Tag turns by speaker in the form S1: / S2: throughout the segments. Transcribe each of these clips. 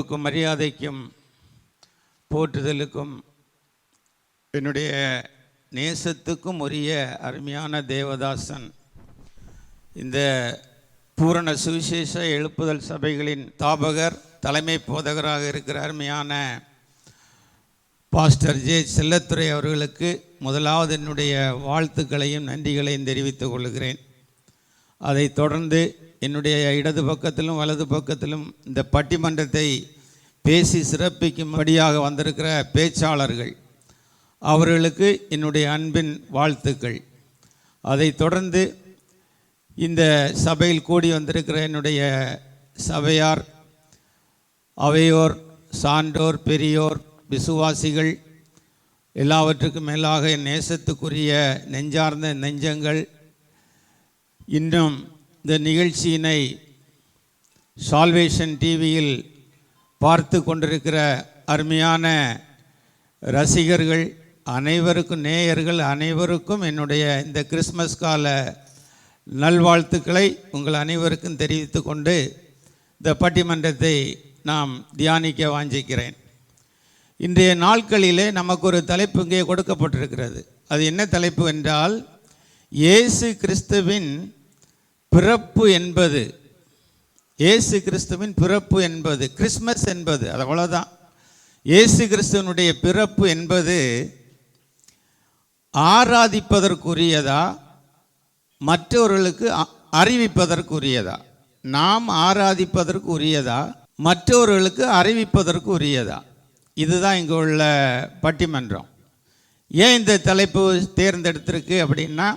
S1: அன்புக்கும் மரியாதைக்கும் போற்றுதலுக்கும் என்னுடைய நேசத்துக்கும் உரிய அருமையான தேவதாசன், இந்த பூரண சுவிசேஷ எழுப்புதல் சபைகளின் தாபகர், தலைமை போதகராக இருக்கிற அருமையான பாஸ்டர் ஜே செல்லத்துறை அவர்களுக்கு முதலாவது என்னுடைய வாழ்த்துக்களையும் நன்றிகளையும் தெரிவித்துக் கொள்கிறேன். அதைத் தொடர்ந்து என்னுடைய இடது பக்கத்திலும் வலது பக்கத்திலும் இந்த பட்டிமன்றத்தை பேசி சிறப்பிக்கும்படியாக வந்திருக்கிற பேச்சாளர்கள் அவர்களுக்கு என்னுடைய அன்பின் வாழ்த்துக்கள். அதைத் தொடர்ந்து இந்த சபையில் கூடி வந்திருக்கிற என்னுடைய சபையார், அவையோர், சான்றோர், பெரியோர், விசுவாசிகள், எல்லாவற்றுக்கும் மேலாக என் நேசத்துக்குரிய நெஞ்சார்ந்த நெஞ்சங்கள், இன்னும் இந்த நிகழ்ச்சியினை சால்வேஷன் டிவியில் பார்த்து கொண்டிருக்கிற அருமையான ரசிகர்கள் அனைவருக்கும், நேயர்கள் அனைவருக்கும் என்னுடைய இந்த கிறிஸ்மஸ் கால நல்வாழ்த்துக்களை உங்கள் அனைவருக்கும் தெரிவித்து கொண்டு இந்த பட்டிமன்றத்தை நாம் தியானிக்க வாஞ்சிக்கிறேன். இன்றைய நாட்களிலே நமக்கு ஒரு தலைப்பு இங்கே கொடுக்கப்பட்டிருக்கிறது. அது என்ன தலைப்பு என்றால், இயேசு கிறிஸ்துவின் பிறப்பு என்பது, இயேசு கிறிஸ்துவின் பிறப்பு என்பது, கிறிஸ்மஸ் என்பது, அது அவ்வளோதான். இயேசு கிறிஸ்துவனுடைய பிறப்பு என்பது ஆராதிப்பதற்குரியதா, மற்றவர்களுக்கு அறிவிப்பதற்குரியதா? நாம் ஆராதிப்பதற்கு உரியதா, மற்றவர்களுக்கு அறிவிப்பதற்கு உரியதா? இதுதான் இங்கே உள்ள பட்டிமன்றம். ஏன் இந்த தலைப்பு தேர்ந்தெடுத்திருக்கு அப்படின்னா,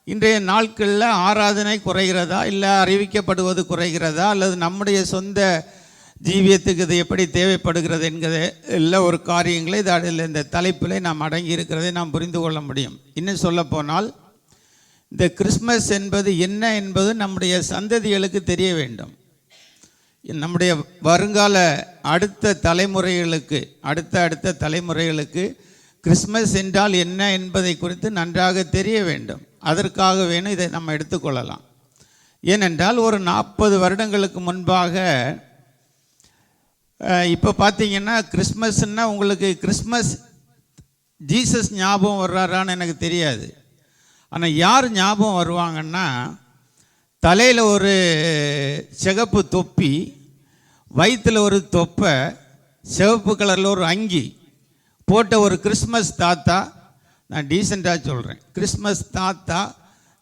S1: இன்றைய நாட்களில் ஆராதனை குறைகிறதா, இல்லை அறிவிக்கப்படுவது குறைகிறதா, அல்லது நம்முடைய சொந்த ஜீவியத்துக்கு இது எப்படி தேவைப்படுகிறது என்கிற எல்லா ஒரு காரியங்களை அதில் இந்த தலைப்பில் நாம் அடங்கி இருக்கிறதை நாம் புரிந்து கொள்ள முடியும். இன்னும் சொல்லப்போனால், இந்த கிறிஸ்மஸ் என்பது என்ன என்பது நம்முடைய சந்ததிகளுக்கு தெரிய வேண்டும். நம்முடைய வருங்கால அடுத்த தலைமுறைகளுக்கு கிறிஸ்மஸ் என்றால் என்ன என்பதை குறித்து நன்றாக தெரிய வேண்டும். அதற்காக வேணும் இதை நம்ம எடுத்துக்கொள்ளலாம். ஏனென்றால் ஒரு 40 வருடங்களுக்கு முன்பாக, இப்போ பார்த்தீங்கன்னா கிறிஸ்மஸ்னால் உங்களுக்கு கிறிஸ்மஸ் ஜீசஸ் ஞாபகம் வர்றாரான்னு எனக்கு தெரியாது. ஆனால் யார் ஞாபகம் வருவாங்கன்னா, தலையில் ஒரு சிகப்பு தொப்பி, வயிற்றில் ஒரு தொப்பை, சிவப்பு கலரில் ஒரு அங்கி போட்ட ஒரு கிறிஸ்மஸ் தாத்தா, நான் டீசெண்டாக சொல்கிறேன், கிறிஸ்மஸ் தாத்தா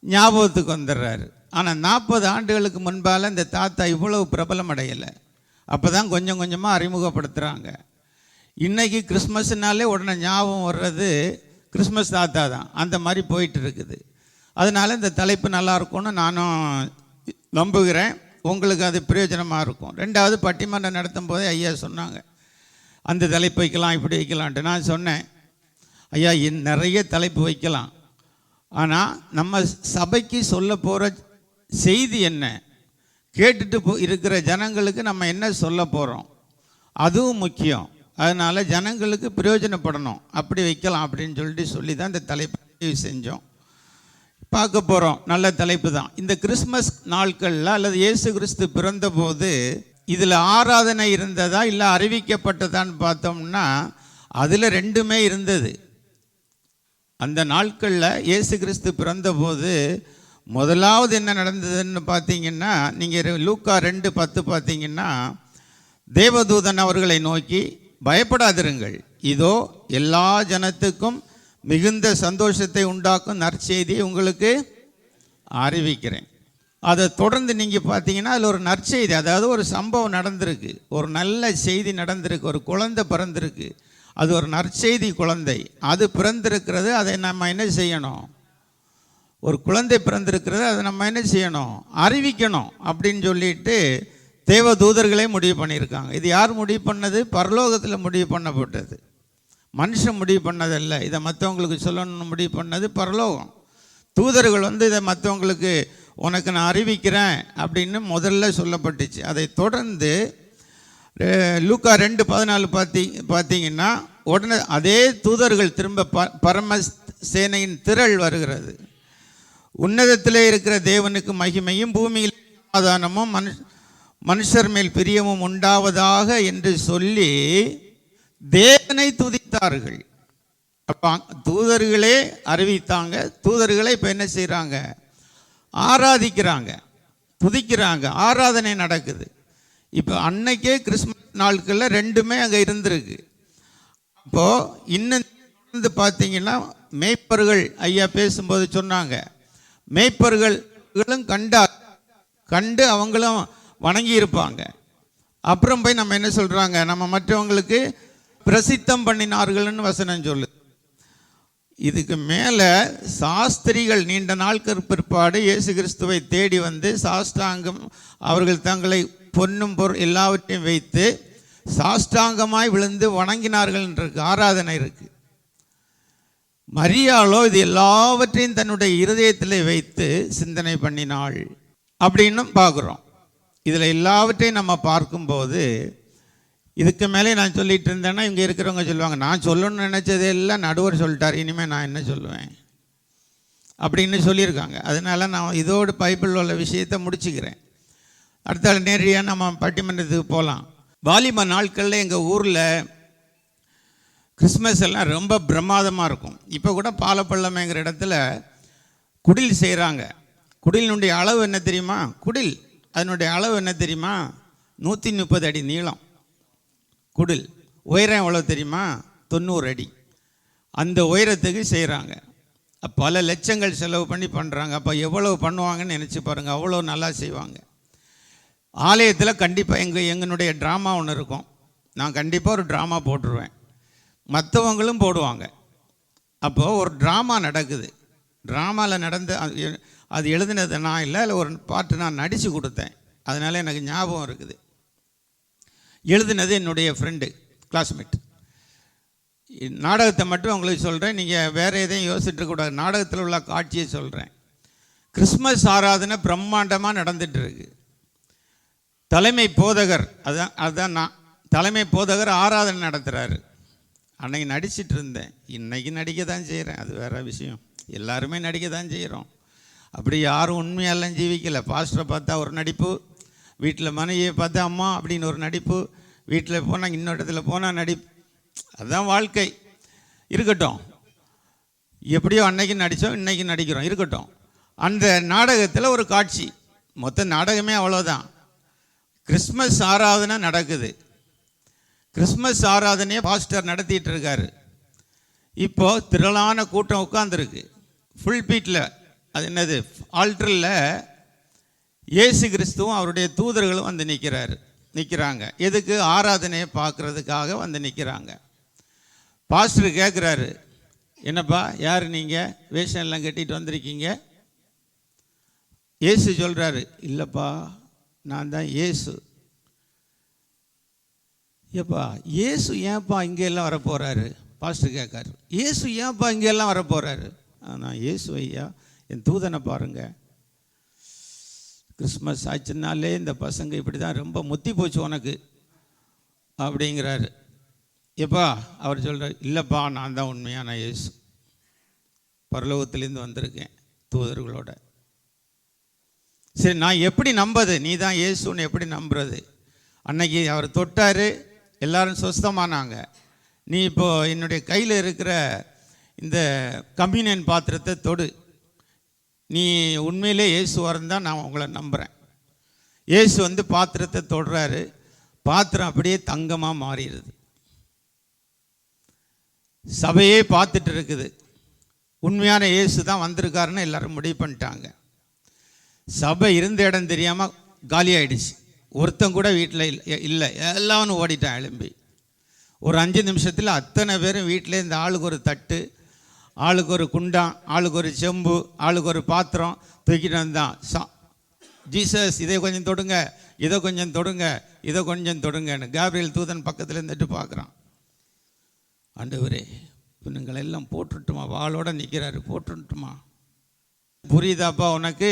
S1: ஞாபகத்துக்கு வந்துடுறாரு. ஆனால் 40 ஆண்டுகளுக்கு முன்பால் இந்த தாத்தா இவ்வளவு பிரபலம் அடையலை. அப்போ தான் கொஞ்சம் கொஞ்சமாக அறிமுகப்படுத்துகிறாங்க. இன்றைக்கி கிறிஸ்மஸ்னாலே உடனே ஞாபகம் வர்றது கிறிஸ்மஸ் தாத்தா தான். அந்த மாதிரி போயிட்டு இருக்குது. அதனால் இந்த தலைப்பு நல்லா இருக்கும்னு நானும் நம்புகிறேன். உங்களுக்கு அது பிரயோஜனமாக இருக்கும். 2வது பட்டிமன்றம் நடத்தும் போதே ஐயா சொன்னாங்க, அந்த தலைப்பு வைக்கலாம், இப்படி வைக்கலான்ட்டு. நான் சொன்னேன், ஐயா நிறைய தலைப்பு வைக்கலாம், ஆனால் நம்ம சபைக்கு சொல்ல போகிற செய்தி என்ன, கேட்டுட்டு இருக்கிற ஜனங்களுக்கு நம்ம என்ன சொல்ல போகிறோம், அதுவும் முக்கியம். அதனால் ஜனங்களுக்கு பிரயோஜனப்படணும், அப்படி வைக்கலாம் அப்படின்னு சொல்லி தான் இந்த தலைப்பு செஞ்சோம். பார்க்க போகிறோம். நல்ல தலைப்பு தான். இந்த கிறிஸ்மஸ் நாட்களில் அல்லது இயேசு கிறிஸ்து பிறந்தபோது இதில் ஆராதனை இருந்ததா இல்லை அறிவிக்கப்பட்டதான்னு பார்த்தோம்னா, அதில் 2மே இருந்தது. அந்த நாட்களில் இயேசு கிறிஸ்து பிறந்தபோது முதலாவது என்ன நடந்ததுன்னு பார்த்தீங்கன்னா, நீங்கள் லூக்கா 2:10 பார்த்தீங்கன்னா, தேவதூதன் அவர்களை நோக்கி, பயப்படாதிருங்கள், இதோ எல்லா ஜனத்துக்கும் மிகுந்த சந்தோஷத்தை உண்டாக்கும் நற்செய்தியை உங்களுக்கு அறிவிக்கிறேன். அதை தொடர்ந்து நீங்கள் பார்த்தீங்கன்னா, அதில் ஒரு நற்செய்தி, அதாவது ஒரு சம்பவம் நடந்திருக்கு, ஒரு நல்ல செய்தி நடந்திருக்கு. ஒரு குழந்தை பிறந்திருக்கு, அது ஒரு நற்செய்தி குழந்தை. அது பிறந்திருக்கிறது, அதை நம்ம என்ன செய்யணும்? ஒரு குழந்தை பிறந்திருக்கிறது, அதை நம்ம என்ன செய்யணும்? அறிவிக்கணும் அப்படின்னு சொல்லிட்டு தேவதூதர்களே முடிவு பண்ணியிருக்காங்க. இது யார் முடிவு பண்ணது? பரலோகத்தில் முடிவு பண்ணப்பட்டது. மனுஷன் முடிவு பண்ணதில்லை. இதை மற்றவங்களுக்கு சொல்லணும்னு முடிவு பண்ணது பரலோகம். தூதர்கள் இதை மற்றவங்களுக்கு உனக்கு நான் அறிவிக்கிறேன் அப்படின்னு முதல்ல சொல்லப்பட்டுச்சு. அதை தொடர்ந்து லூக்கா 2:14 பார்த்தீங்கன்னா, உடனே அதே தூதர்கள் திரும்ப பரம சேனையின் திரள் வருகிறது. உன்னதத்திலே இருக்கிற தேவனுக்கு மகிமையும் பூமியில் சமாதானமும் மனுஷர் மேல் பிரியமும் உண்டாவதாக என்று சொல்லி தேவனை துதித்தார்கள். அப்போ தூதர்களே அறிவித்தாங்க, தூதர்களே இப்போ என்ன செய்கிறாங்க? ஆராதிக்கிறாங்க, துதிக்கிறாங்க, ஆராதனை நடக்குது. இப்போ அன்னைக்கே கிறிஸ்மஸ் நாட்களில் ரெண்டுமே அங்கே இருந்திருக்கு. அப்போது இன்னும் வந்து பார்த்தீங்கன்னா மேய்ப்பர்கள் ஐயா பேசும்போது சொன்னாங்க, மேய்ப்பர்களும் கண்டு அவங்களும் வணங்கி இருப்பாங்க. அப்புறம் போய் நம்ம என்ன சொல்கிறாங்க, நம்ம மற்றவங்களுக்கு பிரசித்தம் பண்ணினார்கள்னு வசனம் சொல்லு. இதுக்கு மேலே சாஸ்திரிகள் நீண்ட நாட்கள் பிற்பாடு இயேசு கிறிஸ்துவை தேடி வந்து சாஷ்டாங்கம் அவர்கள் தங்களை பொன்னும் பொருள் எல்லாவற்றையும் வைத்து சாஷ்டாங்கமாய் விழுந்து வணங்கினார்கள் என்ற ஆராதனை இருக்கு. மரியாளோ இது எல்லாவற்றையும் தன்னுடைய இருதயத்தில் வைத்து சிந்தனை பண்ணினாள் அப்படின்னும் பார்க்குறோம். இதில் எல்லாவற்றையும் நம்ம பார்க்கும்போது இதுக்கு மேலே நான் சொல்லிட்டு இருந்தேன்னா இங்கே இருக்கிறவங்க சொல்லுவாங்க, நான் சொல்லணும்னு நினச்சதெல்லாம் நடுவர் சொல்லிட்டார், இனிமேல் நான் என்ன சொல்லுவேன் அப்படின்னு சொல்லியிருக்காங்க. அதனால நான் இதோடு பைபிள் உள்ள விஷயத்தை முடிச்சுக்கிறேன். அடுத்த நேரடியாக நம்ம பட்டிமன்றத்துக்கு போகலாம். வாலிப நாட்களில் எங்கள் ஊரில் கிறிஸ்மஸ் எல்லாம் ரொம்ப பிரமாதமாக இருக்கும். இப்போ கூட பாலப்பள்ளமேங்கிற இடத்துல குடில் செய்கிறாங்க. குடிலினுடைய அளவு என்ன தெரியுமா? குடில் அதனுடைய அளவு என்ன தெரியுமா? 130 அடி நீளம் குடில். உயரம் எவ்வளோ தெரியுமா? 90 அடி. அந்த உயரத்துக்கு செய்கிறாங்க. பல லட்சங்கள் செலவு பண்ணி பண்ணுறாங்க. அப்போ எவ்வளோ பண்ணுவாங்கன்னு நினச்சி பாருங்கள். அவ்வளோ நல்லா செய்வாங்க. ஆலயத்தில் கண்டிப்பாக எங்களுடைய ட்ராமா ஒன்று இருக்கும். நான் கண்டிப்பாக ஒரு ட்ராமா போட்டுருவேன், மற்றவங்களும் போடுவாங்க. அப்போது ஒரு ட்ராமா நடக்குது. ட்ராமாவில் நடந்து அது எழுதினது நான் இல்லை, அதில் ஒரு பாட்டு நான் நடித்து கொடுத்தேன். அதனால் எனக்கு ஞாபகம் இருக்குது. எழுதினது என்னுடைய ஃப்ரெண்டு, கிளாஸ்மேட். நாடகத்தை மட்டும் உங்களுக்கு சொல்கிறேன், நீங்கள் வேறு எதையும் யோசிச்சுட்டுருக்கூடாது. நாடகத்தில் உள்ள காட்சியை சொல்கிறேன். கிறிஸ்மஸ் ஆராதனை பிரம்மாண்டமாக நடந்துகிட்ருக்கு. தலைமை போதகர் அதுதான் நான் தலைமை போதகர் ஆராதனை நடத்துகிறாரு. அன்னைக்கு நடிச்சிட்டு இருந்தேன், இன்றைக்கி நடிக்க தான் செய்கிறேன், அது வேறு விஷயம். எல்லாருமே நடிக்க தான் செய்கிறோம். அப்படி யாரும் உண்மையெல்லாம் ஜீவிக்கலை. பாஸ்டரை பார்த்தா ஒரு நடிப்பு, வீட்டில் மனைவியை பார்த்தா அம்மா அப்படின்னு ஒரு நடிப்பு, வீட்டில் போனால் இன்னொரு இடத்துல போனால் நடிப்பு. அதுதான் வாழ்க்கை. இருக்கட்டும், எப்படியோ அன்னைக்கு நடித்தோம், இன்றைக்கி நடிக்கிறோம், இருக்கட்டும். அந்த நாடகத்தில் ஒரு காட்சி, மொத்த நாடகமே அவ்வளோதான். கிறிஸ்மஸ் ஆராதனை நடக்குது. கிறிஸ்மஸ் ஆராதனையை பாஸ்டர் நடத்திட்டு இருக்காரு. இப்போது திரளான கூட்டம் உட்காந்துருக்கு ஃபுல் பீட்டில். அது என்னது, ஆல்டரில் இயேசு கிறிஸ்துவும் அவருடைய தூதர்களும் வந்து நிற்கிறாங்க. எதுக்கு? ஆராதனையை பார்க்குறதுக்காக வந்து நிற்கிறாங்க. பாஸ்டர் கேட்குறாரு, என்னப்பா யார் நீங்கள், வேஷம் எல்லாம் கட்டிட்டு வந்திருக்கீங்க? இயேசு சொல்கிறாரு, இல்லைப்பா நான் தான் இயேசு. ஏப்பா இயேசு ஏன்ப்பா இங்கே எல்லாம் வரப்போகிறாரு? பாஸ்டர் கேட்காரு, இயேசு ஏன்ப்பா இங்கே எல்லாம் வரப்போகிறாரு? நான் இயேசு ஐயா, என் தூதனை பாருங்கள். கிறிஸ்மஸ் ஆச்சுன்னாலே இந்த பசங்க இப்படி தான், ரொம்ப முத்தி போச்சு உனக்கு அப்படிங்கிறாரு. எப்பா அவர் சொல்கிறார், இல்லைப்பா நான் தான் உண்மையான இயேசு, பரலோகத்திலேருந்து வந்திருக்கேன் தூதர்களோட. சரி, நான் எப்படி நம்புறது? நீ தான் இயேசுன்னு எப்படி நம்புறது? அன்னைக்கு அவர் தொட்டார், எல்லாரும் சொஸ்தமானாங்க. நீ இப்போது என்னுடைய கையில் இருக்கிற இந்த கம்யூனியன் பாத்திரத்தை தொடு, நீ உண்மையிலே இயேசுவாக இருந்தால் நான் உங்களை நம்புகிறேன். இயேசு வந்து பாத்திரத்தை தொடுறாரு, பாத்திரம் அப்படியே தங்கமாக மாறிடுது. சபையே பார்த்துட்டு இருக்குது, உண்மையான இயேசு தான் வந்திருக்காருன்னு எல்லாரும் முடிவு பண்ணிட்டாங்க. சபை இருந்த இடம் தெரியாமல் காலி ஆகிடுச்சு. ஒருத்தன் கூட வீட்டில் இல்லை, எல்லாரும் ஓடிட்டான் எழும்பி. ஒரு 5 நிமிஷத்தில் அத்தனை பேரும் வீட்டில் இந்த ஆளுக்கு ஒரு தட்டு, ஆளுக்கு ஒரு குண்டான், ஆளுக்கு ஒரு செம்பு, ஆளுக்கு ஒரு பாத்திரம் தூக்கிட்டு வந்தான். ஜீசஸ் இதை கொஞ்சம் தொடுங்க, இதை கொஞ்சம் தொடுங்க, இதை கொஞ்சம் தொடுங்கன்னு காபிரியல் தூதன் பக்கத்தில் இருந்துட்டு பார்க்குறான். ஆண்டவரே இவனுங்களெல்லாம் போட்டுட்டுமா, வாளோட நிற்கிறாரு, போட்டுட்டுமா. புரியுதாப்பா உனக்கு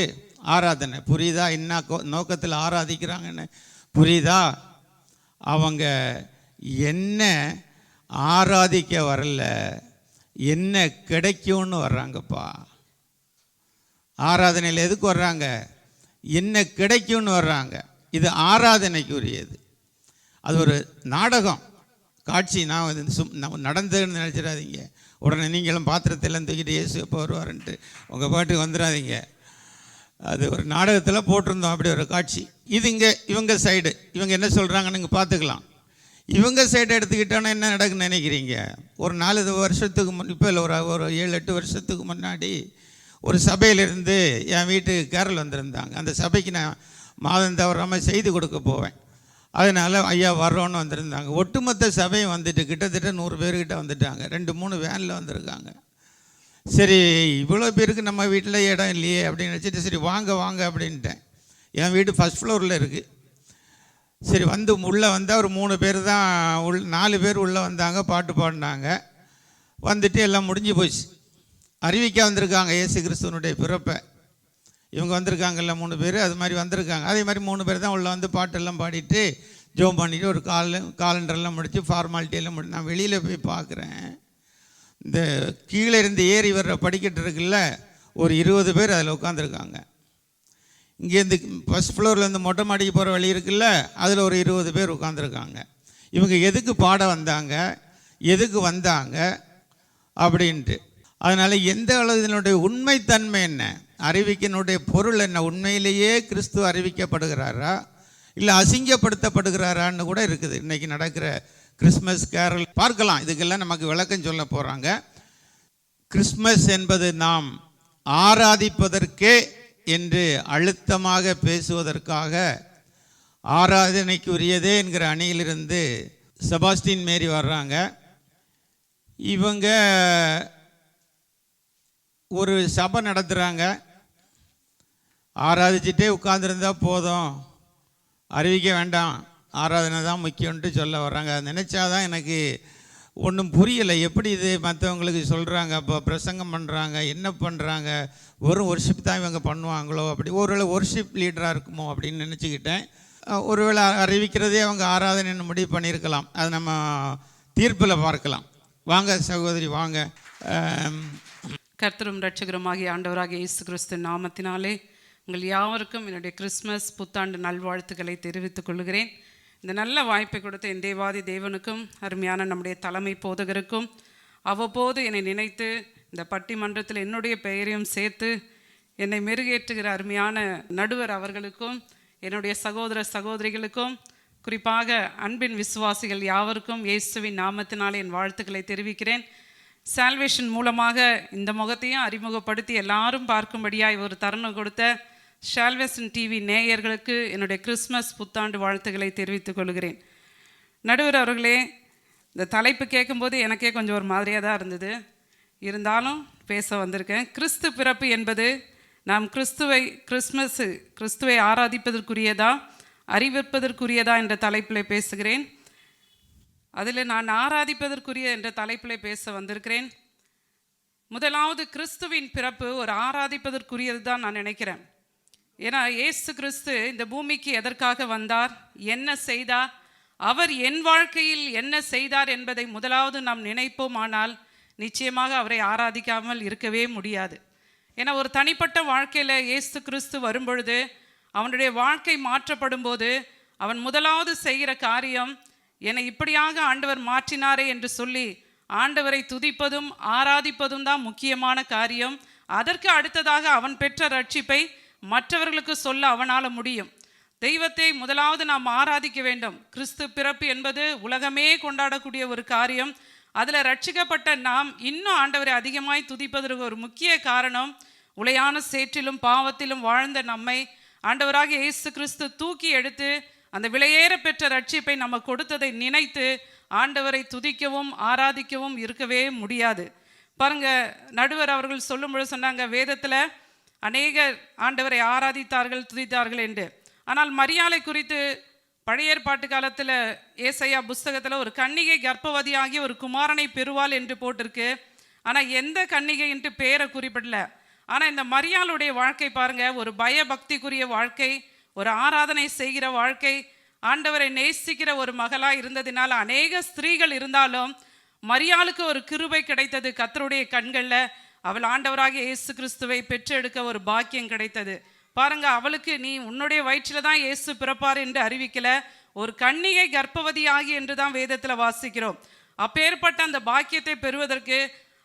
S1: ஆராதனை? புரியுதா என்ன நோக்கத்தில் ஆராதிக்கிறாங்கன்னு புரியுதா? அவங்க என்ன ஆராதிக்க வரல, என்ன கிடைக்கும்னு வர்றாங்கப்பா. ஆராதனையில் எதுக்கு வர்றாங்க? என்ன கிடைக்கும்னு வர்றாங்க. இது ஆராதனைக்குரியது. அது ஒரு நாடகம் காட்சி. நான் நடந்ததுன்னு நினச்சிடாதீங்க. உடனே நீங்களும் பாத்திரத்தெல்லாம் தூக்கிட்டு இயேசு எப்போ வருவாருன்ட்டு உங்கள் பாட்டுக்கு வந்துடாதீங்க. அது ஒரு நாடகத்தில் போட்டிருந்தோம் அப்படி ஒரு காட்சி. இது இங்கே இவங்க சைடு, இவங்க என்ன சொல்கிறாங்கன்னு நீங்கள் பார்த்துக்கலாம். இவங்க சைடு எடுத்துக்கிட்டோன்னா என்ன நடக்குன்னு நினைக்கிறீங்க? ஒரு 4 வருஷத்துக்கு இப்போ இல்லை, ஒரு 7-8 வருஷத்துக்கு முன்னாடி ஒரு சபையிலிருந்து என் வீட்டுக்கு கேரள் வந்திருந்தாங்க. அந்த சபைக்கு நான் மாதம் தவறாமல் செய்தி கொடுக்க போவேன். அதனால் ஐயா வர்றோன்னு வந்திருந்தாங்க. ஒட்டுமொத்த சபையும் வந்துட்டு கிட்டத்தட்ட 100 பேர்கிட்ட வந்துட்டாங்க. 2-3 வேனில் வந்திருக்காங்க. சரி, இவ்வளோ பேருக்கு நம்ம வீட்டில் இடம் இல்லையே அப்படின்னு நினச்சிட்டு சரி வாங்க வாங்க அப்படின்ட்டேன். என் வீடு ஃபஸ்ட் ஃப்ளோரில் இருக்குது. சரி உள்ளே வந்தால் ஒரு 3 பேர் தான் 4 பேர் உள்ளே வந்தாங்க, பாட்டு பாடினாங்க. வந்துட்டு எல்லாம் முடிஞ்சு போச்சு. அறிவிக்க வந்திருக்காங்க இயேசு கிறிஸ்துவனுடைய பிறப்பை. இவங்க வந்திருக்காங்கல்ல 3 பேர், அது மாதிரி வந்திருக்காங்க. அதே மாதிரி 3 பேர் தான் உள்ளே வந்து பாட்டெல்லாம் பாடிட்டு ஜோம் பண்ணிவிட்டு ஒரு காலண்டரெல்லாம் முடித்து ஃபார்மாலிட்டியெல்லாம் நான் வெளியில் போய் பார்க்குறேன். இந்த கீழே இருந்து ஏறி வர்ற படிக்கட்டு இருக்குல்ல, ஒரு 20 பேர் அதில் உட்காந்துருக்காங்க. இங்கேருந்து ஃபஸ்ட் ஃப்ளோர்லேருந்து மொட்டை மாடிக்கு போகிற வழி இருக்குல்ல, அதில் ஒரு 20 பேர் உட்காந்துருக்காங்க. இவங்க எதுக்கு பாட வந்தாங்க, எதுக்கு வந்தாங்க அப்படின்ட்டு. அதனால் எந்த அளவு இதனுடைய உண்மைத்தன்மை என்ன, அறிவிக்கினுடைய பொருள் என்ன, உண்மையிலேயே கிறிஸ்துவ அறிவிக்கப்படுகிறாரா இல்லை அசிங்கப்படுத்தப்படுகிறாரான்னு கூட இருக்குது. இன்றைக்கி நடக்கிற கிறிஸ்மஸ் கேரல் பார்க்கலாம். இதுக்கெல்லாம் நமக்கு விளக்கம் சொல்ல போகிறாங்க. கிறிஸ்மஸ் என்பது நாம் ஆராதிப்பதற்கே என்று அழுத்தமாக பேசுவதற்காக ஆராதனைக்குரியதே என்கிற அணியிலிருந்து செபாஸ்டின் மேரி வர்றாங்க. இவங்க ஒரு சபை நடத்துகிறாங்க. ஆராதிச்சுட்டே உட்கார்ந்துருந்தா போதும், அறிவிக்க வேண்டாம், ஆராதனை தான் முக்கியம்ன்ட்டு சொல்ல வர்றாங்க. அதை நினச்சாதான் எனக்கு ஒன்றும் புரியலை. எப்படி இது மற்றவங்களுக்கு சொல்கிறாங்க, அப்போ பிரசங்கம் பண்ணுறாங்க, என்ன பண்ணுறாங்க, வெறும் ஒர்ஷிப் தான் இவங்க பண்ணுவாங்களோ, அப்படி ஒருவேளை ஒர்ஷிப் லீடராக இருக்குமோ அப்படின்னு நினச்சிக்கிட்டேன். ஒருவேளை அறிவிக்கிறதே அவங்க ஆராதனைன்னு முடிவு பண்ணியிருக்கலாம். அது நம்ம தீர்ப்பில் பார்க்கலாம். வாங்க சகோதரி வாங்க.
S2: கர்த்தரும் இரட்சகருமாகிய ஆண்டவராகிய இயேசு கிறிஸ்து நாமத்தினாலே உங்கள் யாவருக்கும் என்னுடைய கிறிஸ்மஸ் புத்தாண்டு நல்வாழ்த்துக்களை தெரிவித்துக் கொள்கிறேன். இந்த நல்ல வாய்ப்பை கொடுத்த என் தேவாதி தேவனுக்கும் அருமையான நம்முடைய தலைமை போதகருக்கும் அவ்வப்போது என்னை நினைத்து இந்த பட்டிமன்றத்தில் என்னுடைய பெயரையும் சேர்த்து என்னை மெருகேற்றுகிற அருமையான நடுவர் அவர்களுக்கும் என்னுடைய சகோதர சகோதரிகளுக்கும் குறிப்பாக அன்பின் விசுவாசிகள் யாவருக்கும் இயேசுவின் நாமத்தினாலே என் வாழ்த்துக்களை தெரிவிக்கிறேன். சால்வேஷன் மூலமாக இந்த முகத்தையும் அறிமுகப்படுத்தி எல்லாரும் பார்க்கும்படியாக ஒரு தருணம் கொடுத்த சால்வேஷன் டிவி நேயர்களுக்கு என்னுடைய கிறிஸ்மஸ் புத்தாண்டு வாழ்த்துக்களை தெரிவித்துக் கொள்கிறேன். நடுவர் அவர்களே, இந்த தலைப்பு கேட்கும்போது எனக்கே கொஞ்சம் ஒரு மாதிரியாக தான் இருந்தது. இருந்தாலும் பேச வந்திருக்கேன். கிறிஸ்து பிறப்பு என்பது நாம் கிறிஸ்துவை ஆராதிப்பதற்குரியதா அறிவிப்பதற்குரியதா என்ற தலைப்பில் பேசுகிறேன். அதில் நான் ஆராதிப்பதற்குரிய என்ற தலைப்பில் பேச வந்திருக்கிறேன். முதலாவது, கிறிஸ்துவின் பிறப்பு ஒரு ஆராதிப்பதற்குரியது தான் நான் நினைக்கிறேன். ஏன்னா இயேசு கிறிஸ்து இந்த பூமிக்கு எதற்காக வந்தார், என்ன செய்தார், அவர் என் வாழ்க்கையில் என்ன செய்தார் என்பதை முதலாவது நாம் நினைப்போமானால் நிச்சயமாக அவரை ஆராதிக்காமல் இருக்கவே முடியாது. ஏன்னா ஒரு தனிப்பட்ட வாழ்க்கையில் இயேசு கிறிஸ்து வரும்பொழுது, அவனுடைய வாழ்க்கை மாற்றப்படும் போது அவன் முதலாவது செய்கிற காரியம், என்னை இப்படியாக ஆண்டவர் மாற்றினாரே என்று சொல்லி ஆண்டவரை துதிப்பதும் ஆராதிப்பதும் தான் முக்கியமான காரியம். அதற்கு அடுத்ததாக அவன் பெற்ற ரட்சிப்பை மற்றவர்களுக்கு சொல்ல அவனால் முடியும். தெய்வத்தை முதலாவது நாம் ஆராதிக்க வேண்டும். கிறிஸ்து பிறப்பு என்பது உலகமே கொண்டாடக்கூடிய ஒரு காரியம். அதில் ரட்சிக்கப்பட்ட நாம் இன்னும் ஆண்டவரை அதிகமாய் துதிப்பதற்கு ஒரு முக்கிய காரணம், உளையான சேற்றிலும் பாவத்திலும் வாழ்ந்த நம்மை ஆண்டவராக இயேசு கிறிஸ்து தூக்கி எடுத்து அந்த விலையேற பெற்ற ரட்சிப்பை நம்ம கொடுத்ததை நினைத்து ஆண்டவரை துதிக்கவும் ஆராதிக்கவும் இருக்கவே முடியாது. பாருங்க, நடுவர் அவர்கள் சொல்லும்போது சொன்னாங்க, வேதத்தில் அநேகர் ஆண்டவரை ஆராதித்தார்கள் துதித்தார்கள் என்று. ஆனால் மரியாளை குறித்து பழைய ஏற்பாட்டு காலத்தில் ஏசாயா புஸ்தகத்தில் ஒரு கன்னிகை கர்ப்பவதியாகி ஒரு குமாரனை பெறுவாள் என்று போட்டிருக்கு. ஆனால் எந்த கன்னிகை என்று பேரை குறிப்பிடல. ஆனால் இந்த மரியாளுடைய வாழ்க்கை பாருங்க, ஒரு பயபக்திக்குரிய வாழ்க்கை, ஒரு ஆராதனை செய்கிற வாழ்க்கை, ஆண்டவரை நேசிக்கிற ஒரு மகளாக இருந்ததினால் அநேக ஸ்திரீகள் இருந்தாலும் மரியாளுக்கு ஒரு கிருபை கிடைத்தது. கர்த்தருடைய கண்களில் அவள் ஆண்டவராகிய இயேசு கிறிஸ்துவை பெற்றெடுக்க ஒரு பாக்கியம் கிடைத்தது. பாருங்க, அவளுக்கு நீ உன்னுடைய வயிற்றில தான் இயேசு பிறப்பார் என்று அறிவிக்கல, ஒரு கன்னிகை கர்ப்பவதியாகி என்று தான் வேதத்தில் வாசிக்கிறோம். அப்பேற்பட்ட அந்த பாக்கியத்தை பெறுவதற்கு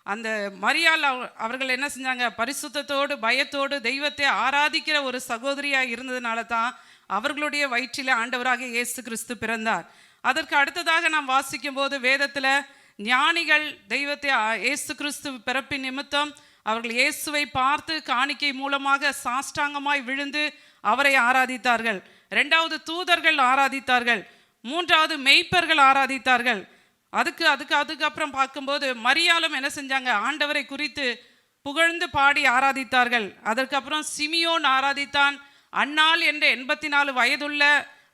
S2: அந்த மரியாள் அவர்கள் என்ன செஞ்சாங்க, பரிசுத்தத்தோடு பயத்தோடு தெய்வத்தை ஆராதிக்கிற ஒரு சகோதரியாக இருந்ததுனால தான் அவர்களுடைய வயிற்றில் ஆண்டவராக இயேசு கிறிஸ்து பிறந்தார். அதற்கு அடுத்ததாக நாம் வாசிக்கும் போது வேதத்தில் ஞானிகள் தெய்வத்தை இயேசு கிறிஸ்து பிறப்பின் நிமித்தம் அவர்கள் இயேசுவை பார்த்து காணிக்கை மூலமாக சாஷ்டாங்கமாய் விழுந்து அவரை ஆராதித்தார்கள். 2வது தூதர்கள் ஆராதித்தார்கள். 3வது மெய்ப்பர்கள் ஆராதித்தார்கள். அதுக்கப்புறம் பார்க்கும்போது மரியாளும் என்ன செஞ்சாங்க, ஆண்டவரை குறித்து புகழ்ந்து பாடி ஆராதித்தார்கள். அதற்கப்புறம் சிமியோன் ஆராதித்தான். அன்னாள் என்ற 84 வயதுள்ள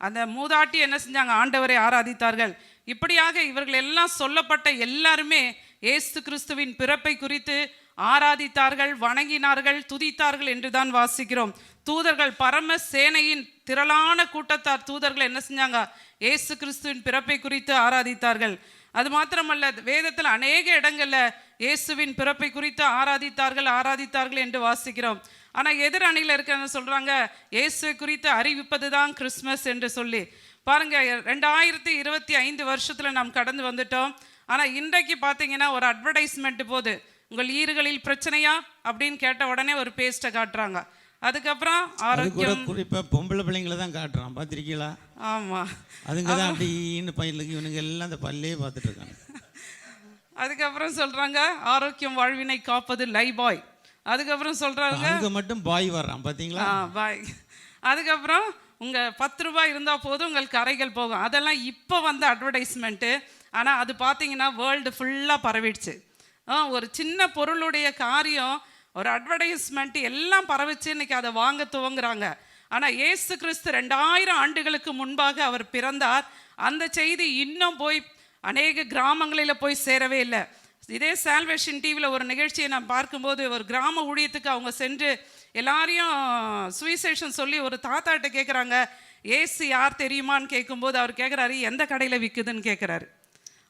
S2: அந்த மூதாட்டி என்ன செஞ்சாங்க, ஆண்டவரை ஆராதித்தார்கள். இப்படியாக இவர்கள் எல்லாம் சொல்லப்பட்ட எல்லாருமே இயேசு கிறிஸ்துவின் பிறப்பை குறித்து ஆராதித்தார்கள், வணங்கினார்கள், துதித்தார்கள் என்று தான் வாசிக்கிறோம். தூதர்கள் பரம சேனையின் திரளான கூட்டத்தார் தூதர்கள் என்ன செஞ்சாங்க, இயேசு கிறிஸ்துவின் பிறப்பை குறித்து ஆராதித்தார்கள். அது மாத்திரமல்ல, வேதத்தில் அநேக இடங்களில் இயேசுவின் பிறப்பை குறித்து ஆராதித்தார்கள் என்று வாசிக்கிறோம். ஆனால் எதிர் அணியில் இருக்கிறன்னு சொல்கிறாங்க, இயேசுவை குறித்து அறிவிப்பது தான் கிறிஸ்மஸ் என்று சொல்லி. பாருங்க, 2025 வருஷத்தில் நாம் கடந்து வந்துட்டோம். ஆனால் இன்றைக்கு பார்த்தீங்கன்னா ஒரு அட்வர்டைஸ்மெண்ட் போது, உங்கள் ஈறுகளில் பிரச்சனையா அப்படின்னு கேட்ட உடனே ஒரு பேஸ்ட்டை காட்டுறாங்க. அதுக்கப்புறம் ஆரோக்கியம்,
S1: குறிப்பாக பொம்பளை பிள்ளைங்களை தான் காட்டுறான், பார்த்துருக்கீங்களா? ஆமாம், அதுங்க தான் அப்படின்னு பையனுக்கு இவனுங்க எல்லாம் அந்த பல்லே பார்த்துட்டு இருக்காங்க.
S2: அதுக்கப்புறம் சொல்கிறாங்க ஆரோக்கியம் வாழ்வினை காப்பது லைபாய். அதுக்கப்புறம் சொல்கிறாங்க
S1: அங்கே மட்டும் பாய் வர்றான், பார்த்தீங்களா?
S2: பாய். அதுக்கப்புறம் உங்கள் 10 ரூபாய் இருந்தால் போதும் உங்கள் கரைகள் போகும். அதெல்லாம் இப்போ வந்த அட்வர்டைஸ்மெண்ட்டு. ஆனால் அது பார்த்தீங்கன்னா வேர்ல்டு ஃபுல்லாக பரவிடுச்சு. ஒரு சின்ன பொருளுடைய காரியம், ஒரு அட்வர்டைஸ்மெண்ட் எல்லாம் பரவிச்சு, இன்னைக்கு அதை வாங்க துவங்குறாங்க. ஆனால் இயேசு கிறிஸ்து 2000 ஆண்டுகளுக்கு முன்பாக அவர் பிறந்தார். அந்த செய்தி இன்னும் போய் அநேக கிராமங்களில் போய் சேரவே இல்லை. இதே சால்வேஷன் டிவியில் ஒரு நிகழ்ச்சியை நான் பார்க்கும்போது, ஒரு கிராம ஊழியத்துக்கு அவங்க சென்று எல்லாரையும் சுவிசேஷன் சொல்லி ஒரு தாத்தாட்ட கேட்குறாங்க, ஏசு யார் தெரியுமான்னு கேட்கும்போது அவர் கேட்குறாரு, எந்த கடையில் விற்குதுன்னு கேட்குறாரு.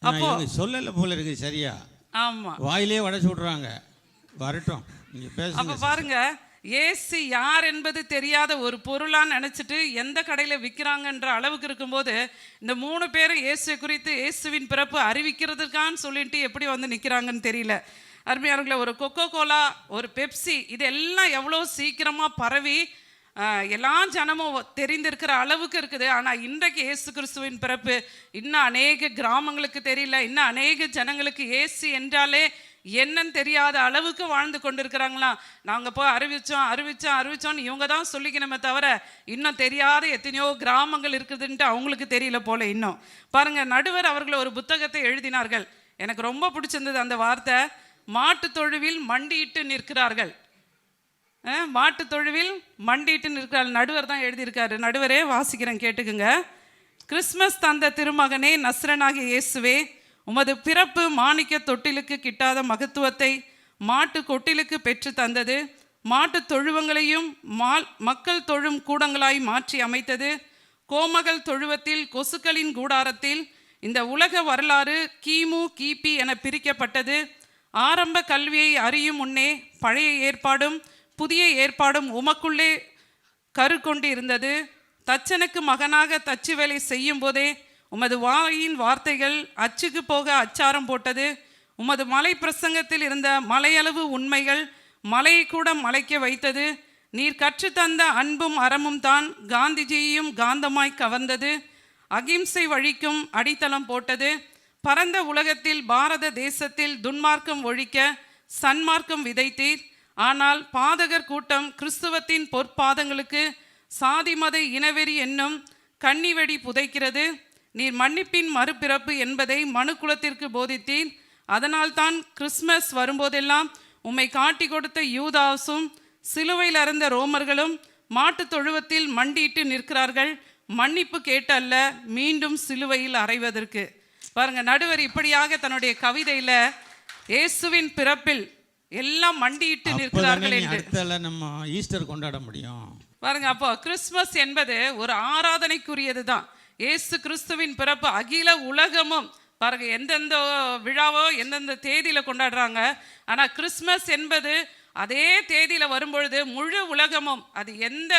S2: அப்போ
S1: சொல்லலை போல இருக்கு, சரியா?
S2: ஆமாம்,
S1: வாயிலே உடச்சு விட்றாங்க. வரட்டும், நீங்கள் பேச.
S2: அப்போ பாருங்க, ஏசு யார் என்பது தெரியாத ஒரு பொருளான்னு நினச்சிட்டு எந்த கடையில் விற்கிறாங்கன்ற அளவுக்கு இருக்கும்போது, இந்த 3 பேரும் இயேசுவை குறித்து இயேசுவின் பிறப்பு அறிவிக்கிறதுக்கான்னு சொல்லிட்டு எப்படி வந்து நிற்கிறாங்கன்னு தெரியல. அருமையானவர்களே, ஒரு கொக்கோ கோலா, ஒரு பெப்சி, இதெல்லாம் எவ்வளோ சீக்கிரமாக பரவி எல்லா ஜனமும் தெரிந்திருக்கிற அளவுக்கு இருக்குது. ஆனால் இன்றைக்கு இயேசு கிறிஸ்துவின் பிறப்பு இன்னும் அநேக கிராமங்களுக்கு தெரியல. இன்னும் அநேக ஜனங்களுக்கு இயேசு என்றாலே என்னன்னு தெரியாத அளவுக்கு வாழ்ந்து கொண்டிருக்கிறாங்களாம். நாங்கள் போய் அறிவிச்சோன்னு இவங்க தான் சொல்லிக்கணுமே தவிர இன்னும் தெரியாத எத்தனையோ கிராமங்கள் இருக்குதுன்ட்டு அவங்களுக்கு தெரியல போல. இன்னும் பாருங்க, நடுவர் அவர்கள் ஒரு புத்தகத்தை எழுதினார்கள். எனக்கு ரொம்ப பிடிச்சிருந்தது அந்த வார்த்தை. மாட்டு தொழுவில் மண்டியிட்டு நிற்கிறார்கள். மாட்டு தொழுவில் மண்டிட்டு நிற்கிறார்கள். நடுவர் தான் எழுதியிருக்காரு. நடுவரே வாசிக்கிறேன், கேட்டுக்குங்க. கிறிஸ்மஸ் தந்த திருமகனே, நஸ்ரனாகிய இயேசுவே, உமது பிறப்பு மாணிக்க தொட்டிலுக்கு கிட்டாத மகத்துவத்தை மாட்டு கொட்டிலுக்கு பெற்று தந்தது. மாட்டு தொழுவங்களையும் மக்கள் தொழும் கூடங்களாய் மாற்றி அமைத்தது. கோமகள் தொழுவத்தில் கொசுக்களின் கூடாரத்தில் இந்த உலக வரலாறு கிமு கிபி என பிரிக்கப்பட்டது. ஆரம்ப கல்வியை அறியும் முன்னே பழைய ஏற்பாடும் புதிய ஏற்பாடும் உமக்குள்ளே கரு கொண்டு இருந்தது. தச்சனுக்கு மகனாக தச்சு வேலை செய்யும் போதே உமது வாயின் வார்த்தைகள் அச்சுக்கு போக அச்சாரம் போட்டது. உமது மலை பிரசங்கத்தில் இருந்த மலையளவு உண்மைகள் மலையை கூட மலைக்க வைத்தது. நீர் கற்றுத்தந்த அன்பும் அறமும் தான் காந்திஜியையும் காந்தமாய் கவர்ந்தது. அகிம்சை வழிக்கும் அடித்தளம் போட்டது. பரந்த உலகத்தில் பாரத தேசத்தில் துன்மார்க்கம் ஒழிக்க சன்மார்க்கம் விதைத்தீர். ஆனால் பாதகர் கூட்டம் கிறிஸ்துவத்தின் பொற்பாதங்களுக்கு சாதி மத இனவெறி என்னும் கன்னிவெடி புதைக்கிறது. நீர் மன்னிப்பின் மறுபிறப்பு என்பதை மனு குலத்திற்கு போதித்தீர். அதனால்தான் கிறிஸ்மஸ் வரும்போதெல்லாம் உம்மை காட்டி கொடுத்த யூதாசும் சிலுவையில் அறைந்த ரோமர்களும் மாட்டு தொழுவத்தில் மண்டியிட்டு நிற்கிறார்கள், மன்னிப்பு கேட்டல்ல, மீண்டும் சிலுவையில் அறைவதற்கு. பாருங்க, நடுவர் இப்படியாக தன்னுடைய கவிதையில் இயேசுவின் பிறப்பில் எல்லாம் மண்டியிட்டு நிற்கிறார்கள் என்று
S1: நம்ம ஈஸ்டர் கொண்டாட முடியும்.
S2: பாருங்க, அப்போ கிறிஸ்மஸ் என்பது ஒரு ஆராதனைக்குரியது தான். இயேசு கிறிஸ்துவின் பிறப்பு அகில உலகமும் பாருங்க எந்தெந்த விழாவோ எந்தெந்த தேதியில் கொண்டாடுறாங்க. ஆனால் கிறிஸ்மஸ் என்பது அதே தேதியில் வரும்பொழுது முழு உலகமும் அது எந்த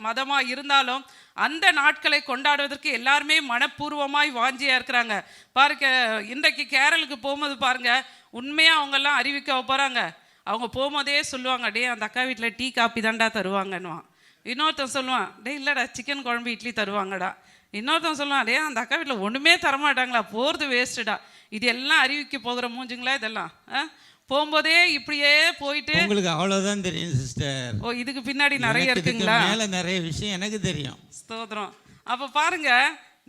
S2: மதமாக இருந்தாலும் அந்த நாட்களை கொண்டாடுவதற்கு எல்லாருமே மனப்பூர்வமாய் வாஞ்சியாக இருக்கிறாங்க. பாருங்க, இன்றைக்கு கேரளுக்கு போகும்போது பாருங்க, உண்மையாக அவங்கெல்லாம் அறிவிக்க போகிறாங்க. அவங்க போகும்போதே சொல்லுவாங்க, டே அந்த அக்கா வீட்டில் டீ காப்பி தாண்டா தருவாங்கன்னுவான். இன்னொருத்தன் சொல்லுவான், டே இல்லைடா சிக்கன் குழம்பு இட்லி தருவாங்கடா. இன்னொருத்தன் சொல்லுவான், டே அந்த அக்கா வீட்டில் ஒன்றுமே தரமாட்டாங்களா, போகிறது வேஸ்ட்டுடா. இது எல்லாம் அறிவிக்க போகிற மூஞ்சுங்களா இதெல்லாம்? போகும்போதே இப்படியே போயிட்டு
S1: உங்களுக்கு அவ்வளோதான் தெரியும் சிஸ்டர்.
S2: ஓ, இதுக்கு பின்னாடி நிறைய இருக்குங்களா?
S1: மேலே நிறைய விஷயம் எனக்கு தெரியும்.
S2: ஸ்தோத்திரம். அப்போ பாருங்க,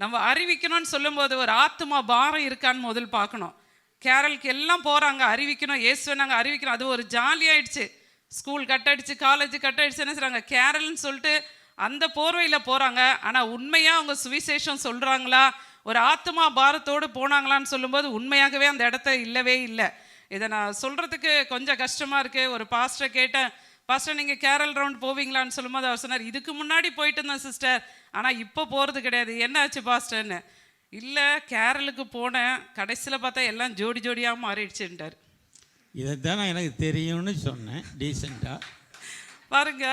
S2: நம்ம அறிவிக்கணும்னு சொல்லும்போது ஒரு ஆத்மா பாரம் இருக்கான்னு முதல் பார்க்கணும். கேரளுக்கு எல்லாம் போகிறாங்க, அறிவிக்கணும், இயேசுவை நாங்கள் அறிவிக்கிறோம். அது ஒரு ஜாலியாகிடுச்சு. ஸ்கூல் கட் அடிச்சு, காலேஜ் கட் அடிச்சு, என்ன செய்றாங்க, கேரள்னு சொல்லிட்டு அந்த போர்வையில் போகிறாங்க. ஆனால் உண்மையாக அவங்க சுவிசேஷம் சொல்கிறாங்களா, ஒரு ஆத்மா பாரத்தோடு போனாங்களான்னு சொல்லும்போது உண்மையாகவே அந்த இடத்த இல்லவே இல்லை. இதை நான் சொல்கிறதுக்கு கொஞ்சம் கஷ்டமாக இருக்குது. ஒரு பாஸ்டரை கேட்டேன், பாஸ்டர் நீங்கள் கேரள் ரவுண்ட் போவீங்களான்னு சொல்லும்போது அவர் சொன்னார், இதுக்கு முன்னாடி போயிட்டு இருந்தேன் சிஸ்டர், ஆனால் இப்போ போகிறது கிடையாது. என்ன ஆச்சு பாஸ்டர்னு? இல்லை, கேரளுக்கு போனேன், கடைசியில் பார்த்தா எல்லாம் ஜோடி ஜோடியாக மாறிடுச்சுட்டார்.
S1: இதைத்தான் நான் எனக்கு தெரியும்னு சொன்னேன் டீசெண்டாக.
S2: பாருங்க,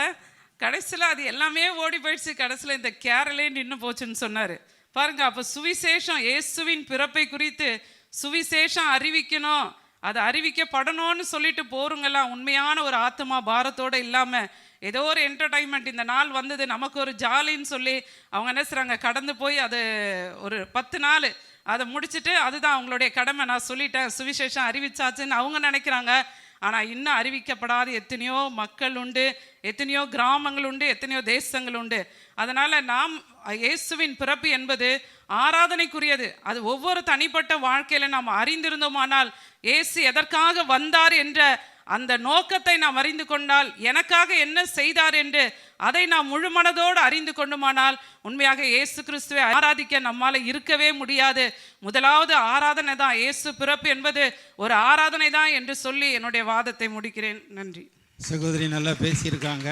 S2: கடைசியில் அது எல்லாமே ஓடி போயிடுச்சு. கடைசியில் இந்த கேரளே நின்று போச்சுன்னு சொன்னார். பாருங்க, அப்போ சுவிசேஷம், இயேசுவின் பிறப்பை குறித்து சுவிசேஷம் அறிவிக்கணும், அது அறிவிக்கப்படணும்னு சொல்லிட்டு போருங்கெல்லாம் உண்மையான ஒரு ஆத்மா பாரத்தோடு இல்லாமல் ஏதோ ஒரு என்டர்டைன்மெண்ட், இந்த நாள் வந்தது நமக்கு ஒரு ஜாலின்னு சொல்லி அவங்க என்ன செய்கிறாங்க, கடந்து போய் அது ஒரு 10 நாள் அதை முடிச்சுட்டு அதுதான் அவங்களுடைய கடமை, நான் சொல்லிட்டேன் சுவிசேஷம் அறிவிச்சாச்சுன்னு அவங்க நினைக்கிறாங்க. ஆனால் இன்னும் அறிவிக்கப்படாத எத்தனையோ மக்கள் உண்டு, எத்தனையோ கிராமங்கள் உண்டு, எத்தனையோ தேசங்கள் உண்டு. அதனால் நாம் இயேசுவின் பிறப்பு என்பது ஆராதனைக்குரியது. அது ஒவ்வொரு தனிப்பட்ட வாழ்க்கையில் நாம் அறிந்திருந்தோமானால், இயேசு எதற்காக வந்தார் என்ற அந்த நோக்கத்தை நாம் அறிந்து கொண்டால், எனக்காக என்ன செய்தார் என்று அதை நாம் முழு மனதோடு அறிந்து கொண்டுமானால், உண்மையாக இயேசு கிறிஸ்துவை ஆராதிக்க நம்மால் இருக்கவே முடியாது. முதலாவது ஆராதனை தான், இயேசு பிறப்பு என்பது ஒரு ஆராதனை தான் என்று சொல்லி என்னுடைய வாதத்தை முடிக்கிறேன். நன்றி.
S1: சகோதரி நல்லா பேசியிருக்காங்க,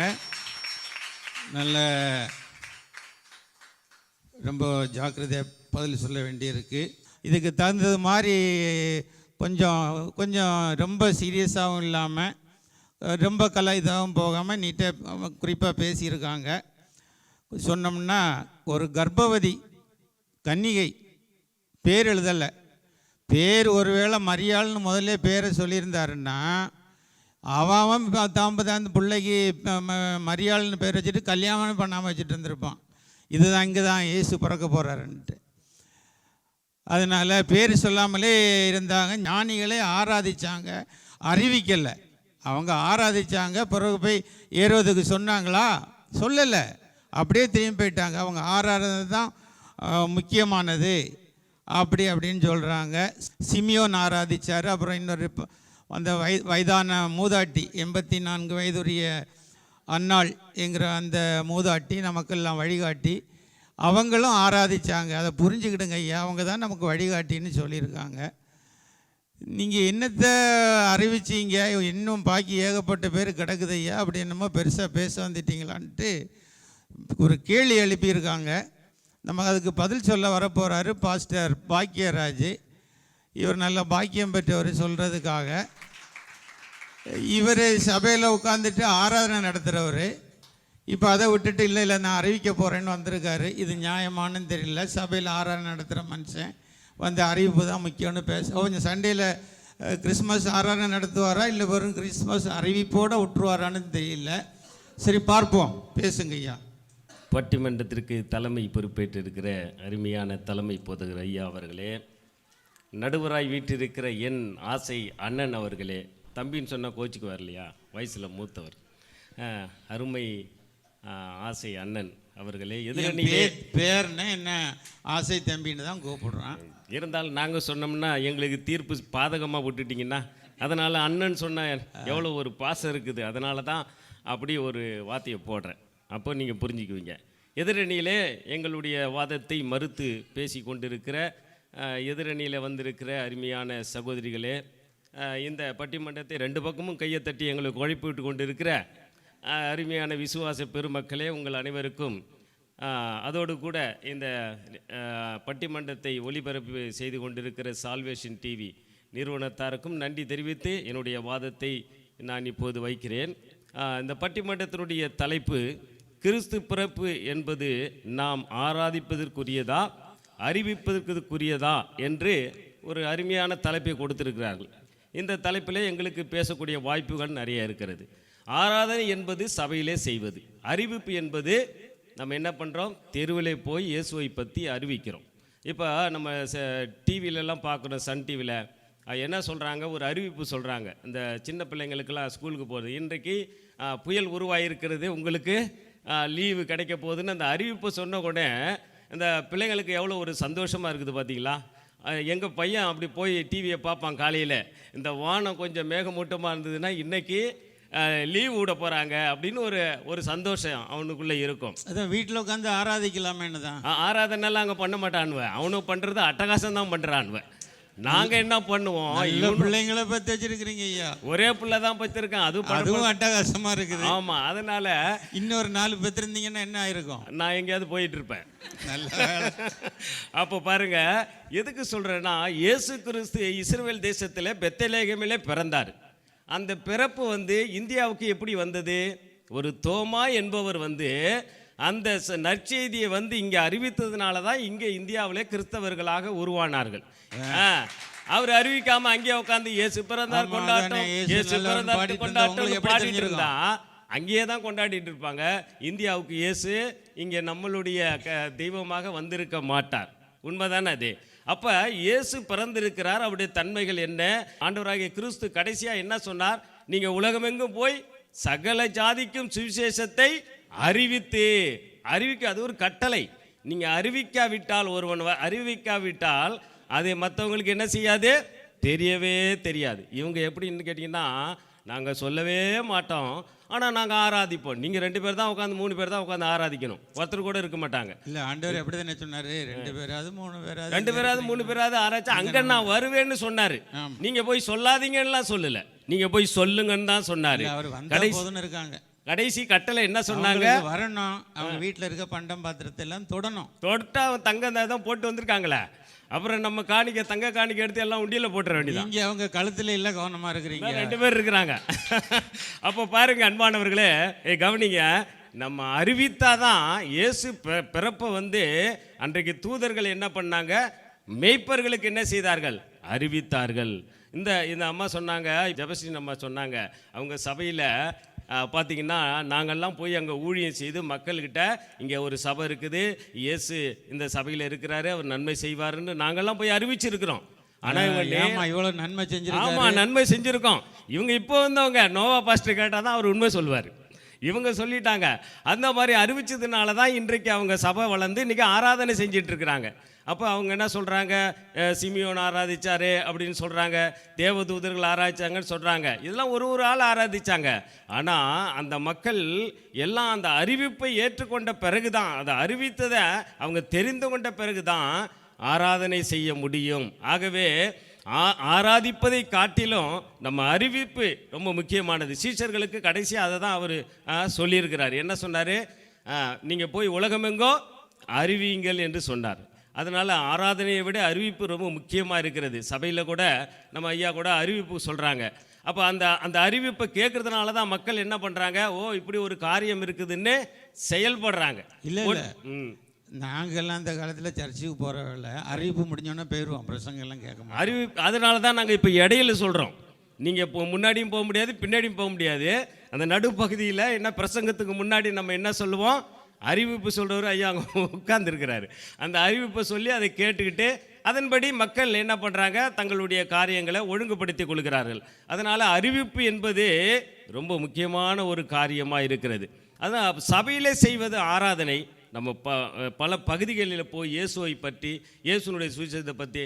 S1: நல்ல ரொம்ப ஜாக்கிரதையாக பதில் சொல்ல வேண்டியிருக்கு. இதுக்கு தகுந்தது மாதிரி கொஞ்சம் கொஞ்சம் ரொம்ப சீரியஸாகவும் இல்லாமல் ரொம்ப இதாகவும் போகாமல் நீட்டாக குறிப்பாக பேசியிருக்காங்க. சொன்னோம்னா, ஒரு கர்ப்பவதி கன்னிகை பேர் எழுதலை, பேர் ஒருவேளை மரியாள்னு முதல்ல பேரை சொல்லியிருந்தாருன்னா அவன் தாம்பதான் பிள்ளைக்கு மரியாள்னு பேர் வச்சுட்டு கல்யாணம் பண்ணாமல் வச்சுட்டு இருந்திருப்பான். இதுதான் இங்கே தான் இயேசு பிறக்க போகிறாருன்ட்டு. அதனால் பேர் சொல்லாமலே இருந்தாங்க. ஞானிகளே ஆராதித்தாங்க, அறிவிக்கலை. அவங்க ஆராதித்தாங்க, பிறகு போய் ஏறுவதுக்கு சொன்னாங்களா? சொல்லலை, அப்படியே திரும்பி போயிட்டாங்க. அவங்க ஆராதனை தான் முக்கியமானது அப்படின்னு சொல்கிறாங்க. சிமியோன் ஆராதித்தார். அப்புறம் இன்னொரு அந்த வயதான மூதாட்டி 84 வயதுடைய அன்னாள் என்கிற அந்த மூதாட்டி நமக்கெல்லாம் வழிகாட்டி, அவங்களும் ஆராதித்தாங்க. அதை புரிஞ்சுக்கிடுங்க ஐயா, அவங்க தான் நமக்கு வழிகாட்டின்னு சொல்லியிருக்காங்க. நீங்கள் என்னத்தை அறிவிச்சிங்க, இன்னும் பாக்கி ஏகப்பட்ட பேர் கிடக்குது ஐயா, அப்படி என்னமோ பெருசாக பேச வந்துட்டீங்களான்ட்டு ஒரு கேள்வி எழுப்பியிருக்காங்க. நமக்கு அதுக்கு பதில் சொல்ல வரப்போகிறாரு பாஸ்டர் பாக்கியராஜ். இவர் நல்ல பாக்கியம் பெற்றவர் சொல்கிறதுக்காக. இவர் சபையில் உட்காந்துட்டு ஆராதனை நடத்துகிறவர். இப்போ அதை விட்டுட்டு இல்லை நான் அறிவிக்க போகிறேன்னு வந்திருக்காரு. இது நியாயமானு தெரியல. சபையில் ஆராதனை நடத்துகிற மனுஷன் வந்து அறிவிப்பு தான் முக்கியம்னு கொஞ்சம் சண்டேயில் கிறிஸ்மஸ் ஆராதனை நடத்துவாரா இல்லை வெறும் கிறிஸ்மஸ் அறிவிப்போடு விட்டுருவாரான்னு தெரியல. சரி பார்ப்போம், பேசுங்க ஐயா.
S3: பட்டிமன்றத்திற்கு தலைமை பொறுப்பேற்றிருக்கிற அருமையான தலைமை போதகர் ஐயா அவர்களே, நடுவராய் வீட்டிருக்கிற என் ஆசை அண்ணன் அவர்களே, தம்பின்னு சொன்னால் கோச்சிக்கு வரலையா, வயசில் மூத்தவர், அருமை ஆசை அண்ணன் அவர்களே, எதிரணியிலே
S1: பேர்னு என்ன ஆசை தம்பின்னு தான் கூப்பிடுறான்.
S3: இருந்தாலும் நாங்கள் சொன்னோம்னா எங்களுக்கு தீர்ப்பு பாதகமாக விட்டுட்டிங்கன்னா, அதனால் அண்ணன் சொன்னால் எவ்வளோ ஒரு பாசம் இருக்குது, அதனால தான் அப்படி ஒரு வார்த்தையை போடுறேன். அப்போ நீங்கள் புரிஞ்சுக்குவீங்க. எதிரணியிலே எங்களுடைய வாதத்தை மறுத்து பேசி கொண்டிருக்கிற எதிரணியில் வந்திருக்கிற அருமையான சகோதரிகளே, இந்த பட்டிமன்றத்தை 2 பக்கமும் கையை தட்டி எங்களுக்கு உழைப்பிட்டு கொண்டிருக்கிற அருமையான விசுவாச பெருமக்களே, உங்கள் அனைவருக்கும் அதோடு கூட இந்த பட்டிமன்றத்தை ஒளிபரப்பு செய்து கொண்டிருக்கிற சால்வேஷன் டிவி நிறுவனத்தாருக்கும் நன்றி தெரிவித்து என்னுடைய வாதத்தை நான் இப்போது வைக்கிறேன். இந்த பட்டிமன்றத்தினுடைய தலைப்பு கிறிஸ்து பிறப்பு என்பது நாம் ஆராதிப்பதற்குரியதா அறிவிப்பதற்குரியதா என்று ஒரு அருமையான தலைப்பை கொடுத்திருக்கிறார்கள். இந்த தலைப்பிலே எங்களுக்கு பேசக்கூடிய வாய்ப்புகள் நிறைய இருக்கிறது. ஆராதனை என்பது சபையிலே செய்வது, அறிவிப்பு என்பது நம்ம என்ன பண்ணுறோம், தெருவிலே போய் இயேசுவை பற்றி அறிவிக்கிறோம். இப்போ நம்ம டிவிலெலாம் பார்க்குறோம், சன் டிவியில் என்ன சொல்கிறாங்க, ஒரு அறிவிப்பு சொல்கிறாங்க. இந்த சின்ன பிள்ளைங்களுக்கெல்லாம் ஸ்கூலுக்கு போகிறது, இன்றைக்கு புயல் உருவாகிருக்கிறது, உங்களுக்கு லீவு கிடைக்க போகுதுன்னு அந்த அறிவிப்பு சொன்ன உடனே இந்த பிள்ளைங்களுக்கு எவ்வளோ ஒரு சந்தோஷமாக இருக்குது பார்த்தீங்களா. எங்கள் பையன் அப்படி போய் டிவியை பார்ப்பான் காலையில், இந்த வானம் கொஞ்சம் மேகமூட்டமாக இருந்ததுன்னா இன்றைக்கி லீவ் விட போகிறாங்க அப்படின்னு ஒரு சந்தோஷம் அவனுக்குள்ளே இருக்கும்.
S1: அதான் வீட்டில் உட்காந்து ஆராதிக்கலாமேன்னு தான்.
S3: ஆராதனைலாம் அங்கே பண்ண மாட்டான்வன், அவனும் பண்ணுறது அட்டகாசம் தான் பண்ணுறான்வன். நாங்கள் என்ன பண்ணுவோம்,
S1: பிள்ளைங்களை பற்றி வச்சிருக்கிறீங்க ஐயா.
S3: ஒரே பிள்ளை தான் பற்றிருக்கேன், அதுவும்
S1: அட்டகாசமாக இருக்குது.
S3: ஆமாம், அதனால
S1: இன்னொரு 4 பெற்றிருந்தீங்கன்னா என்ன ஆயிருக்கும்,
S3: நான் எங்கேயாவது போயிட்டு இருப்பேன்.
S1: நல்ல
S3: அப்போ பாருங்க, எதுக்கு சொல்கிறேன்னா, இயேசு கிறிஸ்து இஸ்ரவேல் தேசத்தில் பெத்லகேமிலே பிறந்தார். அந்த பிறப்பு இந்தியாவுக்கு எப்படி வந்தது, ஒரு தோமா என்பவர் அந்த நற்செய்தியை இங்கே அறிவித்ததுனால தான் இங்கே இந்தியாவிலே கிறிஸ்தவர்களாக உருவானார்கள். அவர் அறிவிக்காம அங்கே உட்காந்து இயேசு பிறந்தார் கொண்டாட்டம், இயேசு பிறந்தார் கொண்டாட்டம் பாடிட்டு இருந்தா அங்கேயே தான் கொண்டாடிட்டு இருப்பாங்க. இந்தியாவுக்கு இயேசு இங்கே நம்மளுடைய தெய்வமாக வந்திருக்க மாட்டார். உண்மைதானே அது? அப்போ இயேசு பிறந்திருக்கிறார், அவருடைய தன்மைகள் என்ன, ஆண்டவராகிய கிறிஸ்து கடைசியாக என்ன சொன்னார், நீங்கள் உலகமெங்கும் போய் சகல ஜாதிக்கும் சுவிசேஷத்தை அறிவிக்க, அது ஒரு கட்டளை. நீங்கள் அறிவிக்காவிட்டால், ஒருவன் அறிவிக்காவிட்டால் அது மற்றவங்களுக்கு என்ன செய்யாது, தெரியவே தெரியாது. இவங்க எப்படின்னு கேட்டிங்கன்னா, நாங்கள் சொல்லவே மாட்டோம், ஆனால் நாங்கள் ஆராதிப்போம். நீங்கள் 2 பேர் தான் உட்காந்து 3 பேர் தான் உட்காந்து ஆராதிக்கணும், ஒருத்தர் கூட இருக்க மாட்டாங்க.
S1: இல்லை, ஆண்டவர் எப்படி தானே சொன்னார், 2 பேராவது 3 பேராவது
S3: 2 பேராவது 3 பேராவது ஆராய்ச்சி. அங்கே நான் வருவேன்னு சொன்னார். நீங்கள் போய் சொல்லாதீங்கன்னுலாம் சொல்லலை, நீங்கள் போய் சொல்லுங்கன்னு தான் சொன்னார். கடைசி கட்டளை என்ன சொன்னாங்க,
S1: வரணும், அவங்க வீட்டில் இருக்க பண்டம் பாத்திரத்தை எல்லாம் தொடணும்,
S3: தொட்டா தங்கம் தான் போட்டு வந்திருக்காங்களே, அப்புறம் நம்ம காணிக்க தங்க காணிக்க எடுத்து எல்லாம் உண்டியில் போட்டுற வேண்டியது.
S1: இங்கே அவங்க கழுத்துல இல்லை, கவனமாக இருக்கிறீங்க,
S3: 2 பேர் இருக்கிறாங்க. அப்போ பாருங்க அன்பானவர்களே, கவனிங்க, நம்ம அறிவித்தாதான் இயேசு பிறப்பை அன்றைக்கு தூதர்கள் என்ன பண்ணாங்க, மேய்ப்பர்களுக்கு என்ன செய்தார்கள், அறிவித்தார்கள். இந்த அம்மா சொன்னாங்க, ஜெபஸ்ரீ அம்மா சொன்னாங்க, அவங்க சபையில் பார்த்தீங்கன்னா நாங்கள்லாம் போய் அங்கே ஊழியம் செய்து மக்கள்கிட்ட இங்கே ஒரு சபை இருக்குது, இயேசு இந்த சபையில் இருக்கிறாரு, அவர் நன்மை செய்வாருன்னு நாங்கள்லாம் போய் அறிவிச்சிருக்கிறோம். ஆனால்
S1: இவ்வளோ நன்மை செஞ்சிருக்கோம்.
S3: ஆமாம், நன்மை செஞ்சுருக்கோம். இவங்க இப்போ வந்தவங்க நோவா பாஸ்டர் கேட்டால் தான் அவர் உண்மை சொல்லுவார். இவங்க சொல்லிட்டாங்க. அந்த மாதிரி அறிவிச்சதுனால தான் இன்றைக்கு அவங்க சபை வளர்ந்து இன்றைக்கி ஆராதனை செஞ்சிட்டு இருக்கிறாங்க. அப்போ அவங்க என்ன சொல்கிறாங்க, சிமியோன் ஆராதிச்சாரு அப்படின்னு சொல்கிறாங்க, தேவதூதர்கள் ஆராய்ச்சாங்கன்னு சொல்கிறாங்க. இதெல்லாம் ஒரு ஆள் ஆராதிச்சாங்க. ஆனால் அந்த மக்கள் எல்லாம் அந்த அறிவிப்பை ஏற்றுக்கொண்ட பிறகு தான், அதை அறிவித்ததை அவங்க தெரிந்து கொண்ட பிறகு தான் ஆராதனை செய்ய முடியும். ஆகவே ஆராதிப்பதை காட்டிலும் நம்ம அறிவிப்பு ரொம்ப முக்கியமானது. சீஷர்களுக்கு கடைசியாக அதை தான் அவர் சொல்லியிருக்கிறார். என்ன சொன்னார், நீங்கள் போய் உலகமெங்கோ அறிவியுங்கள் என்று சொன்னார். அதனால் ஆராதனையை விட அறிவிப்பு ரொம்ப முக்கியமாக இருக்கிறது. சபையில் கூட நம்ம ஐயா கூட அறிவிப்பு சொல்கிறாங்க. அப்போ அந்த அறிவிப்பை கேட்குறதுனால தான் மக்கள் என்ன பண்ணுறாங்க, ஓ இப்படி ஒரு காரியம் இருக்குதுன்னு செயல்படுறாங்க.
S1: இல்லை நாங்கள்லாம் அந்த காலத்தில் சர்ச்சுக்கு போகிறவில்ல, அறிவிப்பு முடிஞ்சோன்னா போயிடுவோம், பிரசங்கெல்லாம் கேட்க மாட்டோம்.
S3: அறிவிப்பு அதனால தான் நாங்கள் இப்போ இடையில சொல்கிறோம், நீங்கள் இப்போ முன்னாடியும் போக முடியாது பின்னாடியும் போக முடியாது. அந்த நடுப்பகுதியில் என்ன பிரசங்கத்துக்கு முன்னாடி நம்ம என்ன சொல்லுவோம், அறிவிப்பு சொல்கிறவர் ஐயா அங்கே உட்கார்ந்துருக்கிறாரு. அந்த அறிவிப்பை சொல்லி அதை கேட்டுக்கிட்டு அதன்படி மக்கள் என்ன பண்ணுறாங்க, தங்களுடைய காரியங்களை ஒழுங்குபடுத்தி கொள்கிறார்கள். அதனால் அறிவிப்பு என்பது ரொம்ப முக்கியமான ஒரு காரியமாக இருக்கிறது. அதான் சபையிலே செய்வது ஆராதனை. நம்ம பல பகுதிகளில் போய் இயேசுவை பற்றி, இயேசுனுடைய சுவிசேஷத்தை பற்றி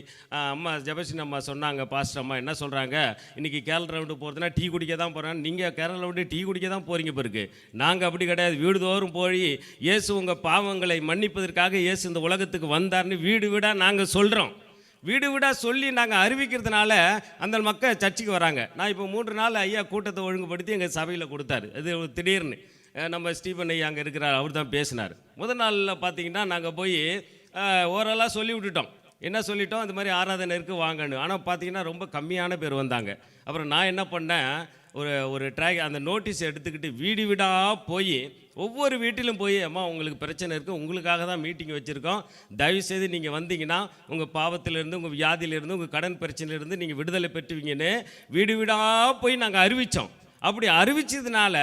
S3: அம்மா ஜெபஸ்ரீ அம்மா சொன்னாங்க, பாஸ்டர் அம்மா என்ன சொல்கிறாங்க, இன்றைக்கி கேரளா ரவுண்டு போகிறதுனா டீ குடிக்க தான் போகிறேன். நீங்கள் கேரளா ரவுண்டு டீ குடிக்க தான் போகிறீங்க பிறகு. நாங்கள் அப்படி கிடையாது, வீடுதோறும் போய் இயேசு உங்கள் பாவங்களை மன்னிப்பதற்காக இயேசு இந்த உலகத்துக்கு வந்தார்னு வீடு வீடாக நாங்கள் சொல்கிறோம். வீடு வீடாக சொல்லி நாங்கள் அறிவிக்கிறதுனால அந்த மக்கள் சர்ச்சுக்கு வராங்க. நான் இப்போ 3 நாள் ஐயா கூட்டத்தை ஒழுங்குபடுத்தி எங்கள் சபையில் கொடுத்தாரு. அது திடீர்னு நம்ம ஸ்டீபன் ஐயா அங்கே இருக்கிறார், அவர் தான் பேசினார். முதல் நாளில் பார்த்தீங்கன்னா நாங்கள் போய் ஓரளவு சொல்லி விட்டுட்டோம். என்ன சொல்லிட்டோம், இந்த மாதிரி ஆராதனை இருக்குது வாங்கன்னு. ஆனால் பார்த்தீங்கன்னா ரொம்ப கம்மியான பேர் வந்தாங்க. அப்புறம் நான் என்ன பண்ணேன், ஒரு ட்ராக் அந்த நோட்டீஸ் எடுத்துக்கிட்டு வீடு வீடாக போய் ஒவ்வொரு வீட்டிலும் போய் அம்மா உங்களுக்கு பிரச்சனை இருக்குது, உங்களுக்காக தான் மீட்டிங் வச்சுருக்கோம், தயவுசெய்து நீங்கள் வந்தீங்கன்னா உங்கள் பாவத்திலிருந்து, உங்கள் வியாதியிலிருந்து, உங்கள் கடன் பிரச்சனையிலிருந்து நீங்கள் விடுதலை பெற்றுவீங்கன்னு வீடு வீடாக போய் நாங்கள் அறிவித்தோம். அப்படி அறிவித்ததுனால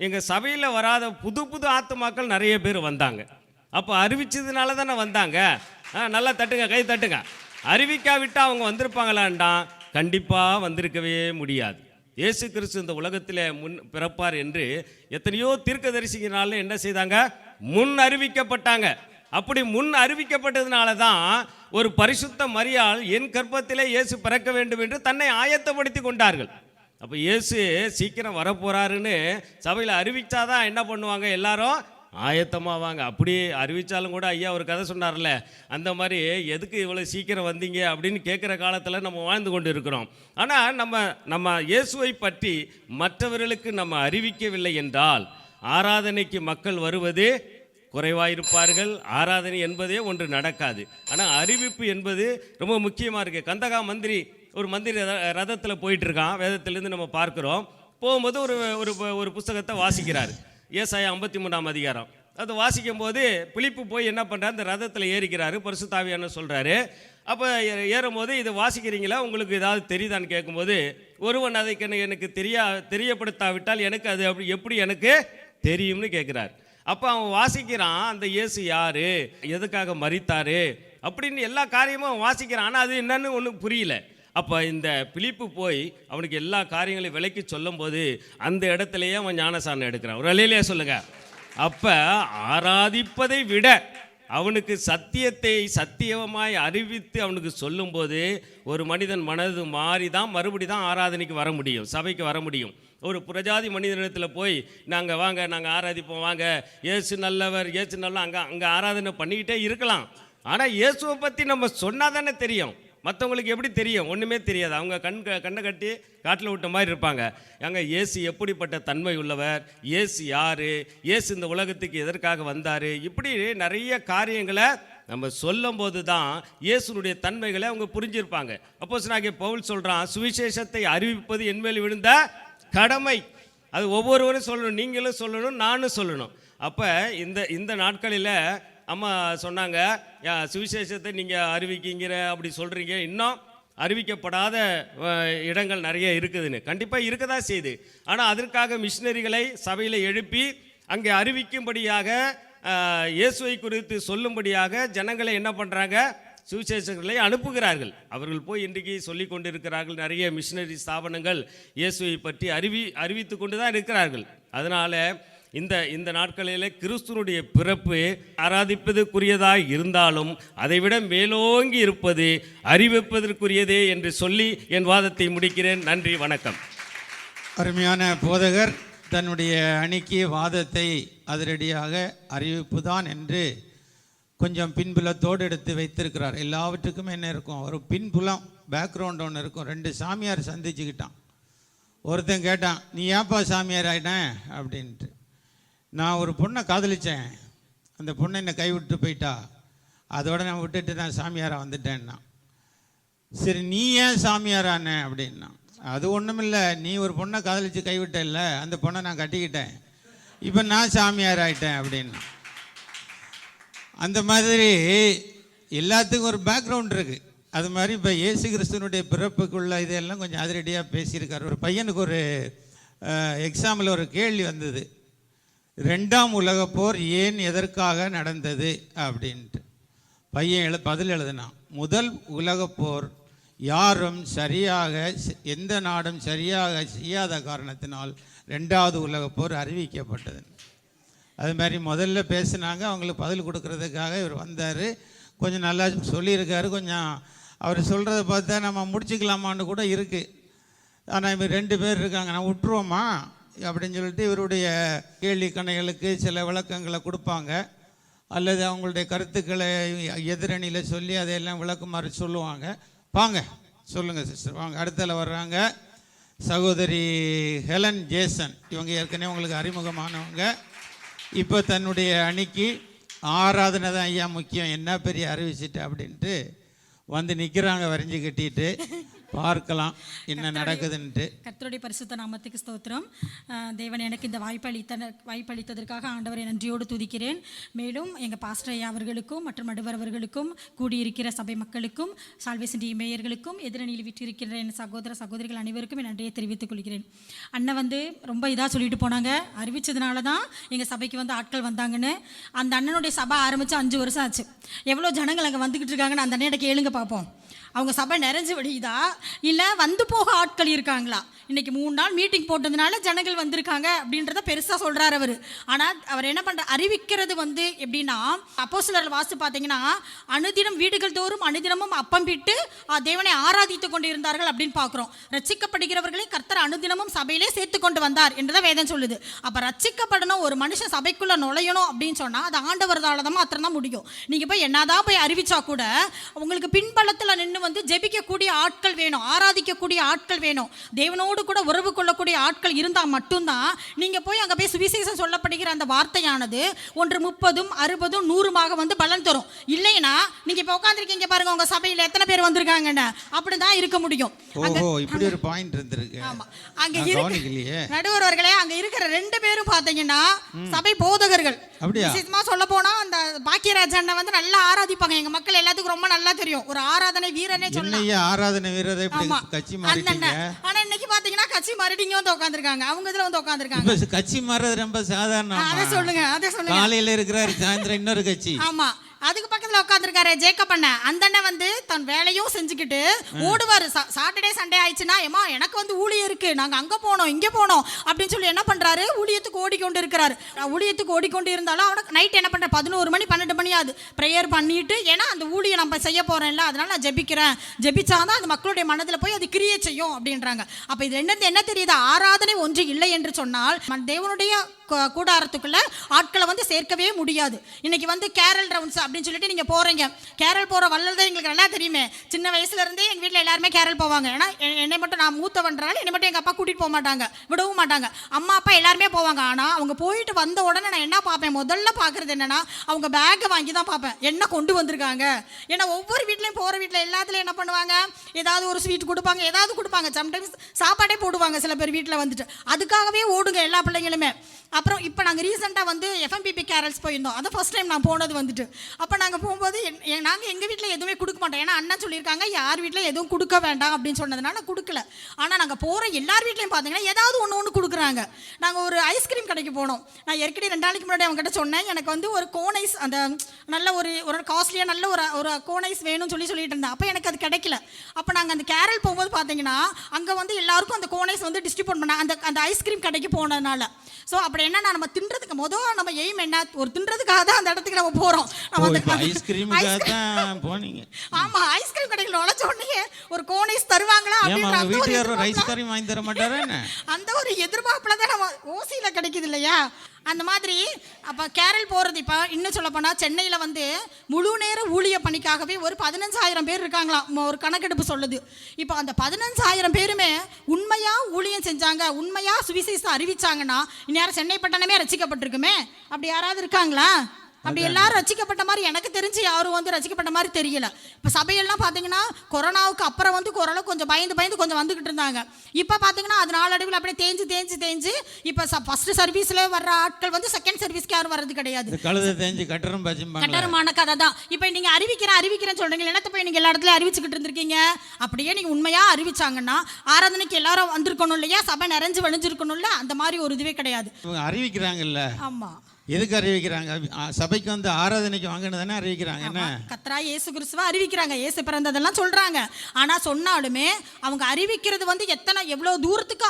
S3: எங்கள் சபையில் வராத புது புது ஆத்துமாக்கள் நிறைய பேர் வந்தாங்க. அப்போ அறிவித்ததுனால தானே வந்தாங்க. நல்லா தட்டுங்க, கை தட்டுங்க. அறிவிக்காவிட்டால் அவங்க வந்திருப்பாங்களான்டா? கண்டிப்பாக வந்திருக்கவே முடியாது. இயேசு கிறிஸ்து இந்த உலகத்தில் முன் பிறப்பார் என்று எத்தனையோ தீர்க்கதரிசிகளால் என்ன செய்தாங்க? முன் அறிவிக்கப்பட்டாங்க. அப்படி முன் அறிவிக்கப்பட்டதுனால தான் ஒரு பரிசுத்த மரியாள் என் கர்ப்பத்திலே இயேசு பிறக்க வேண்டும் என்று தன்னை ஆயத்தப்படுத்தி கொண்டார்கள். அப்போ இயேசு சீக்கிரம் வரப்போறாருன்னு சபையில் அறிவிச்சாதான் என்ன பண்ணுவாங்க? எல்லாரும் ஆயத்தமாவாங்க. அப்படி அறிவித்தாலும் கூட ஐயா ஒரு கதை சொன்னார்ல, அந்த மாதிரி எதுக்கு இவ்வளோ சீக்கிரம் வந்தீங்க அப்படின்னு கேட்குற காலத்தில் நம்ம வாழ்ந்து கொண்டு இருக்கிறோம். ஆனால் நம்ம இயேசுவை பற்றி மற்றவர்களுக்கு நம்ம அறிவிக்கவில்லை என்றால் ஆராதனைக்கு மக்கள் வருவது குறைவாயிருப்பார்கள். ஆராதனை என்பதே ஒன்று நடக்காது. ஆனால் அறிவிப்பு என்பது ரொம்ப முக்கியமாக இருக்குது. கந்தகா மந்திரி ஒரு மந்திரி ரதத்தில் போயிட்டுருக்கான். வேதத்திலேருந்து நம்ம பார்க்குறோம். போகும்போது ஒரு புஸ்தகத்தை வாசிக்கிறார். ஏசாயா 53ஆம் அதிகாரம். அது வாசிக்கும் போது பிலிப்பு போய் என்ன பண்ணுறாரு? அந்த ரதத்தில் ஏறிக்கிறாரு. பரிசுத்த ஆவியானவர் சொல்கிறாரு. அப்போ ஏறும்போது இது வாசிக்கிறீங்களா, உங்களுக்கு ஏதாவது தெரியுதான்னு கேட்கும்போது, ஒருவன் அதை எனக்கு தெரியப்படுத்தாவிட்டால் எனக்கு அது எப்படி எனக்கு தெரியும்னு கேட்குறாரு. அப்போ அவன் வாசிக்கிறான், அந்த இயேசு யார், எதுக்காக மரித்தார் அப்படின்னு எல்லா காரியமும் வாசிக்கிறான். ஆனால் அது என்னன்னு ஒன்றும் புரியல. அப்போ இந்த பிலிப்பு போய் அவனுக்கு எல்லா காரியங்களையும் விலைக்கு சொல்லும் போது அந்த இடத்துலையே அவன் ஞானசானம் எடுக்கிறான். ஒரு அல்லேலூயா சொல்லுங்க. அப்போ ஆராதிப்பதை விட அவனுக்கு சத்தியத்தை சத்தியமாய் அறிவித்து அவனுக்கு சொல்லும்போது ஒரு மனிதன் மனது மாறி தான் மறுபடி தான் ஆராதனைக்கு வர முடியும், சபைக்கு வர முடியும். ஒரு புறஜாதி மனிதனிடத்தில் போய் நாங்கள் வாங்க, நாங்கள் ஆராதிப்போம், வாங்க, இயேசு நல்லவர், இயேசு நல்லா அங்கே ஆராதனை பண்ணிக்கிட்டே இருக்கலாம். ஆனால் இயேசுவை பற்றி நம்ம சொன்னால் தானே தெரியும். மற்றவங்களுக்கு எப்படி தெரியும்? ஒன்றுமே தெரியாது. அவங்க கண்ணை கட்டி காட்டில் விட்ட மாதிரி இருப்பாங்க. அங்கே இயேசு எப்படிப்பட்ட தன்மை உள்ளவர், இயேசு யார், இயேசு இந்த உலகத்துக்கு எதற்காக வந்தார், இப்படி நிறைய காரியங்களை நம்ம சொல்லும் போது தான் இயேசுனுடைய தன்மைகளை அவங்க புரிஞ்சிருப்பாங்க. அப்போஸ்தலனாகிய பவுல் சொல்கிறான், சுவிசேஷத்தை அறிவிப்பது என்மேல் விழுந்த கடமை. அது ஒவ்வொருவரும் சொல்லணும், நீங்களும் சொல்லணும், நானும் சொல்லணும். அப்போ இந்த நாட்களில் அம்மா சொன்னாங்க, சுவிசேஷத்தை நீங்கள் அறிவிக்கிங்கிற அப்படி சொல்கிறீங்க, இன்னும் அறிவிக்கப்படாத இடங்கள் நிறைய இருக்குதுன்னு. கண்டிப்பாக இருக்க தான் செய்யுது. ஆனால் அதற்காக மிஷினரிகளை சபையில் எழுப்பி அங்கே அறிவிக்கும்படியாக, இயேசுவை குறித்து சொல்லும்படியாக ஜனங்களை என்ன பண்ணுறாங்க? சுவிசேஷங்களை அனுப்புகிறார்கள். அவர்கள் போய் இன்றைக்கு சொல்லி கொண்டு இருக்கிறார்கள். நிறைய மிஷினரி ஸ்தாபனங்கள் இயேசுவை பற்றி அறிவித்து கொண்டு தான் இருக்கிறார்கள். அதனால் இந்த நாட்களில் கிறிஸ்துவனுடைய பிறப்பு ஆராதிப்பதற்குரியதாக இருந்தாலும் அதைவிட மேலோங்கி இருப்பது அறிவிப்பதற்குரியதே என்று சொல்லி என் வாதத்தை முடிக்கிறேன். நன்றி, வணக்கம்.
S1: அருமையான போதகர் தன்னுடைய அணிக்கு வாதத்தை அதிரடியாக அறிவிப்பு தான் என்று கொஞ்சம் பின்புலத்தோடு எடுத்து வைத்திருக்கிறார். எல்லாவற்றுக்கும் என்ன இருக்கும்? ஒரு பின்புலம், பேக்ரவுண்ட் ஒன்று இருக்கும். 2 சாமியார் சந்திச்சுக்கிட்டான். ஒருத்தன் கேட்டான், நீ ஏப்பா சாமியார் ஆகிட்டேன் அப்படின்ட்டு. நான் ஒரு பொண்ணை காதலித்தேன், அந்த பொண்ணை என்னை கைவிட்டு போயிட்டா, அதோட நான் விட்டுட்டு நான் சாமியாராக வந்துட்டேன்னா. சரி, நீ ஏன் சாமியாரான அப்படின்னா, அது ஒன்றும் இல்லை, நீ ஒரு பொண்ணை காதலித்து கைவிட்ட இல்லை, அந்த பொண்ணை நான் கட்டிக்கிட்டேன், இப்போ நான் சாமியார் ஆகிட்டேன் அப்படின்னா. அந்த மாதிரி எல்லாத்துக்கும் ஒரு பேக்ரவுண்ட் இருக்குது. அது மாதிரி இப்போ இயேசு கிறிஸ்துவனுடைய பிறப்புக்குள்ள இதெல்லாம் கொஞ்சம் அதிரடியாக பேசியிருக்கார். ஒரு பையனுக்கு ஒரு எக்ஸாமில் ஒரு கேள்வி வந்தது, 2ஆம் உலகப் போர் ஏன் எதற்காக நடந்தது அப்படின்ட்டு. பையன் பதில் எழுதினான், முதல் உலகப் போர் யாரும் சரியாக, எந்த நாடும் சரியாக செய்யாத காரணத்தினால் 2வது உலகப் போர் அறிவிக்கப்பட்டது. அது மாதிரி முதல்ல பேசினாங்க, அவங்களுக்கு பதில் கொடுக்கறதுக்காக இவர் வந்தார். கொஞ்சம் நல்லா சொல்லியிருக்காரு. கொஞ்சம் அவர் சொல்கிறத பார்த்தா நம்ம முடிச்சுக்கலாமான்னு கூட இருக்குது. ஆனால் இவர் 2 பேர் இருக்காங்க, நான் விட்டுருவோமா அப்படின்னு சொல்லிட்டு இவருடைய கேள்வி கணைகளுக்கு சில விளக்கங்களை கொடுப்பாங்க, அல்லது அவங்களுடைய கருத்துக்களை எதிரணியில் சொல்லி அதையெல்லாம் விளக்குமாறு சொல்லுவாங்க. வாங்க, சொல்லுங்கள் சிஸ்டர், வாங்க. அடுத்தல வர்றாங்க சகோதரி ஹெலன் ஜேசன். இவங்க ஏற்கனவே உங்களுக்கு அறிமுகமானவங்க. இப்போ தன்னுடைய அணிக்கு ஆராதனை தான் ஐயா முக்கியம், என்ன பெரிய அறிவிச்சிட்டு அப்படின்ட்டு வந்து நிற்கிறாங்க வரைஞ்சி கட்டிட்டு. பார்க்கலாம் என்ன நடக்குதுன்ட்டு.
S4: கர்த்தருடைய பரிசுத்த நாமத்துக்கு ஸ்தோத்திரம். தேவன் எனக்கு இந்த வாய்ப்பளித்ததற்காக ஆண்டவரை நன்றியோடு துதிக்கிறேன். மேலும் எங்கள் பாஸ்டர் ஐயா அவர்களுக்கும் மற்றும் நடுவரவர்களுக்கும் கூடியிருக்கிற சபை மக்களுக்கும் சால்வேஷன் டீம் மேயர்களுக்கும் எதிரணியில் விட்டிருக்கிற என் சகோதர சகோதரிகள் அனைவருக்கும் என் நன்றியை தெரிவித்துக் கொள்கிறேன். அண்ணன் வந்து ரொம்ப இதாக சொல்லிட்டு போனாங்க. அறிவிச்சதுனால தான் எங்கள் சபைக்கு வந்து ஆட்கள் வந்தாங்கன்னு. அந்த அண்ணனுடைய சபை ஆரம்பித்து 5 வருஷம் ஆச்சு. எவ்வளோ ஜனங்கள் அங்கே வந்துக்கிட்டு இருக்காங்கன்னு அந்த அண்ணன் கேளுங்க பார்ப்போம். அவங்க சபை நிறைஞ்சு வடியுதா இல்லை வந்து போக ஆட்கள் இருக்காங்களா? இன்றைக்கி 3 நாள் மீட்டிங் போட்டதுனால ஜனங்கள் வந்திருக்காங்க அப்படின்றத பெருசாக சொல்கிறார் அவர். ஆனால் அவர் என்ன பண்ணுற அறிவிக்கிறது வந்து எப்படின்னா, அப்போஸ்தலர் வாசித்து பார்த்தீங்கன்னா, அனுதினம் வீடுகள் தோறும் அனுதினமும் அப்பம் பிட்டு தேவனை ஆராதித்து கொண்டு இருந்தார்கள் அப்படின்னு பார்க்குறோம். ரட்சிக்கப்படுகிறவர்களை கர்த்தர் அனுதினமும் சபையிலே சேர்த்து கொண்டு வந்தார் என்றுதான் வேதம் சொல்லுது. அப்போ ரட்சிக்கப்படணும், ஒரு மனுஷன் சபைக்குள்ளே நுழையணும் அப்படின்னு சொன்னால் அது ஆண்டவரால தான் மாத்திரம் தான் முடியும். நீங்கள் போய் என்னதான் போய் அறிவிச்சா கூட உங்களுக்கு பின்பலத்தில் நின்று வந்து ஜெபிக்கக்கூடிய ஆட்கள் வேணும், ஆராதிக்கக்கூடிய ஆட்கள் வேணும், தேவனோடு கூட உறவு கொள்ளக்கூடிய ஆட்கள் இருந்தால் மட்டும்தான் நீங்கள் போய் அங்கே போய் சுவிசேஷம் சொல்லப்படுகிற அந்த வார்த்தையானது 1 30 60 100 வந்து பலன் தரும். இல்லைன்னா நீங்கள் இப்போ உட்காந்துருக்கீங்க பாருங்க, உங்கள் சபையில் எத்தனை பேர் வந்திருக்காங்கன்னு அப்படி தான் இருக்க முடியும்.
S1: இப்படி ஒரு பாயிண்ட் இருந்திருக்கு.
S4: ஆமாம், அங்கே இருக்கு நடுவர்களே, அங்கே இருக்கிற 2 பேரும் பார்த்தீங்கன்னா சபை போதகர்கள். விசேஷமாக சொல்ல போனால் அந்த பாக்கியராஜ் அண்ணன் வந்து நல்லா ஆராதிப்பாங்க. எங்கள் மக்கள் எல்லாத்துக்கும் ரொம்ப நல்லா தெரியும். ஒரு ஆராதனை வீரனே சொல்லலாம்.
S1: ஆராதனை வீரரை கட்சி மாறிட்டீங்க.
S4: ஆனா இன்னைக்கு பாத்தீங்கன்னா கட்சி மாறிட்டீங்க வந்து உட்கார்ந்திருக்காங்க. அவங்க இதுல வந்து உட்கார்ந்திருக்காங்க.
S1: கட்சி மாறது ரொம்ப சாதாரணம்.
S4: அதை சொல்லுங்க.
S1: காலையில இருக்கிறாரு, சாயந்தரம் இன்னொரு கட்சி.
S4: ஆமா, அதுக்கு பக்கத்தில் உட்காந்துருக்காரு ஜேக்கப் அண்ணன். அந்த அண்ணன் வந்து தன் வேலையும் செஞ்சுக்கிட்டு ஓடுவார். சாட்டர்டே சண்டே ஆயிடுச்சுன்னா, ஏமா எனக்கு வந்து ஊழியம் இருக்கு, நாங்கள் அங்கே போனோம் இங்கே போனோம் அப்படின்னு சொல்லி என்ன பண்ணுறாரு, ஊழியத்துக்கு ஓடிக்கொண்டு இருக்கிறாரு. ஊழியத்துக்கு ஓடிக்கொண்டு இருந்தாலும் அவனுக்கு நைட் என்ன பண்ணுற 11 மணி 12 மணி ஆகுது ப்ரேயர் பண்ணிட்டு, ஏன்னா அந்த ஊழியம் நம்ம செய்ய போகிறோம்ல, அதனால நான் ஜெபிக்கிறேன், ஜெபிச்சாதான் அந்த மக்களுடைய மனதில் போய் அது கிரியை செய்யும் அப்படின்றாங்க. அப்போ இது என்ன தெரியுது, ஆராதனை ஒன்று இல்லை என்று சொன்னால் தேவனுடைய கூடாரத்துக்குள்ள ஆட்களை வந்து சேர்க்கவே முடியாது. இன்னைக்கு வந்து கேரல் ரவுண்ட்ஸ் அப்படின்னு சொல்லிட்டு நீங்க போறீங்க. கேரல் போற வல்லல் தான் எங்களுக்கு நல்லா தெரியுமே. சின்ன வயசுல இருந்தே எங்க வீட்டில் எல்லாருமே கேரல் போவாங்க. ஏன்னா என்னை மட்டும், நான் மூத்தவன்றால என்னை மட்டும் எங்க அப்பா கூட்டிட்டு போக மாட்டாங்க, விடவும் மாட்டாங்க. அம்மா அப்பா எல்லாருமே போவாங்க. ஆனா அவங்க போயிட்டு வந்த உடனே நான் என்ன பார்ப்பேன், முதல்ல பார்க்கறது என்னன்னா அவங்க பேக்கை வாங்கி தான் பார்ப்பேன், என்ன கொண்டு வந்திருக்காங்க. ஏன்னா ஒவ்வொரு வீட்லையும் போற வீட்டில் எல்லாத்துலையும் என்ன பண்ணுவாங்க, ஏதாவது ஒரு ஸ்வீட் கொடுப்பாங்க, ஏதாவது கொடுப்பாங்க. சம்டைம்ஸ் சாப்பாடே போடுவாங்க சில பேர் வீட்டில் வந்துட்டு. அதுக்காகவே ஓடுங்க எல்லா பிள்ளைங்களுமே. அப்புறம் இப்போ நாங்கள் ரீசெண்டாக வந்து FMPP கேரல்ஸ் போயிருந்தோம். அதை ஃபர்ஸ்ட் டைம் நான் போனது வந்துட்டு. அப்போ நாங்கள் போகும்போது நாங்கள் எங்கள் வீட்டில் எதுவுமே கொடுக்க மாட்டோம். ஏன்னா அண்ணன் சொல்லியிருக்காங்க யார் வீட்டில் எதுவும் கொடுக்க வேண்டாம் அப்படின்னு சொன்னதுனால கொடுக்கல. ஆனால் நாங்கள் போகிற எல்லார் வீட்லையும் பார்த்தீங்கன்னா ஏதாவது ஒன்று கொடுக்குறாங்க. நாங்கள் ஒரு ஐஸ்கிரீம் கடைக்கு போனோம். நான் ஏற்கனவே 2 நாளைக்கு முன்னாடி அவங்ககிட்ட சொன்னேன், எனக்கு வந்து ஒரு கோன் ஐஸ், அந்த நல்ல ஒரு காஸ்ட்லியாக நல்ல ஒரு கோன் ஐஸ் வேணும்னு சொல்லிட்டு இருந்தேன். அப்போ எனக்கு அது கிடைக்கல. அப்போ நாங்கள் அந்த கேரல் போகும்போது பார்த்தீங்கன்னா அங்கே வந்து எல்லாருக்கும் அந்த கோன் ஐஸ் வந்து டிஸ்ட்ரிபியூட் பண்ண அந்த ஐஸ்கிரீம் கடைக்கு போனதுனால. ஸோ அப்படி என்னன்னா, நம்ம தின்றதுக்கு நம்ம எய்ம் என்ன, ஒரு தின்றதுக்காக தான் அந்த இடத்துக்கு நம்ம போகிறோம். ஆமா, ஐஸ்கிரீம் கடையில் நுழைச்ச உடனே ஒரு கோன் ஐஸ் தருவாங்களா அந்த ஒரு எதிர்பார்ப்புல தான் நம்ம ஓசியில கிடைக்குது இல்லையா. அந்த மாதிரி அப்போ கேரல் போகிறது. இப்போ இன்னும் சொல்ல போனால் சென்னையில் வந்து முழு நேர ஊழிய பணிக்காகவே ஒரு 15,000 பேர் இருக்காங்களாம், ஒரு கணக்கெடுப்பு சொல்லுது. இப்போ அந்த 15,000 பேருமே உண்மையாக ஊழியம் செஞ்சாங்க, உண்மையாக சுவிசேஷம் அறிவிச்சாங்கன்னா இந்நேரம் சென்னை பட்டணமே ரசிக்கப்பட்டிருக்குமே. அப்படி யாராவது இருக்காங்களா? அப்படி எல்லாரும் ரசிக்கப்பட்ட மாதிரி எனக்கு தெரிஞ்சு யாரும் வந்து ரசிக்கப்பட்ட மாதிரி தெரியல. இப்போ சபையெல்லாம் பார்த்தீங்கன்னா கொரோனாவுக்கு அப்புறம் வந்து ஓரளவு கொஞ்சம் பயந்து கொஞ்சம் வந்துக்கிட்டு இருந்தாங்க. இப்போ பார்த்தீங்கன்னா அது நாளடைவில் அப்படியே தேஞ்சு இப்போ ஃபர்ஸ்ட் சர்வீஸில் வர்ற ஆட்கள் வந்து செகண்ட் சர்வீஸ்க்கு யாரும் வர்றது கிடையாது. கட்டரமான கதை தான். இப்போ நீங்கள் அறிவிக்கிறேன்னு சொல்கிறீங்க, என்னத்தை போய் நீங்கள் எல்லா இடத்துலையும் அறிவிச்சுக்கிட்டு இருந்திருக்கீங்க. அப்படியே நீங்கள் உண்மையாக அறிவிச்சாங்கன்னா ஆராதனைக்கு எல்லாரும் வந்திருக்கணும் இல்லையா, சபை நிறைஞ்சு வழிஞ்சிருக்கணும்ல, அந்த மாதிரி ஒரு இதுவே கிடையாது.
S1: அறிவிக்கிறாங்கல்ல.
S4: ஆமாம்,
S1: எதுக்கு அறிவிக்கிறாங்க? சபைக்கு வந்து ஆராதனைக்கு வாங்கினு தானே அறிவிக்கிறாங்க. என்ன
S4: கர்த்தரா இயேசு கிறிஸ்துவை அறிவிக்கிறாங்க, இயேசு பிறந்ததெல்லாம் சொல்றாங்க. ஆனா சொன்னாலுமே அவங்க அறிவிக்கிறது வந்து எவ்வளோ தூரத்துக்கு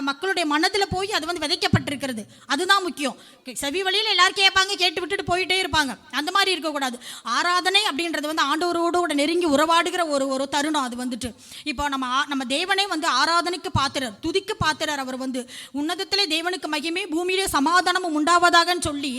S4: மக்களுடைய மனதில் போய் அது வந்து விதைக்கப்பட்டிருக்கிறது, அதுதான் முக்கியம். செவி வழியில் எல்லாரும் கேட்பாங்க, கேட்டு விட்டுட்டு போயிட்டே இருப்பாங்க. அந்த மாதிரி இருக்கக்கூடாது. ஆராதனை அப்படின்றது வந்து ஆண்டவரோடு நெருங்கி உறவாடுகிற ஒரு தருணம். அது வந்துட்டு இப்போ நம்ம தேவனே வந்து ஆராதனைக்கு பாத்திரர், துதிக்கு பாத்திரர். அவர் வந்து உன்னதத்திலே தேவனுக்கு மகிமை, பூமியிலே சமாதானமும் உண்டாவதாகன்னு சொல்லி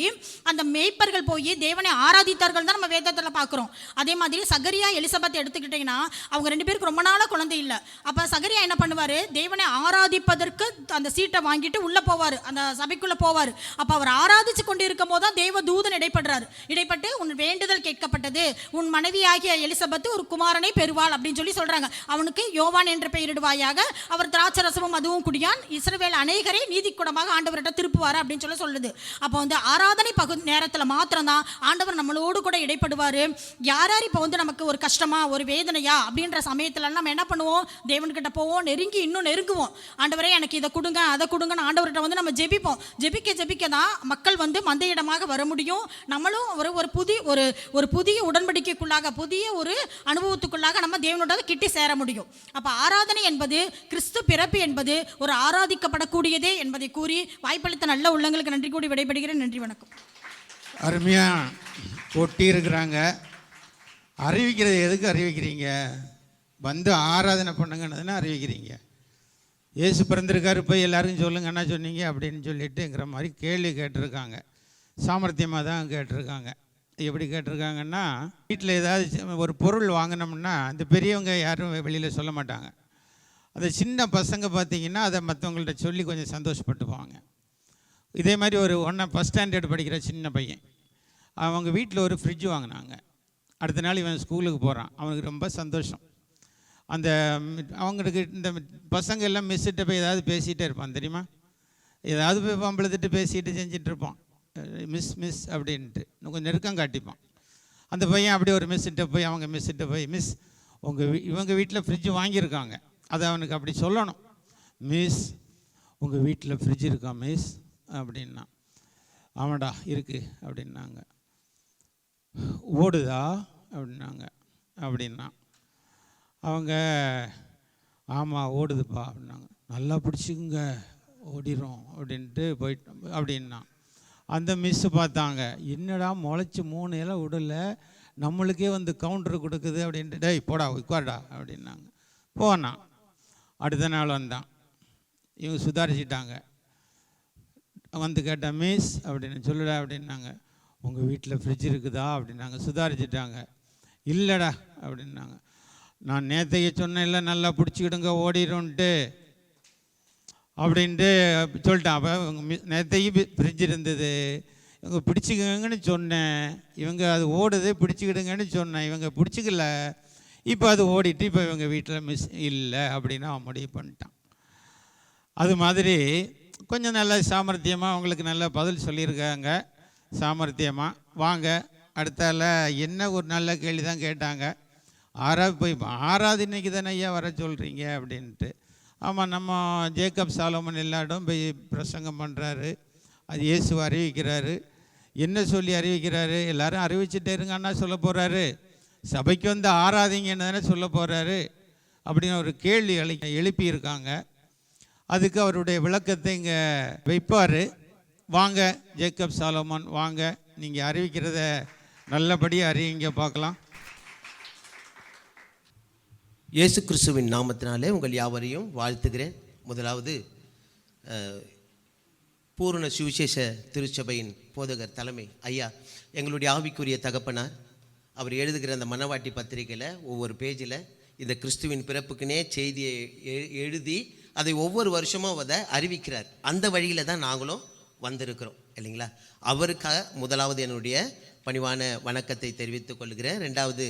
S4: அந்த மேய்ப்பர்கள் போய் தேவனை ஆராதித்தார்கள் தான் நம்ம வேதத்தில் பார்க்குறோம். அதே மாதிரி சகரியா எலிசபெத் எடுத்துக்கிட்டிங்கன்னா அவங்க 2 பேருக்கு ரொம்ப நாளாக குழந்தை இல்லை. அப்போ சகரியா என்ன பண்ணுவார், தேவனை ஆராதிப்பதற்கு அந்த சீட்டை வாங்கிட்டு உள்ளே போவார், அந்த சபைக்குள்ளே போவார். அப்போ அவர் ஆராதிச்சு கொண்டு இருக்கும் போது தான் தேவ தூதன் இடைப்பட்டு உன் வேண்டுதல் கேட்கப்பட்டது, உன் மனைவியாகிய எலிசபெத் ஒரு குமாரனை பெறுவாள் அப்படின்னு சொல்லி சொல்கிறாங்க. அவனுக்கு யோவான் என்று பெயரிடுவாயாக, அவர் திராட்சரசமும் அதுவும் குடியான், இஸ்ரவேல் அநேகரை நீதிக்குடமாக ஆண்டவர்கிட்ட திருப்புவார் அப்படின்னு சொல்லுது. அப்போ வந்து ஆராதனை நேரத்தில் மாத்திரம்தான் ஆண்டவர் நம்மளோடு கூட இடைப்படுவார். யார் இப்போ வந்து நமக்கு ஒரு கஷ்டமா ஒரு வேதனையா அப்படின்ற சமயத்தில் நம்ம என்ன பண்ணுவோம், தேவன்கிட்ட போவோம், நெருங்கி இன்னும் நெருங்குவோம். ஆண்டவரே எனக்கு இதை கொடுங்க அதை கொடுங்கன்னு ஆண்டவர்கிட்ட வந்து நம்ம ஜெபிப்போம். ஜெபிக்க தான் மக்கள் வந்து மந்தையிடமாக வர முடியும். நம்மளும் ஒரு புதிய உடன்படிக்கைக்குள்ளாக, புதிய ஒரு அனுபவத்துக்குள்ளாக நம்ம தேவனோட கிட்டி சேர முடியும். அப்போ ஆராதனை என்பது, கிறிஸ்து பிறப்பு என்பது ஒரு ஆராதிக்கப்படக்கூடியதே என்பதை கூறி வாய்ப்பளித்த நல்ல உள்ளங்களுக்கு நன்றி கூடி விடைபெறுகிறேன். நன்றி, வணக்கம்.
S1: அருமையாக கொட்டி இருக்கிறாங்க. அறிவிக்கிறது எதுக்கு அறிவிக்கிறீங்க? வந்து ஆராதனை பண்ணுங்கன்னு அறிவிக்கிறீங்க. இயேசு பிறந்திருக்காரு, போய் எல்லாருக்கும் சொல்லுங்க என்ன சொன்னீங்க அப்படின்னு சொல்லிட்டுங்கிற மாதிரி கேள்வி கேட்டிருக்காங்க. சாமர்த்தியமாக தான் கேட்டிருக்காங்க. எப்படி கேட்டிருக்காங்கன்னா, வீட்டில் ஏதாவது ஒரு பொருள் வாங்கினோம்னா அந்த பெரியவங்க யாரும் வெளியில் சொல்ல மாட்டாங்க. அந்த சின்ன பசங்க பார்த்திங்கன்னா அதை மற்றவங்கள்ட்ட சொல்லி கொஞ்சம் சந்தோஷப்பட்டுப்பாங்க. இதே மாதிரி ஒரு ஃபஸ்ட் ஸ்டாண்டர்ட் படிக்கிற சின்ன பையன், அவங்க வீட்டில் ஒரு ஃப்ரிட்ஜ் வாங்கினாங்க. அடுத்த நாள் இவன் ஸ்கூலுக்கு போகிறான். அவனுக்கு ரொம்ப சந்தோஷம். அந்த அவங்களுக்கு இந்த பசங்க எல்லாம் மிஸ்ஸிட்ட போய் ஏதாவது பேசிகிட்டே இருப்பான் தெரியுமா, ஏதாவது போய் பம்பளத்திட்டு பேசிட்டு செஞ்சிட்ருப்பான். மிஸ் அப்படின்ட்டு கொஞ்சம் நெருக்கம் காட்டிப்பான். அந்த பையன் அப்படி ஒரு மிஸ்ஸிட்ட போய் அவங்க மிஸ்ஸிட்ட போய், மிஸ் இவங்க வீட்டில் ஃப்ரிட்ஜ் வாங்கியிருக்காங்க, அதை அவனுக்கு அப்படி சொல்லணும். மிஸ் உங்கள் வீட்டில் ஃப்ரிட்ஜ் இருக்கா மிஸ் அப்படின்னா. ஆமாடா இருக்கு அப்படின்னாங்க. ஓடுதா அப்படின்னா அவங்க ஆமாம் ஓடுதுப்பா அப்படின்னாங்க. நல்லா பிடிச்சிக்குங்க ஓடிடும் அப்படின்ட்டு போயிட்டு அப்படின்னா. அந்த மிஸ்ஸு பார்த்தாங்க, என்னடா முளைச்சி 3 இலை விடலை, நம்மளுக்கே வந்து கவுண்டர் கொடுக்குது அப்படின்ட்டு, டேய் போடா உட்கார்டா அப்படின்னாங்க. போனான். அடுத்த நாள் வந்தான். இவங்க சுதாரிச்சிட்டாங்க. வந்து கேட்டால் மிஸ் அப்படின்னு சொல்லுடா அப்படின்னாங்க. உங்கள் வீட்டில் ஃப்ரிட்ஜ் இருக்குதா அப்படின்னாங்க. சுதாரிச்சிட்டாங்க. இல்லைடா அப்படின்னாங்க. நான் நேற்றைக்கு சொன்னேன் இல்லை நல்லா பிடிச்சிக்கிடுங்க ஓடிடும்ன்ட்டு அப்படின்ட்டு சொல்லிட்டான். அப்போ நேற்றைக்கு ஃப்ரிட்ஜ் இருந்தது, இவங்க பிடிச்சிக்கங்கன்னு சொன்னேன், இவங்க அது ஓடுது பிடிச்சிக்கிடுங்கன்னு சொன்னேன், இவங்க பிடிச்சிக்கல, இப்போ அது ஓடிட்டு இப்போ இவங்க வீட்டில் மிஸ் இல்லை அப்படின்னு அவன் முடிவு பண்ணிட்டான். அது மாதிரி கொஞ்சம் நல்ல சாமர்த்தியமாக அவங்களுக்கு நல்ல பதில் சொல்லியிருக்காங்க. சாமர்த்தியமாக வாங்க. அடுத்தால என்ன ஒரு நல்ல கேள்வி தான் கேட்டாங்க. ஆராதனைக்கு தானே ஐயா வர சொல்கிறீங்க அப்படின்ட்டு. ஆமாம், நம்ம ஜேக்கப் சாலமன் எல்லா இடம் போய் பிரசங்கம் பண்ணுறாரு, அது இயேசு அறிவிக்கிறாரு. என்ன சொல்லி அறிவிக்கிறாரு? எல்லாரும் அறிவிச்சுட்டே இருங்கன்னா சொல்ல போகிறாரு, சபைக்கு வந்து ஆராதிங்கன்னு தானே சொல்ல போகிறாரு அப்படின்னு ஒரு கேள்வி எழுப்பியிருக்காங்க. அதுக்கு அவருடைய விளக்கத்தை இங்கே வைப்பார். வாங்க ஜேக்கப் சாலமன் வாங்க, நீங்கள் அறிவிக்கிறத நல்லபடியாக அறிவிங்க பார்க்கலாம்.
S5: இயேசு கிறிஸ்துவின் நாமத்தினாலே உங்கள் யாவரையும் வாழ்த்துகிறேன். முதலாவது பூரண சுவிசேஷ திருச்சபையின் போதகர் தலைமை ஐயா, எங்களுடைய ஆவிக்குரிய தகப்பனார், அவர் எழுதுகிற அந்த மனவாட்டி பத்திரிகையில் ஒவ்வொரு பேஜில் இந்த கிறிஸ்துவின் பிறப்புக்குனே செய்தியை எழுதி அதை ஒவ்வொரு வருஷமும் அதை அறிவிக்கிறார். அந்த வழியில் தான் நாங்களும் வந்திருக்கிறோம் இல்லைங்களா. அவருக்காக முதலாவது என்னுடைய பணிவான வணக்கத்தை தெரிவித்துக் கொள்கிறேன். ரெண்டாவது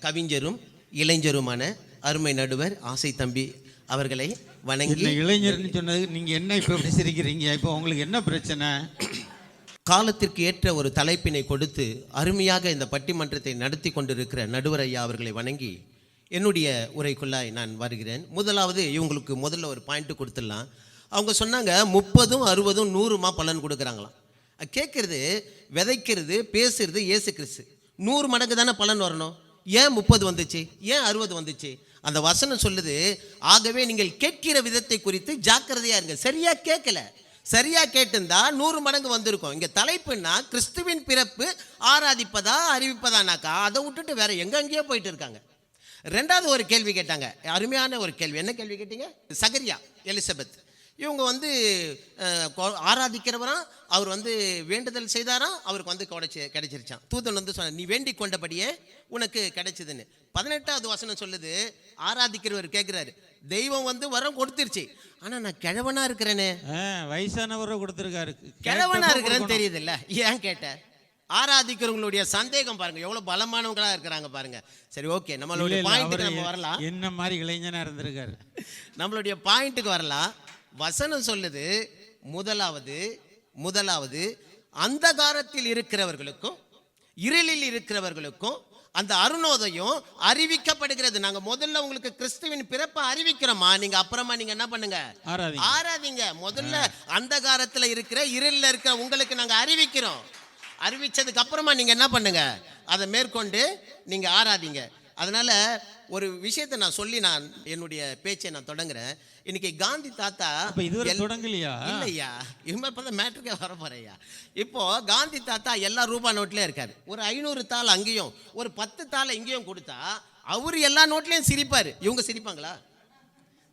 S5: கவிஞரும் இளைஞருமான அருமை நடுவர் ஆசை தம்பி அவர்களை வணங்கி.
S1: இளைஞர்னு சொன்னது நீங்கள் என்ன இப்போ எப்படி சிரிக்கிறீங்க? இப்போ உங்களுக்கு என்ன பிரச்சனை?
S5: காலத்திற்கு ஏற்ற ஒரு தலைப்பினை கொடுத்து அருமையாக இந்த பட்டிமன்றத்தை நடத்தி கொண்டிருக்கிற நடுவர் ஐயா அவர்களை வணங்கி என்னுடைய உரைக்குள்ளாய் நான் வருகிறேன். முதலாவது இவங்களுக்கு முதல்ல ஒரு பாயிண்ட் கொடுத்துடலாம். அவங்க சொன்னாங்க 30, 60, 100 பலன் கொடுக்குறாங்களாம். கேட்குறது, விதைக்கிறது, பேசுறது இயேசு கிறிஸ்து. 100 மடங்கு தானே பலன் வரணும். ஏன் 30 வந்துச்சு, ஏன் 60 வந்துச்சு? அந்த வசனம் சொல்லுது, ஆகவே நீங்கள் கேட்கிற விதத்தை குறித்து ஜாக்கிரதையா இருங்க. சரியா கேட்கல, சரியா கேட்டிருந்தா 100 மடங்கு வந்திருக்கும். இங்கே தலைப்புன்னா கிறிஸ்துவின் பிறப்பு ஆராதிப்பதா அறிவிப்பதானாக்கா, அதை விட்டுட்டு வேற எங்கெங்கேயோ போயிட்டு இருக்காங்க. ரெண்டாவது ஒரு கேள்வி கேட்டாங்க, அருமையான ஒரு கேள்வி. என்ன கேள்வி கேட்டீங்க? சகரியா எலிசபெத் இவங்க வந்து ஆராதிக்கிறவராம், அவர் வந்து வேண்டுதல் செய்தாராம், அவருக்கு வந்து கிடைச்சிருச்சான். தூதன் வந்து சொன்ன, நீ வேண்டிக் கொண்டபடியே உனக்கு கிடைச்சதுன்னு. 18வது வசனம் சொல்லுது, ஆராதிக்கிறவர் கேட்குறாரு, தெய்வம் வந்து வரம் கொடுத்துருச்சு, ஆனா நான் கிழவனா இருக்கிறேனே.
S1: வயசானவரை கொடுத்துருக்காரு,
S5: கிழவனா இருக்கிறேன்னு தெரியுது இல்ல, ஏன் கேட்ட? ஆராதிக்கிறவங்களுடைய சந்தேகம் பாருங்க, எவ்வளவு பலமானவங்களா இருக்கிறாங்க பாருங்க. சரி, ஓகே, நம்மளுடைய பாயிண்ட்டுக்கு நம்ம வரலாம்.
S1: என்ன மாதிரி இளைஞனா இருந்திருக்காரு.
S5: நம்மளுடைய பாயிண்ட்டுக்கு வரலாம். வசனம் சொல்லுது, முதலாவது அந்தகாரத்தில் இருக்கிறவர்களுக்கும் இருளில் இருக்கிறவர்களுக்கும் அந்த அருணோதயம் அறிவிக்கப்படுகிறது. நாங்க முதல்ல உங்களுக்கு கிறிஸ்துவின் பிறப்பை அறிவிக்கிறோமா, நீங்க அப்புறமா நீங்க என்ன பண்ணுங்க, ஆராதிங்க. முதல்ல அந்தகாரத்துல இருக்கிற இருளில் இருக்கிற உங்களுக்கு நாங்க அறிவிக்கிறோம். அறிவிச்சதுக்கு அப்புறமா நீங்க என்ன பண்ணுங்க, அதை மேற்கொண்டு நீங்க ஆராதிங்க. அதனால ஒரு விஷயத்தை நான் சொல்லி நான் என்னுடைய பேச்சை நான் தொடங்குறேன். இன்னைக்கு காந்தி தாத்தா
S1: தொடங்கலையா?
S5: இல்லையா, இப்பதான் மேட்ருக்கே வர போறையா. இப்போ காந்தி தாத்தா எல்லா ரூபா நோட்லயும் இருக்காரு. ஒரு 500 தாள் அங்கேயும் ஒரு 10 தாள் இங்கேயும் கொடுத்தா அவரு எல்லா நோட்லயும் சிரிப்பாரு. இவங்க சிரிப்பாங்களா?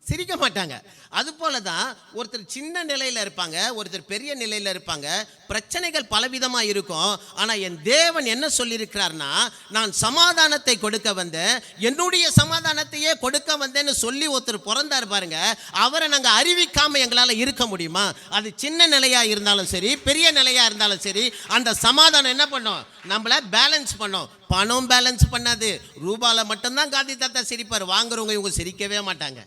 S5: சிரிக்க மாட்டாங்க. அது போலதான் ஒருத்தர் சின்ன நிலையில இருப்பாங்க, ஒருத்தர் பெரிய நிலையில இருப்பாங்க. பிரச்சனைகள் பலவிதமா இருக்கும். ஆனா என் தேவன் என்ன சொல்லியிருக்கிறார்னா, நான் சமாதானத்தை கொடுக்க வந்தேன், என்னுடைய சமாதானத்தையே கொடுக்க வந்தேன்னு சொல்லி ஒருத்தர் பிறந்தார் பாருங்க. அவரை நாங்க அறிவிக்காம எங்களால இருக்க முடியுமா? அது சின்ன நிலையா இருந்தாலும் சரி, பெரிய நிலையா இருந்தாலும் சரி, அந்த சமாதானம் என்ன பண்ணும், நம்மள பேலன்ஸ் பண்ணும். பணம் பேலன்ஸ் பண்ணாது. ரூபால மட்டும்தான் காந்தி தாத்தா சிரிப்பார். வாங்குறவங்க இவங்க சிரிக்கவே மாட்டாங்க,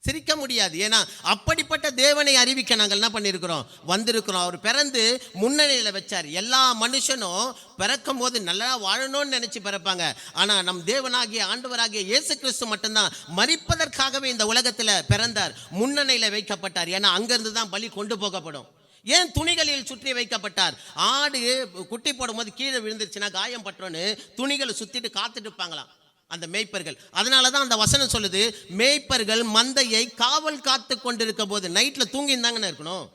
S5: சிரிக்க முடியாது. ஏன்னா அப்படிப்பட்ட தேவனை அறிவிக்க நாங்கள் என்ன பண்ணியிருக்கிறோம், வந்திருக்கிறோம். அவர் பிறந்து முன்னணியில் வச்சார். எல்லா மனுஷனும் பிறக்கும் போது நல்லா வாழணும்னு நினைச்சு பிறப்பாங்க. ஆனால் நம் தேவனாகிய ஆண்டவராகிய இயேசு கிறிஸ்து மட்டும்தான் மரிப்பதற்காகவே இந்த உலகத்தில் பிறந்தார், முன்னணியில் வைக்கப்பட்டார். ஏன்னா அங்கிருந்து தான் பலி கொண்டு போகப்படும். ஏன் துணிகளில் சுற்றி வைக்கப்பட்டார்? ஆடு குட்டி போடும்போது கீழே விழுந்துருச்சுன்னா காயம் பற்றோன்னு துணிகளை சுத்திட்டு காத்துட்டு இருப்பாங்களாம் அந்த மேய்ப்பர்கள். அதனால தான் அந்த வசனம் சொல்லுது, மேய்ப்பர்கள் மந்தையை காவல் காத்து கொண்டிருக்க போது. நைட்டில் தூங்கியிருந்தாங்கன்னு இருக்கணும்.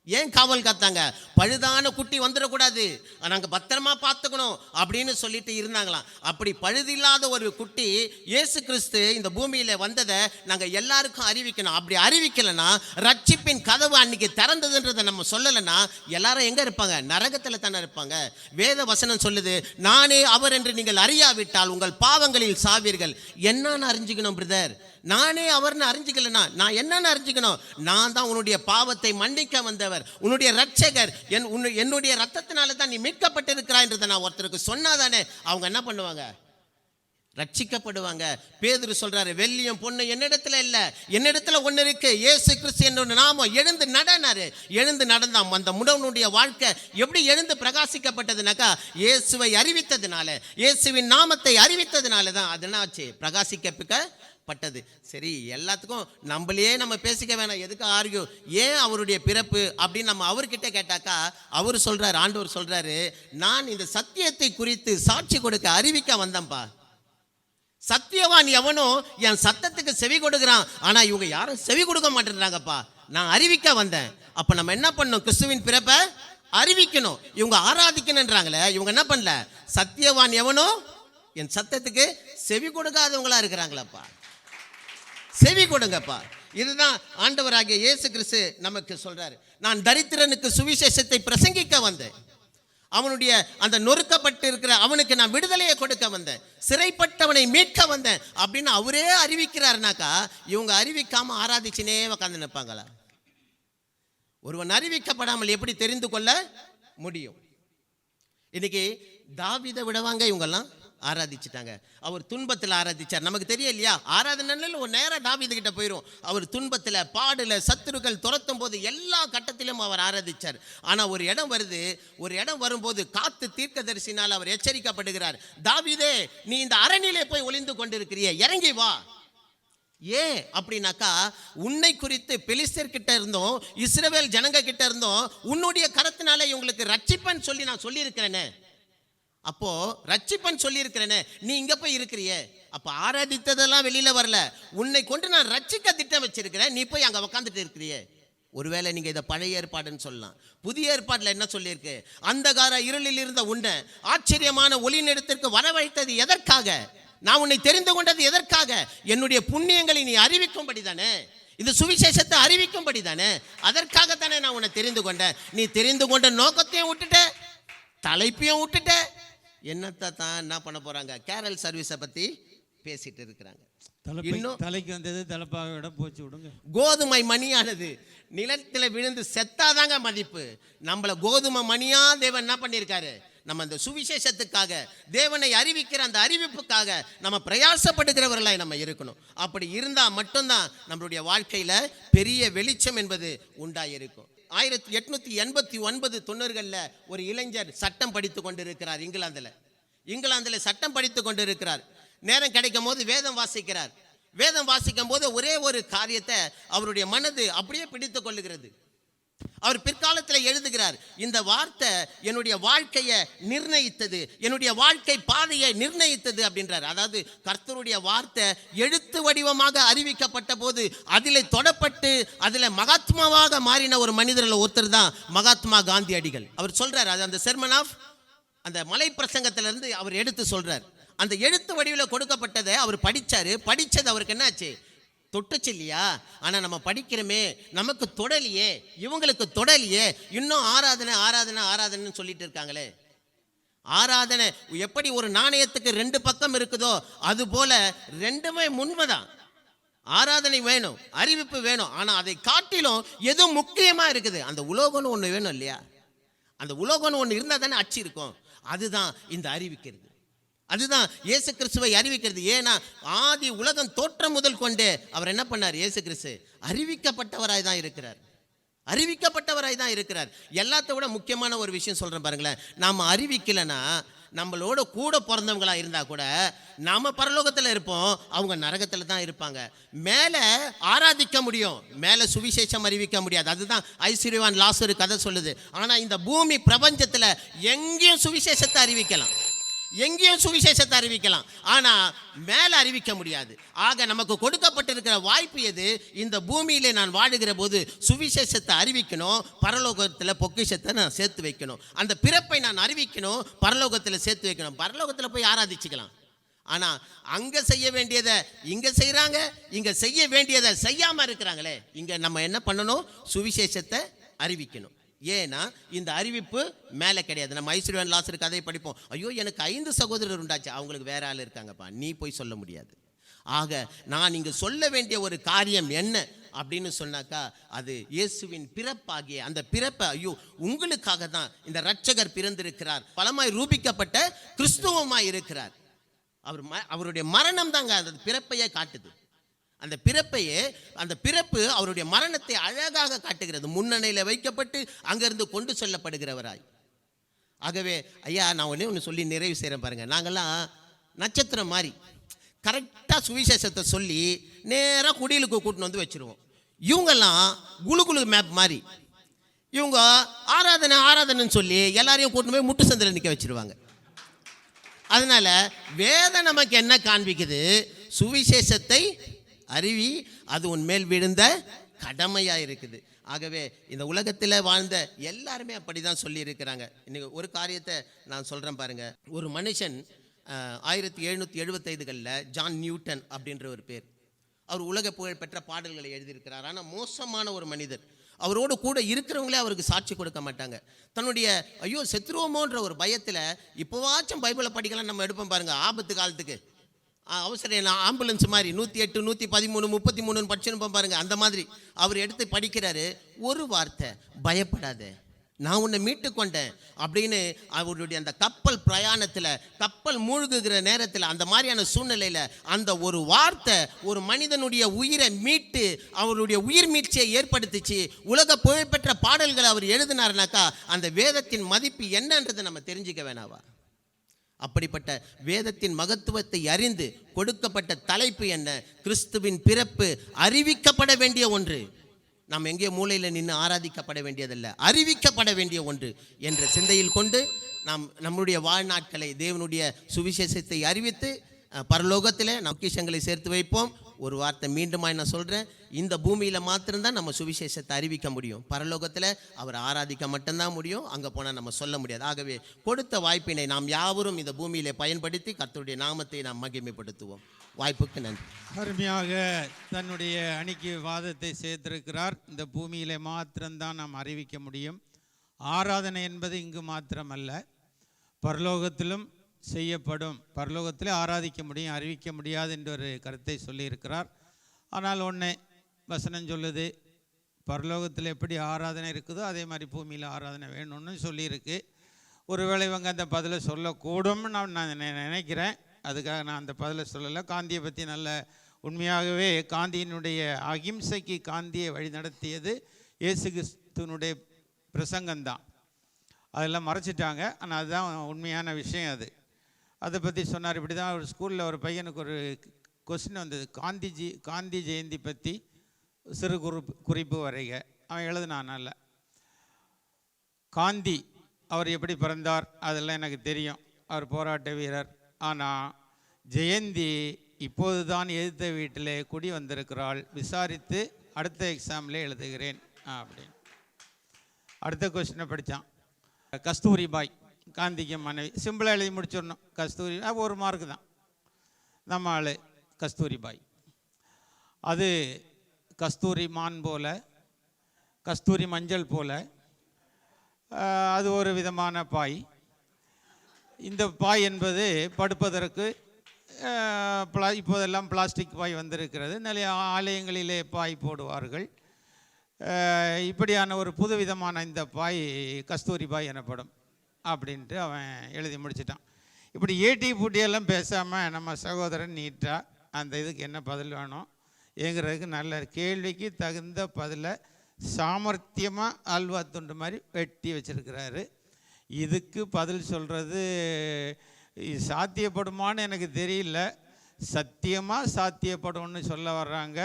S5: ஏன் காவல் காத்தாங்க? பழுதான குட்டி வந்துடக்கூடாது, நாங்கள் பத்திரமா பார்த்துக்கணும் அப்படின்னு சொல்லிட்டு இருந்தாங்களாம். அப்படி பழுதில்லாத ஒரு குட்டி இயேசு கிறிஸ்து இந்த பூமியில் வந்ததை நாங்கள் எல்லாருக்கும் அறிவிக்கணும். அப்படி அறிவிக்கலைன்னா, ரட்சிப்பின் கதவு அன்னைக்கு திறந்ததுன்றதை நம்ம சொல்லலைன்னா எல்லாரும் எங்கே இருப்பாங்க? நரகத்தில் தானே இருப்பாங்க. வேத வசனம் சொல்லுது, நானே அவர் என்று நீங்கள் அறியாவிட்டால் உங்கள் பாவங்களில் சாவீர்கள். என்னன்னு அறிஞ்சிக்கணும் பிரதர்? நானே அவர்னு அறிஞ்சிக்கலனா நான் என்னன்னு அறிஞ்சிக்கணும்? நான் தான் உன்னுடைய பாவத்தை மன்னிக்க வந்தவர், உன்னுடைய ரட்சகர். என்னுடைய ரத்தத்தினால தான் நீ மீட்கப்பட்டிருக்கிறாய் என்றதை நான் ஒருத்தருக்கு சொன்னாதானே அவங்க என்ன பண்ணுவாங்க? ரட்சிக்கப்படுவாங்க. பேதுரு சொல்றாரு, வெள்ளியும் பொண்ணு என்னிடத்துல இல்ல, என்னிடத்துல ஒண்ணு இருக்கு, இயேசு கிறிஸ்து என்ற நாமம். எழுந்து நடனாரு. எழுந்து நடந்தான். அந்த முடவனுடைய வாழ்க்கை எப்படி எழுந்து பிரகாசிக்கப்பட்டதுனாக்கா, இயேசுவை அறிவித்ததுனால, இயேசுவின் நாமத்தை அறிவித்ததுனால தான் அதனாச்சு பிரகாசிக்கப்பட்டது. சரி, எல்லாத்துக்கும் நம்மளையே நம்ம பேசிக்க வேணாம், எதுக்கு ஆர்கியூ? ஏன் அவருடைய பிறப்பு அப்படின்னு நம்ம அவர்கிட்ட கேட்டாக்கா, அவர் சொல்றாரு, ஆண்டவர் சொல்றாரு, நான் இந்த சத்தியத்தை குறித்து சாட்சி கொடுக்க அறிவிக்க வந்தேன்ப்பா. சத்தியவான் எவனோ என் சத்தத்துக்கு செவி கொடுக்கிறான், ஆனா இவங்க யாரும் செவி கொடுக்க மாட்டேங்கிறாங்கப்பா. நான் அறிவிக்க வந்தேன். அப்ப நம்ம என்ன பண்ணணும்? கிறிஸ்துவின் பிறப்பை அறிவிக்கணும். இவங்க ஆராதிக்கணுன்றாங்களே, இவங்க என்ன பண்ணல? சத்தியவான் எவனோ என் சத்தத்துக்கு செவி கொடுக்காதவங்களா இருக்கிறாங்களப்பா. செவி கொடுங்கப்பா. இதுதான் ஆண்டவராகிய இயேசு கிறிஸ்து நமக்கு சொல்றாரு. நான் தரித்திரனுக்கு சுவிசேஷத்தை பிரசங்கிக்க வந்தேன், அவனுடைய அந்த நொறுக்கப்பட்டு இருக்கிற அவனுக்கு நான் விடுதலையை கொடுக்க வந்தேன், சிறைப்பட்டவனை மீட்க வந்தேன் அப்படின்னு அவரே அறிவிக்கிறாருனாக்கா, இவங்க அறிவிக்காம ஆராதிச்சுனே உட்காந்து நிற்பாங்களா? ஒருவன் அறிவிக்கப்படாமல் எப்படி தெரிந்து கொள்ள முடியும்? இன்னைக்கு தாவீதை விடவாங்க இவங்கெல்லாம் ஆராதிச்சுட்டாங்க. அவர் துன்பத்தில் ஆராதிச்சார். நமக்கு தெரியும் இல்லையா? ஆராதனையில் ஒரு நேரம் தாவீது கிட்ட போயிடும். அவர் துன்பத்தில், பாடுல, சத்துருக்கள் துரத்தும் போது எல்லா கட்டத்திலும் அவர் ஆராதிச்சார். ஆனால் ஒரு இடம் வருது, ஒரு இடம் வரும்போது காத்து தீர்க்கதரிசினால் அவர் எச்சரிக்கப்படுகிறார். தாவீதே, நீ இந்த அரணிலே போய் ஒளிந்து கொண்டிருக்கிறிய, இறங்கி வா. ஏன் அப்படின்னாக்கா, உன்னை குறித்து பெலிஸ்தர் கிட்ட இருந்தோம், இஸ்ரவேல் ஜனங்க கிட்ட இருந்தோம், உன்னுடைய கரத்தினாலே இவங்களுக்கு ரட்சிப்பன் சொல்லி நான் சொல்லியிருக்கிறேனே. அப்போ ரட்சிப்பன் சொல்லியிருக்கிறேனே, நீ இங்க போய் இருக்கிறியே. அப்ப ஆராதித்ததெல்லாம் வெளியில வரல, உன்னை கொண்டு நான் ரட்சிக்க திட்டம் வச்சிருக்கிறேன், நீ போய் அங்க உட்காந்துட்டு இருக்கிறியே. ஒருவேளை நீங்க இதை பழைய ஏற்பாடுன்னு சொல்லலாம். புதிய ஏற்பாடுல என்ன சொல்லியிருக்கு? அந்தகார இருளில் இருந்த உன்னை ஆச்சரியமான ஒளி நிறத்திற்கு வரவழைத்தது எதற்காக? நான் உன்னை தெரிந்து கொண்டது எதற்காக? என்னுடைய புண்ணியங்களை நீ அறிவிக்கும்படி தானே. இந்த சுவிசேஷத்தை அறிவிக்கும்படி தானே, அதற்காகத்தானே நான் உன்னை தெரிந்து கொண்டேன். நீ தெரிந்து கொண்ட நோக்கத்தையும் விட்டுட்ட, தலைப்பையும் விட்டுட்ட. என்னத்தை தான் என்ன பண்ண போறாங்க? கேரல் சர்வீஸை பத்தி பேசிட்டு இருக்கிறாங்க. இன்னும்
S1: தலைக்கு வந்தது தலைப்பாக விட போச்சு விடுங்க.
S5: கோதுமை மணியானது நிலத்தில் விழுந்து செத்தாதாங்க மதிப்பு. நம்மளை கோதுமை மணியா தேவன் என்ன பண்ணியிருக்காரு? நம்ம அந்த சுவிசேஷத்துக்காக, தேவனை அறிவிக்கிற அந்த அறிவிப்புக்காக நம்ம பிரயாசப்படுகிறவர்களாய் நம்ம இருக்கணும். அப்படி இருந்தால் மட்டும்தான் நம்மளுடைய வாழ்க்கையில் பெரிய வெளிச்சம் என்பது உண்டாயிருக்கும். 1889 90களில் ஒரு இளைஞர் சட்டம் படித்து கொண்டிருக்கிறார். இங்கிலாந்தில் சட்டம் படித்து கொண்டிருக்கிறார். நேரம் கிடைக்கும் போது வேதம் வாசிக்கிறார். வேதம் வாசிக்கும் போது ஒரே ஒரு காரியத்தை அவருடைய மனது அப்படியே பிடித்து கொள்ளுகிறது. அவர் பிற்காலத்தில் எழுதுகிறார், இந்த வார்த்தை என்னுடைய வாழ்க்கையை நிர்ணயித்தது, என்னுடைய வாழ்க்கை பாதையை நிர்ணயித்தது அப்படின்றார். அதாவது கர்த்தருடைய வார்த்தை எழுத்து வடிவமாக அறிவிக்கப்பட்ட போது அதில் தொடப்பட்டு அதில் மகாத்மாவாக மாறின ஒரு மனிதர்கள் ஒருத்தர் தான் மகாத்மா காந்தியடிகள். அவர் சொல்றார், அது அந்த செர்மன் ஆஃப் அந்த மலை பிரசங்கத்திலிருந்து அவர் எடுத்து சொல்றார். அந்த எழுத்து வடிவில் கொடுக்கப்பட்டதை அவர் படித்தது அவருக்கு என்ன ஆச்சு? தொட்டுச்சு இல்லையா? ஆனால் நம்ம படிக்கிறோமே, நமக்கு தொடலையே, இவங்களுக்கு தொடலையே, இன்னும் ஆராதனை ஆராதனை ஆராதனைன்னு சொல்லிட்டு இருக்காங்களே. ஆராதனை எப்படி ஒரு நாணயத்துக்கு 2 பக்கம் இருக்குதோ அது போல ரெண்டுமே உண்மைதான். ஆராதனை வேணும், அறிவிப்பு வேணும், ஆனால் அதை காட்டிலும் எது முக்கியமாக இருக்குது? அந்த உலோகம்னு ஒன்று வேணும் இல்லையா? அந்த உலோகம்னு ஒன்று இருந்தால் தானே அச்சு இருக்கும். அதுதான் இந்த அறிவிக்கிறது, அதுதான் இயேசு கிறிஸ்துவை அறிவிக்கிறது. ஏன்னா ஆதி உலகம் தோற்றம் முதல் கொண்டே அவர் என்ன பண்ணார்? இயேசு கிறிஸ்து அறிவிக்கப்பட்டவராய் தான் இருக்கிறார். எல்லாத்த விட முக்கியமான ஒரு விஷயம் சொல்றேன் பாருங்களேன். நாம அறிவிக்கலைன்னா நம்மளோட கூட பிறந்தவங்களா இருந்தா கூட நாம பரலோகத்தில் இருப்போம், அவங்க நரகத்தில் தான் இருப்பாங்க. மேலே ஆராதிக்க முடியும், மேலே சுவிசேஷம் அறிவிக்க முடியாது. அதுதான் ஐஸ்வர்யவான் லாசரு கதை சொல்லுது. ஆனால் இந்த பூமி பிரபஞ்சத்தில் எங்கேயும் சுவிசேஷத்தை அறிவிக்கலாம், ஆனால் மேலே அறிவிக்க முடியாது. ஆக நமக்கு கொடுக்கப்பட்டிருக்கிற வாய்ப்பு எது? இந்த பூமியிலே நான் வாழுகிற போது சுவிசேஷத்தை அறிவிக்கணும், பரலோகத்தில் பொக்கிஷத்தை நான் சேர்த்து வைக்கணும். அந்த பிறப்பை நான் அறிவிக்கணும், பரலோகத்தில் சேர்த்து வைக்கணும். பரலோகத்தில் போய் ஆராதிச்சுக்கலாம். ஆனால் அங்கே செய்ய வேண்டியதை இங்கே செய்கிறாங்க, இங்கே செய்ய வேண்டியதை செய்யாமல் இருக்கிறாங்களே. இங்கே நம்ம என்ன பண்ணணும்? சுவிசேஷத்தை அறிவிக்கணும். ஏன்னா இந்த அறிவிப்பு மேலே கிடையாது. நம்ம ஐஸ்வர்யவான் லாசர் கதையை படிப்போம். ஐயோ, எனக்கு 5 சகோதரர் உண்டாச்சு, அவங்களுக்கு வேற ஆள் இருக்காங்கப்பா, நீ போய் சொல்ல முடியாது. ஆக நான் இங்கே சொல்ல வேண்டிய ஒரு காரியம் என்ன அப்படின்னு சொன்னாக்கா, அது இயேசுவின் பிறப்பாகிய அந்த பிறப்பை, ஐயோ உங்களுக்காக தான் இந்த இரட்சகர் பிறந்திருக்கிறார், பலமாய் ரூபிக்கப்பட்ட கிறிஸ்துவமாய் இருக்கிறார். அவருடைய மரணம் தாங்க அந்த பிறப்பையே காட்டுது. அந்த பிறப்பு அவருடைய மரணத்தை அழகாக காட்டுகிறது. முன்னணியில் வைக்கப்பட்டு அங்கிருந்து கொண்டு செல்லப்படுகிறவராய். ஆகவே ஐயா, நான் ஒன்று சொல்லி நிறைவு செய்கிறேன் பாருங்க. நாங்கள்லாம் நட்சத்திரம் மாதிரி கரெக்டாக சுவிசேஷத்தை சொல்லி நேராக குடிலுக்கு கூட்டின்னு வந்து வச்சுருவோம். இவங்கெல்லாம் குழு மேப் மாதிரி, இவங்க ஆராதனைன்னு சொல்லி எல்லாரையும் கூட்டின்னு போய் முட்டு சந்தில் நிற்க வச்சுருவாங்க. அதனால வேதம் நமக்கு என்ன காண்பிக்குது? சுவிசேஷத்தை அறிவி, அது உன்மேல் விழுந்த கடமையாக இருக்குது. ஆகவே இந்த உலகத்தில் வாழ்ந்த எல்லாருமே அப்படி தான் சொல்லியிருக்கிறாங்க. இன்னைக்கு ஒரு காரியத்தை நான் சொல்கிறேன் பாருங்க. ஒரு மனுஷன் 1775களில் ஜான் நியூட்டன் அப்படின்ற ஒரு பேர், அவர் உலக புகழ் பெற்ற பாடல்களை எழுதியிருக்கிறார். ஆனால் மோசமான ஒரு மனிதர். அவரோடு கூட இருக்கிறவங்களே அவருக்கு சாட்சி கொடுக்க மாட்டாங்க. தன்னுடைய ஐயோ செத்துருவோமோன்ற ஒரு பயத்தில் இப்போவாச்சும் பைபிளை படிக்கலாம் நம்ம எடுப்போம் பாருங்க. ஆபத்து காலத்துக்கு அவசரம் ஆம்புலன்ஸ் மாதிரி 108 113 33 படிச்சுருப்போம் பாருங்க. அந்த மாதிரி அவர் எடுத்து படிக்கிறாரு. ஒரு வார்த்தை, பயப்படாத, நான் உன்னை மீட்டு கொண்டேன் அப்படின்னு. அவருடைய அந்த கப்பல் பிரயாணத்தில், கப்பல் மூழ்குகிற நேரத்தில், அந்த மாதிரியான சூழ்நிலையில் அந்த ஒரு வார்த்தை ஒரு மனிதனுடைய உயிரை மீட்டு அவருடைய உயிர் மீட்சியை ஏற்படுத்திச்சு. உலக புகழ்பெற்ற பாடல்களை அவர் எழுதினார்னாக்கா அந்த வேதத்தின் மதிப்பு என்னன்றதை நம்ம தெரிஞ்சுக்க வேணாவா? அப்படிப்பட்ட வேதத்தின் மகத்துவத்தை அறிந்து கொடுக்கப்பட்ட தலைப்பு என்ன? கிறிஸ்துவின் பிறப்பு அறிவிக்கப்பட வேண்டிய ஒன்று. நாம் எங்கே மூலையில் நின்று ஆராதிக்கப்பட வேண்டியதல்ல, அறிவிக்கப்பட வேண்டிய ஒன்று என்ற சிந்தையில் கொண்டு நாம் நம்முடைய வாழ்நாட்களை தேவனுடைய சுவிசேஷத்தை அறிவித்து பரலோகத்தில் நம் பொக்கிஷங்களை சேர்த்து வைப்போம். ஒரு வார்த்தை மீண்டுமாய் நான் சொல்கிறேன், இந்த பூமியில் மாத்திரம்தான் நம்ம சுவிசேஷத்தை அறிவிக்க முடியும். பரலோகத்தில் அவர் ஆராதிக்க மட்டும்தான் முடியும், அங்கே போனால் நம்ம சொல்ல முடியாது. ஆகவே கொடுத்த வாய்ப்பினை நாம் யாவரும் இந்த பூமியிலே பயன்படுத்தி கர்த்தருடைய நாமத்தை நாம் மகிமைப்படுத்துவோம். வாய்ப்புக்கு நன்றி.
S1: அருமையாக தன்னுடைய அணிக்கு வாதத்தை சேர்த்திருக்கிறார். இந்த பூமியிலே மாத்திரம்தான் நாம் அறிவிக்க முடியும். ஆராதனை என்பது இங்கு மாத்திரமல்ல, பரலோகத்திலும் செய்யப்படும். பரலோகத்திலே ஆராதிக்க முடியும், அறிவிக்க முடியாது என்ற ஒரு கருத்தை சொல்லியிருக்கிறார். ஆனால் ஒன்று வசனம் சொல்லுது, பரலோகத்தில் எப்படி ஆராதனை இருக்குதோ அதே மாதிரி பூமியில் ஆராதனை வேணும்னு சொல்லியிருக்கு. ஒருவேளை இவங்க அந்த பதிலை சொல்லக்கூடும்னு நான் நினைக்கிறேன். அதுக்காக நான் அந்த பதிலை சொல்லலை. காந்தியை பற்றி நல்ல உண்மையாகவே காந்தியினுடைய அகிம்சைக்கு காந்தியை வழி நடத்தியது இயேசு கிறிஸ்துவனுடைய பிரசங்கம்தான். அதெல்லாம் மறைச்சிட்டாங்க. ஆனால் அதுதான் உண்மையான விஷயம். அதை பற்றி சொன்னார். இப்படி தான் ஒரு ஸ்கூலில் ஒரு பையனுக்கு ஒரு கொஸ்டின் வந்தது, காந்தி ஜெயந்தி பற்றி சிறு குறிப்பு வரைக. அவன் எழுதினான். நல்ல காந்தி அவர் எப்படி பிறந்தார் அதெல்லாம் எனக்கு தெரியும், அவர் போராட்ட வீரர். ஆனால் ஜெயந்தி இப்போது தான் எதிர்த்த வீட்டிலே குடி வந்திருக்கிறாள், விசாரித்து அடுத்த எக்ஸாமில் எழுதுகிறேன் அப்படின்னு. அடுத்த கொஸ்டினை படித்தான். கஸ்தூரி பாய் காந்திக்கு மனைவி. சிம்பிளாக எழுதி முடிச்சிடணும். கஸ்தூரி ஒரு மார்க்கு தான். நம்ம ஆள் கஸ்தூரி பாய். அது கஸ்தூரி மான் போல, கஸ்தூரி மஞ்சள் போல, அது ஒரு விதமான பாய். இந்த பாய் என்பது படுப்பதற்கு இப்போதெல்லாம் பிளாஸ்டிக் பாய் வந்திருக்கிறது. நிறைய ஆலயங்களிலே பாய் போடுவார்கள். இப்படியான ஒரு புதுவிதமான இந்த பாய் கஸ்தூரி பாய் எனப்படும் அப்படின்ட்டு அவன் எழுதி முடிச்சிட்டான். இப்படி ஏட்டி பூட்டியெல்லாம் பேசாமல் நம்ம சகோதரன் நீட்டாக அந்த இதுக்கு என்ன பதில் வேணும் ஏங்கிறதுக்கு நல்ல கேள்விக்கு தகுந்த பதிலை சாமர்த்தியமாக அல்வா துண்டு மாதிரி வெட்டி வச்சிருக்கிறாரு. இதுக்கு பதில் சொல்கிறது சாத்தியப்படுமான்னு எனக்கு தெரியல. சத்தியமாக சாத்தியப்படும்னு சொல்ல வர்றாங்க.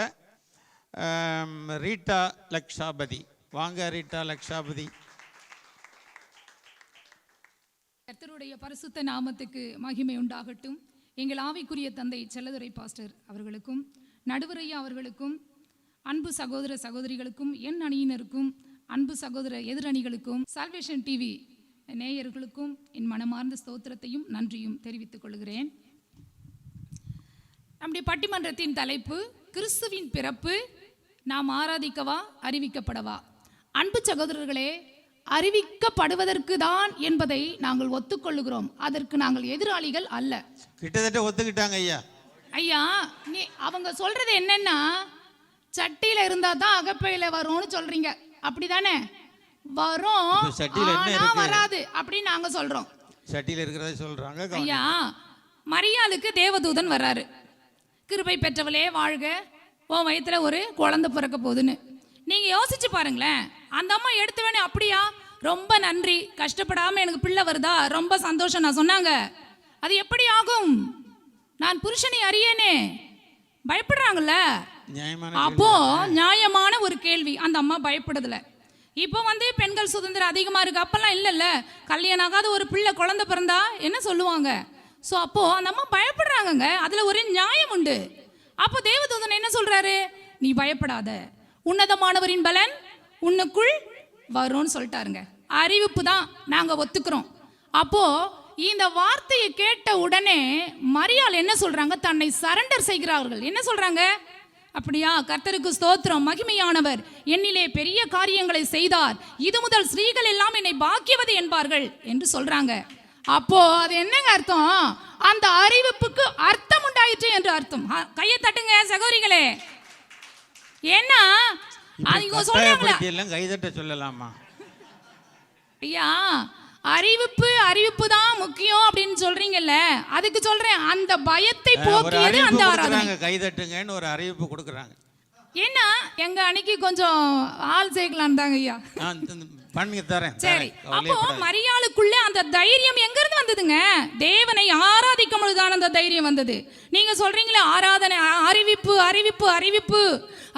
S1: ரீட்டா லக்ஷாபதி, வாங்க ரீட்டா லக்ஷாபதி.
S6: கர்த்தருடைய பரிசுத்த நாமத்துக்கு மகிமை உண்டாகட்டும். எங்கள் ஆவிக்குரிய தந்தை செல்லதுரை பாஸ்டர் அவர்களுக்கும், நடுவரையா அவர்களுக்கும், அன்பு சகோதர சகோதரிகளுக்கும், என் அணியினருக்கும், அன்பு சகோதர எதிரணிகளுக்கும், சால்வேஷன் டிவி நேயர்களுக்கும் என் மனமார்ந்த ஸ்தோத்திரத்தையும் நன்றியும் தெரிவித்துக் கொள்கிறேன். நம்முடைய பட்டிமன்றத்தின் தலைப்பு கிறிஸ்துவின் பிறப்பு நாம் ஆராதிக்கவா அறிவிக்கப்படவா? அன்பு சகோதரர்களே, அறிவிக்கப்படுவதற்கு தான் என்பதை நாங்கள் ஒத்துக்கொள்ளுகிறோம். அதற்கு நாங்கள் எதிராளிகள் அல்ல.
S1: கிட்டத்தட்ட ஒத்துக்கிட்டாங்க ஐயா.
S6: ஐயா, நீ அவங்க சொல்றது என்னன்னா, சட்டியில இருந்தா தான் அகப்பையில வரும்னு சொல்றீங்க. அப்படிதானே? வரும், ஆனா வராது அப்படின்னு நாங்க சொல்றோம்.
S1: சட்டியில இருக்கிறத சொல்றாங்க.
S6: ஐயா, மரியாளுக்கு தேவதூதன் வர்றாரு, கிருபை பெற்றவளே வாழ்க, உன் வயிற்றுல ஒரு குழந்தை பிறக்க போகுதுன்னு. நீங்க யோசிச்சு பாருங்களேன். அந்த அம்மா எடுத்து வேணும், அப்படியா ரொம்ப நன்றி, கஷ்டப்படாம எனக்கு பிள்ளை வருதா, ரொம்ப சந்தோஷம் நான் சொன்னாங்க. அது எப்படி ஆகும்? நான் புருஷனை அறியேனே, பயப்படுறாங்கல்ல. அப்போ நியாயமான ஒரு கேள்வி. அந்த அம்மா பயப்படுதுல. இப்போ பெண்கள் சுதந்திரம் அதிகமா இருக்கு. அப்பெல்லாம் இல்லைல்ல. கல்யாணம் ஆகாத ஒரு பிள்ளை குழந்தை பிறந்தா என்ன சொல்லுவாங்க? ஸோ அப்போ அந்த அம்மா பயப்படுறாங்கங்க. அதுல ஒரு நியாயம் உண்டு. அப்போ தேவதூதன் என்ன சொல்றாரு? நீ பயப்படாத, உன்னதமானவரின் பலன் உன்னுக்குள் வரும்னு சொல்லிட்டாருங்க. அறிவிப்பு தான், நாங்க ஒத்துக்கிறோம். அப்போ இந்த வார்த்தையை கேட்ட உடனே மரியாள் என்ன சொல்றாங்க? தன்னை சரண்டர் செய்கிறார்கள். என்ன சொல்றாங்க? அப்படியா, கர்த்தருக்கு ஸ்தோத்திரம், மகிமையானவர் என்னிலே பெரிய காரியங்களை செய்தார், இது முதல் ஸ்ரீகள் எல்லாம் என்னை பாக்கியவதி என்பார்கள் என்று சொல்றாங்க. அப்போ அது என்னங்க அர்த்தம்? அந்த அறிவிப்புக்கு அர்த்தம் உண்டாயிற்று என்று அர்த்தம். கையை தட்டுங்க சகோதரிகளே. ஏன்னா அவங்க சொல்றாங்களா,
S1: கைதட்ட சொல்லலாமா?
S6: ஐயா, அறிவிப்பு தான் முக்கியம் அப்படின்னு சொல்றீங்கல்ல, அதுக்கு சொல்றேன். அந்த பயத்தை போக்கியது அந்த ஆராதனை.
S1: கைதட்டுங்கன்னு ஒரு அறிவிப்பு கொடுக்குறாங்க.
S6: ஏன்னா எங்க அன்னைக்கு கொஞ்சம் ஆள் சேர்க்கலாம் தாங்க ஐயா.
S1: பண்ணி தரேன்.
S6: சரி, அப்போ மரியாளுக்குள்ள அந்த தைரியம் எங்க இருந்து வந்ததுங்க? தேவனை ஆராதிக்கும் பொழுதுதான் அந்த தைரியம் வந்தது. நீங்க சொல்றீங்களே ஆராதனை, அறிவிப்பு அறிவிப்பு அறிவிப்பு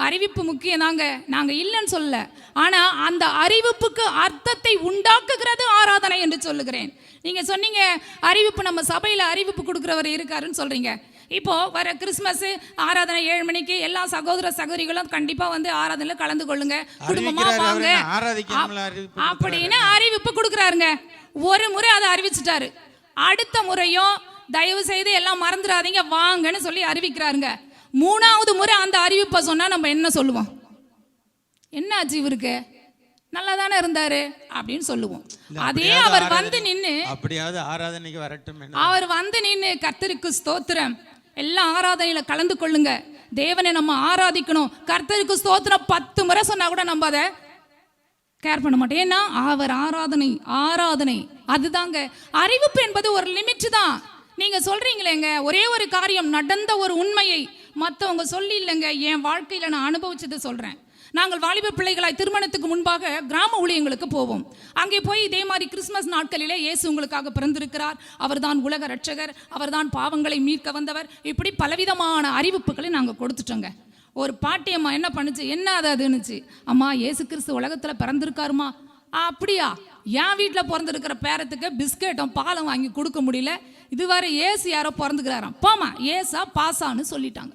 S6: அறிவிப்பு முக்கியம் தாங்க, நாங்க இல்லைன்னு சொல்லல. ஆனா அந்த அறிவிப்புக்கு அர்த்தத்தை உண்டாக்குகிறது ஆராதனை என்று சொல்லுகிறேன். நீங்க சொன்னீங்க அறிவிப்பு, நம்ம சபையில அறிவிப்பு கொடுக்கிறவர் இருக்காருன்னு சொல்றீங்க. இப்போ வர கிறிஸ்மஸ் ஆராதனை 7 மணிக்கு எல்லா சகோதர சகோதரிகளும் கண்டிப்பா ஆராதனையில கலந்து கொள்ளுங்க, குடும்பமா வாங்க அப்படின்னு அறிவிப்பு கொடுக்குறாருங்க. ஒரு முறை அதை அறிவிச்சிட்டாரு. அடுத்த முறையும் தயவு செய்து எல்லாம் மறந்துடாதீங்க வாங்கன்னு சொல்லி அறிவிக்கிறாருங்க. 3வது முறை அந்த அறிவிப்பை சொன்னா நம்ம என்ன சொல்லுவோம்? என்ன ஆச்சு இவருக்கு, நல்லா தானே இருந்தாரு அப்படின்னு சொல்லுவோம். அதே அவர் வந்து நின்று
S1: அப்படியாவது ஆராதனைக்கு வரட்டும்,
S6: அவர் வந்து நின்று கர்த்தருக்கு ஸ்தோத்திரம், எல்லா ஆராதனையில கலந்து கொள்ளுங்க, தேவனை நம்ம ஆராதிக்கணும், கர்த்தருக்கு ஸ்தோத்திரம் 10 முறை சொன்னா கூட நம்ம அதை கேர் பண்ண மாட்டோம். ஏன்னா அவர் ஆராதனை அதுதாங்க. அறிவிப்பு என்பது ஒரு லிமிட் தான். நீங்க சொல்றீங்களேங்க, ஒரே ஒரு காரியம் நடந்த ஒரு உண்மையை மற்றவங்க சொல்லி இல்லைங்க, என் வாழ்க்கையில நான் அனுபவிச்சதை சொல்றேன். நாங்கள் வாலிப பிள்ளைகளாய் திருமணத்துக்கு முன்பாக கிராம ஊழியங்களுக்கு போவோம். அங்கே போய் இதே மாதிரி கிறிஸ்மஸ் நாட்களிலே இயேசு உங்களுக்காக பிறந்திருக்கிறார், அவர்தான் உலக ரட்சகர், அவர்தான் பாவங்களை மீட்க வந்தவர், இப்படி பலவிதமான அறிவிப்புகளை நாங்கள் கொடுத்துட்டோங்க. ஒரு பாட்டி அம்மா என்ன பண்ணுச்சு, என்ன அதுன்னுச்சு, அம்மா இயேசு கிறிஸ்து உலகத்தில் பிறந்திருக்காருமா. அப்படியா, என் வீட்டில் பிறந்திருக்கிற பேரத்துக்கு பிஸ்கெட்டும் பாலம் வாங்கி கொடுக்க முடியல, இதுவரை ஏசு யாரோ பிறந்துக்கிறாராம், போமா ஏசா பாசான்னு சொல்லிட்டாங்க.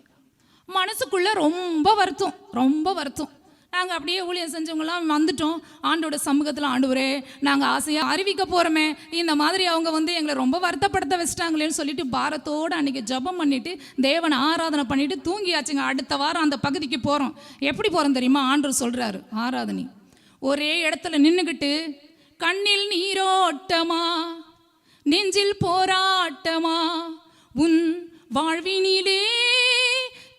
S6: மனசுக்குள்ளே ரொம்ப வருத்தம். நாங்கள் அப்படியே ஊழியம் செஞ்சவங்களாம் வந்துட்டோம் ஆண்டோட சமூகத்தில். ஆண்டவரே, நாங்கள் ஆசையாக அறிவிக்க போகிறோமே, இந்த மாதிரி அவங்க வந்து எங்களை ரொம்ப வருத்தப்படுத்த வச்சிட்டாங்களேன்னு சொல்லிட்டு பாரத்தோடு அன்றைக்கி ஜபம் பண்ணிவிட்டு தேவனை ஆராதனை பண்ணிவிட்டு தூங்கியாச்சுங்க. அடுத்த வாரம் அந்த பகுதிக்கு போகிறோம். எப்படி போகிறோம் தெரியுமா? ஆண்டவர் சொல்கிறாரு, ஆராதனை ஒரே இடத்துல நின்றுக்கிட்டு கண்ணில் நீரோட்டமா நெஞ்சில் போராட்டமா உன் வாழ்வினிலே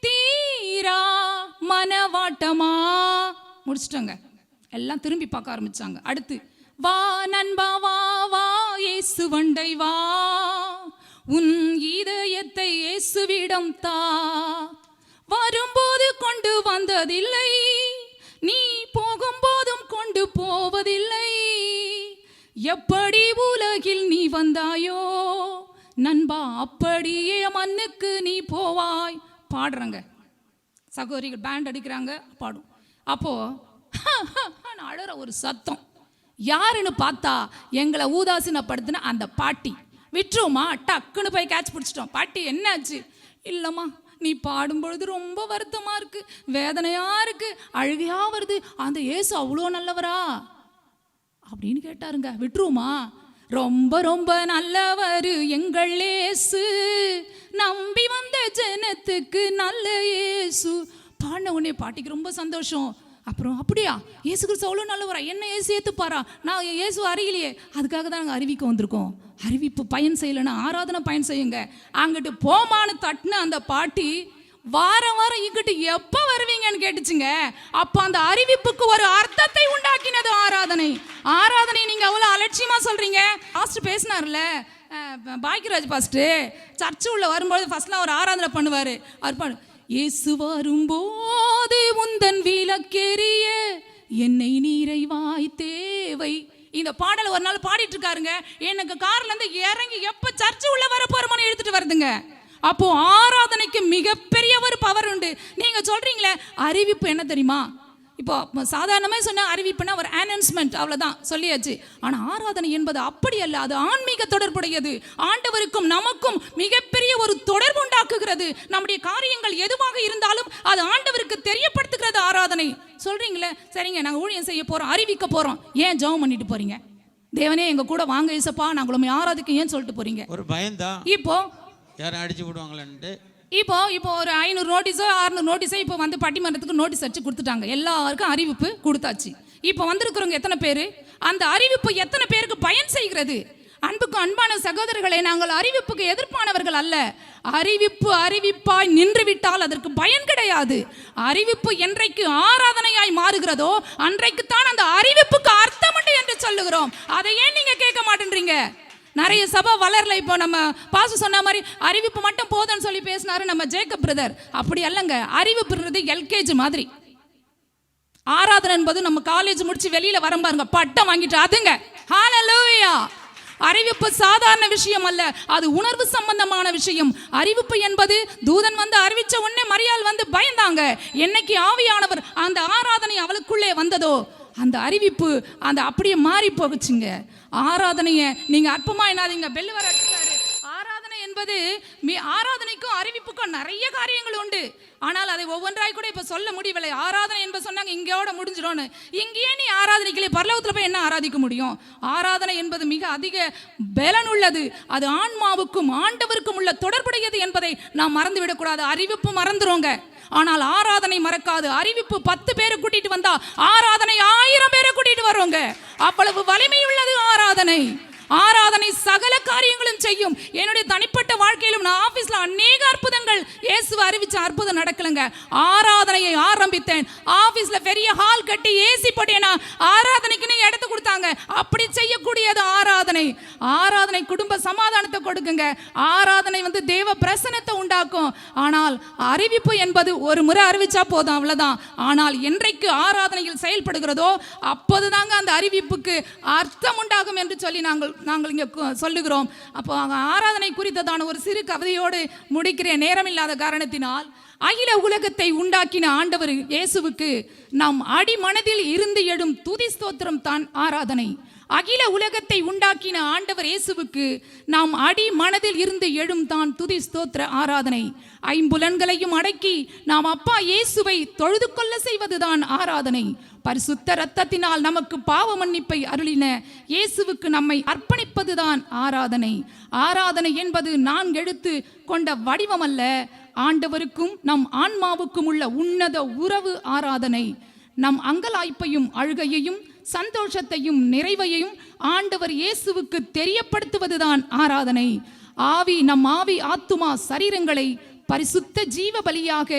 S6: தீரா மனவாட்டமா. முடிச்சிட்டாங்க. எல்லாம் திரும்பி பார்க்க ஆரம்பிச்சாங்க. அடுத்து, வா நண்பா வா வா இயேசு வண்டை வா, உன் இதயத்தை இயேசுவிடம் தா, வரும்போது கொண்டு வந்ததில்லை, நீ போகும்போதும் கொண்டு போவதில்லை, எப்படி உலகில் நீ வந்தாயோ நண்பா அப்படியே மண்ணுக்கு நீ போவாய். பாடுறாங்க சகோதரிகள், பேண்ட் அடிக்கிறாங்க, பாடும். அப்போ அழுற ஒரு சத்தம். யாருன்னு பார்த்தா எங்களை ஊதாசீனப்படுத்தின அந்த பாட்டி. விட்டுருமா, டக்குன்னு போய் கேட்ச் பிடிச்சிட்டோம். பாட்டி என்னாச்சு? இல்லைம்மா, நீ பாடும்பொழுது ரொம்ப வருத்தமா இருக்கு, வேதனையா இருக்கு, அழுகையா வருது, அந்த இயேசு அவ்வளோ நல்லவரா அப்படின்னு கேட்டாருங்க. விட்டுருமா, ரொம்ப ரொம்ப நல்லவர் எங்கள் இயேசு, நம்பி வந்த ஜனத்துக்கு நல்ல இயேசு. பாடின உடனே பாட்டிக்கு ரொம்ப சந்தோஷம். அப்புறம், அப்படியா இயேசு கிறிஸ்து அவ்வளோ நல்லவரா, என்ன இயேசு ஏற்றுப்பாரா, நான் இயேசு அறியலையே, அதுக்காக தான் நாங்கள் அறிவிக்க வந்திருக்கோம். அறிவிப்பு பயன் செய்யலைன்னா ஆராதனை பயன் செய்யுங்க. அங்கிட்டு போமான்னு தட்டுன அந்த பாட்டி வாரம் வாரம் இங்கிட்டு எப்போ வருவீங்கன்னு கேட்டுச்சுங்க. அப்போ அந்த அறிவிப்புக்கு ஒரு அர்த்தத்தை உண்டாக்கினது ஆராதனை. நீங்கள் அவ்வளோ அலட்சியமாக சொல்கிறீங்க. பாஸ்டர் பேசினார்ல, பாக்கியராஜ் பாஸ்டர், சர்ச்சு உள்ள வரும்போது ஃபர்ஸ்ட்லாம் ஒரு ஆராதனை பண்ணுவார். அவர் இயேசு வரும்போது உந்தன் விளக்கெரிய என்னை நிறைவாய் தேவை. இந்த பாடலை ஒரு நாள் பாடிட்டு இருக்காருங்க. எனக்கு கார்ல இருந்து இறங்கி எப்ப சர்ச்சு உள்ள வர போறோம்னு எடுத்துட்டு வருதுங்க. அப்போ ஆராதனைக்கு மிகப்பெரிய ஒரு பவர் உண்டு. நீங்க சொல்றீங்களே அறிவிப்பு என்ன தெரியுமா? இப்போ சாதாரணமாக சொன்ன அறிவிப்புனா ஒரு அனௌன்ஸ்மெண்ட், அவ்வளோதான், சொல்லியாச்சு. ஆனால் ஆராதனை என்பது அப்படி அல்ல, அது ஆன்மீக தொடர்புடையது. ஆண்டவருக்கும் நமக்கும் மிகப்பெரிய ஒரு தொடர்பு உண்டாக்குகிறது. நம்முடைய காரியங்கள் எதுவாக இருந்தாலும் அது ஆண்டவருக்கு தெரியப்படுத்துகிறது ஆராதனை. சொல்றீங்களே, சரிங்க நாங்கள் ஊழியம் செய்ய போகிறோம், அறிவிக்க போகிறோம், ஏன் ஜெபம் பண்ணிட்டு போறீங்க? தேவனே எங்க கூட வாங்க இயேசப்பா, நாங்கள் உண்மை ஆராதிக்க ஏன் சொல்லிட்டு போறீங்க? ஒரு பயம்தான், இப்போ யாரும் அடிச்சு விடுவாங்களேன்ட்டு. இப்போ ஒரு 500 நோட்டீஸோ 600 நோட்டீஸோ இப்போ வந்து பட்டிமன்றத்துக்கு நோட்டீஸ் அடிச்சு கொடுத்துட்டாங்க. எல்லாருக்கும் அறிவிப்பு கொடுத்தாச்சு. இப்போ வந்திருக்கிறவங்க எத்தனை பேர்? அந்த அறிவிப்பு எத்தனை பேருக்கு பயன் செய்கிறது? அன்புக்கு அன்பான சகோதரர்களே, நாங்கள் அறிவிப்புக்கு எதிர்ப்பானவர்கள் அல்ல. அறிவிப்பாய் நின்றுவிட்டால் அதற்கு பயன் கிடையாது. அறிவிப்பு என்றைக்கு ஆராதனையாய் மாறுகிறதோ அன்றைக்குத்தான் அந்த அறிவிப்புக்கு அர்த்தம் உண்டு என்று சொல்லுகிறோம். அதை ஏன் நீங்க கேட்க மாட்டேன்றீங்க? நிறைய சபை வளரல. இப்போ நம்ம பாசு சொன்ன மாதிரி அறிவிப்பு மட்டும் போதுன்னு சொல்லி பேசினாரு நம்ம ஜேக்கப் பிரதர். அப்படி அல்லங்க, அறிவிப்புன்றது எல்கேஜி மாதிரி. ஆராதனை என்பது நம்ம காலேஜ் முடிச்சு வெளியில வர பாருங்க, பட்டம் வாங்கிட்டு அதுங்க. ஹல்லேலூயா. அறிவிப்பு சாதாரண விஷயம் அல்ல, அது உணர்வு சம்பந்தமான விஷயம். அறிவிப்பு என்பது தூதன் வந்து அறிவிச்ச உடனே மரியாள் வந்து பயந்தாங்க. என்னைக்கு ஆவியானவர் அந்த ஆராதனை அவளுக்குள்ளே வந்ததோ அந்த அறிவிப்பு அந்த அப்படியே மாறி போகுச்சுங்க. ஆராதனையை நீங்க அற்பமா என்னாதீங்க. பெல் வர அடிச்சாரு. ஆராதனை என்பது என்பது ஆராதனைக்கும் அறிவிப்புக்கும் நிறைய காரியங்கள் உண்டு. ஆனால் அதை ஒவ்வொன்றாய் கூட இப்ப சொல்ல முடியவில்லை. ஆராதனை என்பது சொன்னாங்க இங்கேயோட முடிஞ்சிடும். இங்கேயே நீ ஆராதனைக்கல, பரலோகத்துல போய் என்ன ஆராதிக்க முடியும்? ஆராதனை என்பது மிக அதிக பலன் உள்ளது. அது ஆன்மாவுக்கும் ஆண்டவருக்கும் உள்ள தொடர்புடையது என்பதை நாம் மறந்துவிடக்கூடாது. அறிவிப்பு மறந்துருங்க, ஆனால் ஆராதனை மறக்காது. அறிவிப்பு 10 பேரை கூட்டிட்டு வந்தா ஆராதனை 1000 பேரை கூட்டிட்டு வருவாங்க. அவ்வளவு வலிமை உள்ளது ஆராதனை. ஆராதனை சகல காரியங்களும் செய்யும். என்னுடைய தனிப்பட்ட வாழ்க்கையிலும் நான் ஆபீஸ்ல அநேக அற்புதங்கள் இயேசுவை அறிவிச்ச அற்புதம் நடக்கலங்க. ஆராதனையை ஆரம்பித்தேன். ஆபீஸ்ல பெரிய ஹால் கட்டி ஏசி போட்டேனா ஆராதனைக்குன்னு இடத்து கொடுத்தாங்க. அப்படி செய்யக்கூடியது ஆராதனை. ஆராதனை குடும்ப சமாதானத்தை கொடுக்குங்க. ஆராதனை வந்து தேவ பிரசன்னத்தை உண்டாக்கும். ஆனால் அறிவிப்பு என்பது ஒரு முறை அறிவிச்சா போதும், அவ்வளவுதான். ஆனால் என்றைக்கு ஆராதனையில் செயல்படுகிறதோ அப்போதுதாங்க அந்த அறிவிப்புக்கு அர்த்தம் உண்டாகும் என்று சொல்லி நாங்கள் இங்கே சொல்லுகிறோம். அப்போ ஆராதனை குறித்ததான ஒரு சிறு கவிதையோடு முடிக்கிறேன், நேரமில்லாத காரணத்தினால். அகில உலகத்தை உண்டாக்கின ஆண்டவர் இயேசுவுக்கு நாம் அடிமனதில் இருந்து எழும் துதி ஸ்தோத்திரம் தான் ஆராதனை. அகில உலகத்தை உண்டாக்கின ஆண்டவர் இயேசுவுக்கு நாம் அடி மனதில் இருந்து எழும் தான் துதி ஸ்தோத்திர ஆராதனை. ஐம்புலன்களையும் அடக்கி நாம் அப்பா இயேசுவை தொழுது கொள்ள செய்வதுதான் ஆராதனை. பரிசுத்த இரத்தத்தினால் நமக்கு பாவ மன்னிப்பை அருளின இயேசுவுக்கு நம்மை அர்ப்பணிப்பதுதான் ஆராதனை. ஆராதனை என்பது 4 எழுத்து கொண்ட வடிவம் அல்ல, ஆண்டவருக்கும் நம் ஆன்மாவுக்கும் உள்ள உன்னத உறவு ஆராதனை. நம் அங்கலாய்ப்பையும் அழுகையையும் சந்தோஷத்தையும் நிறைவையும் ஆண்டவர் இயேசுவுக்கு தெரியப்படுத்துவதுதான் ஆராதனை. நம் ஆவி ஆத்துமா சரீரங்களை பரிசுத்த ஜீவ பலியாக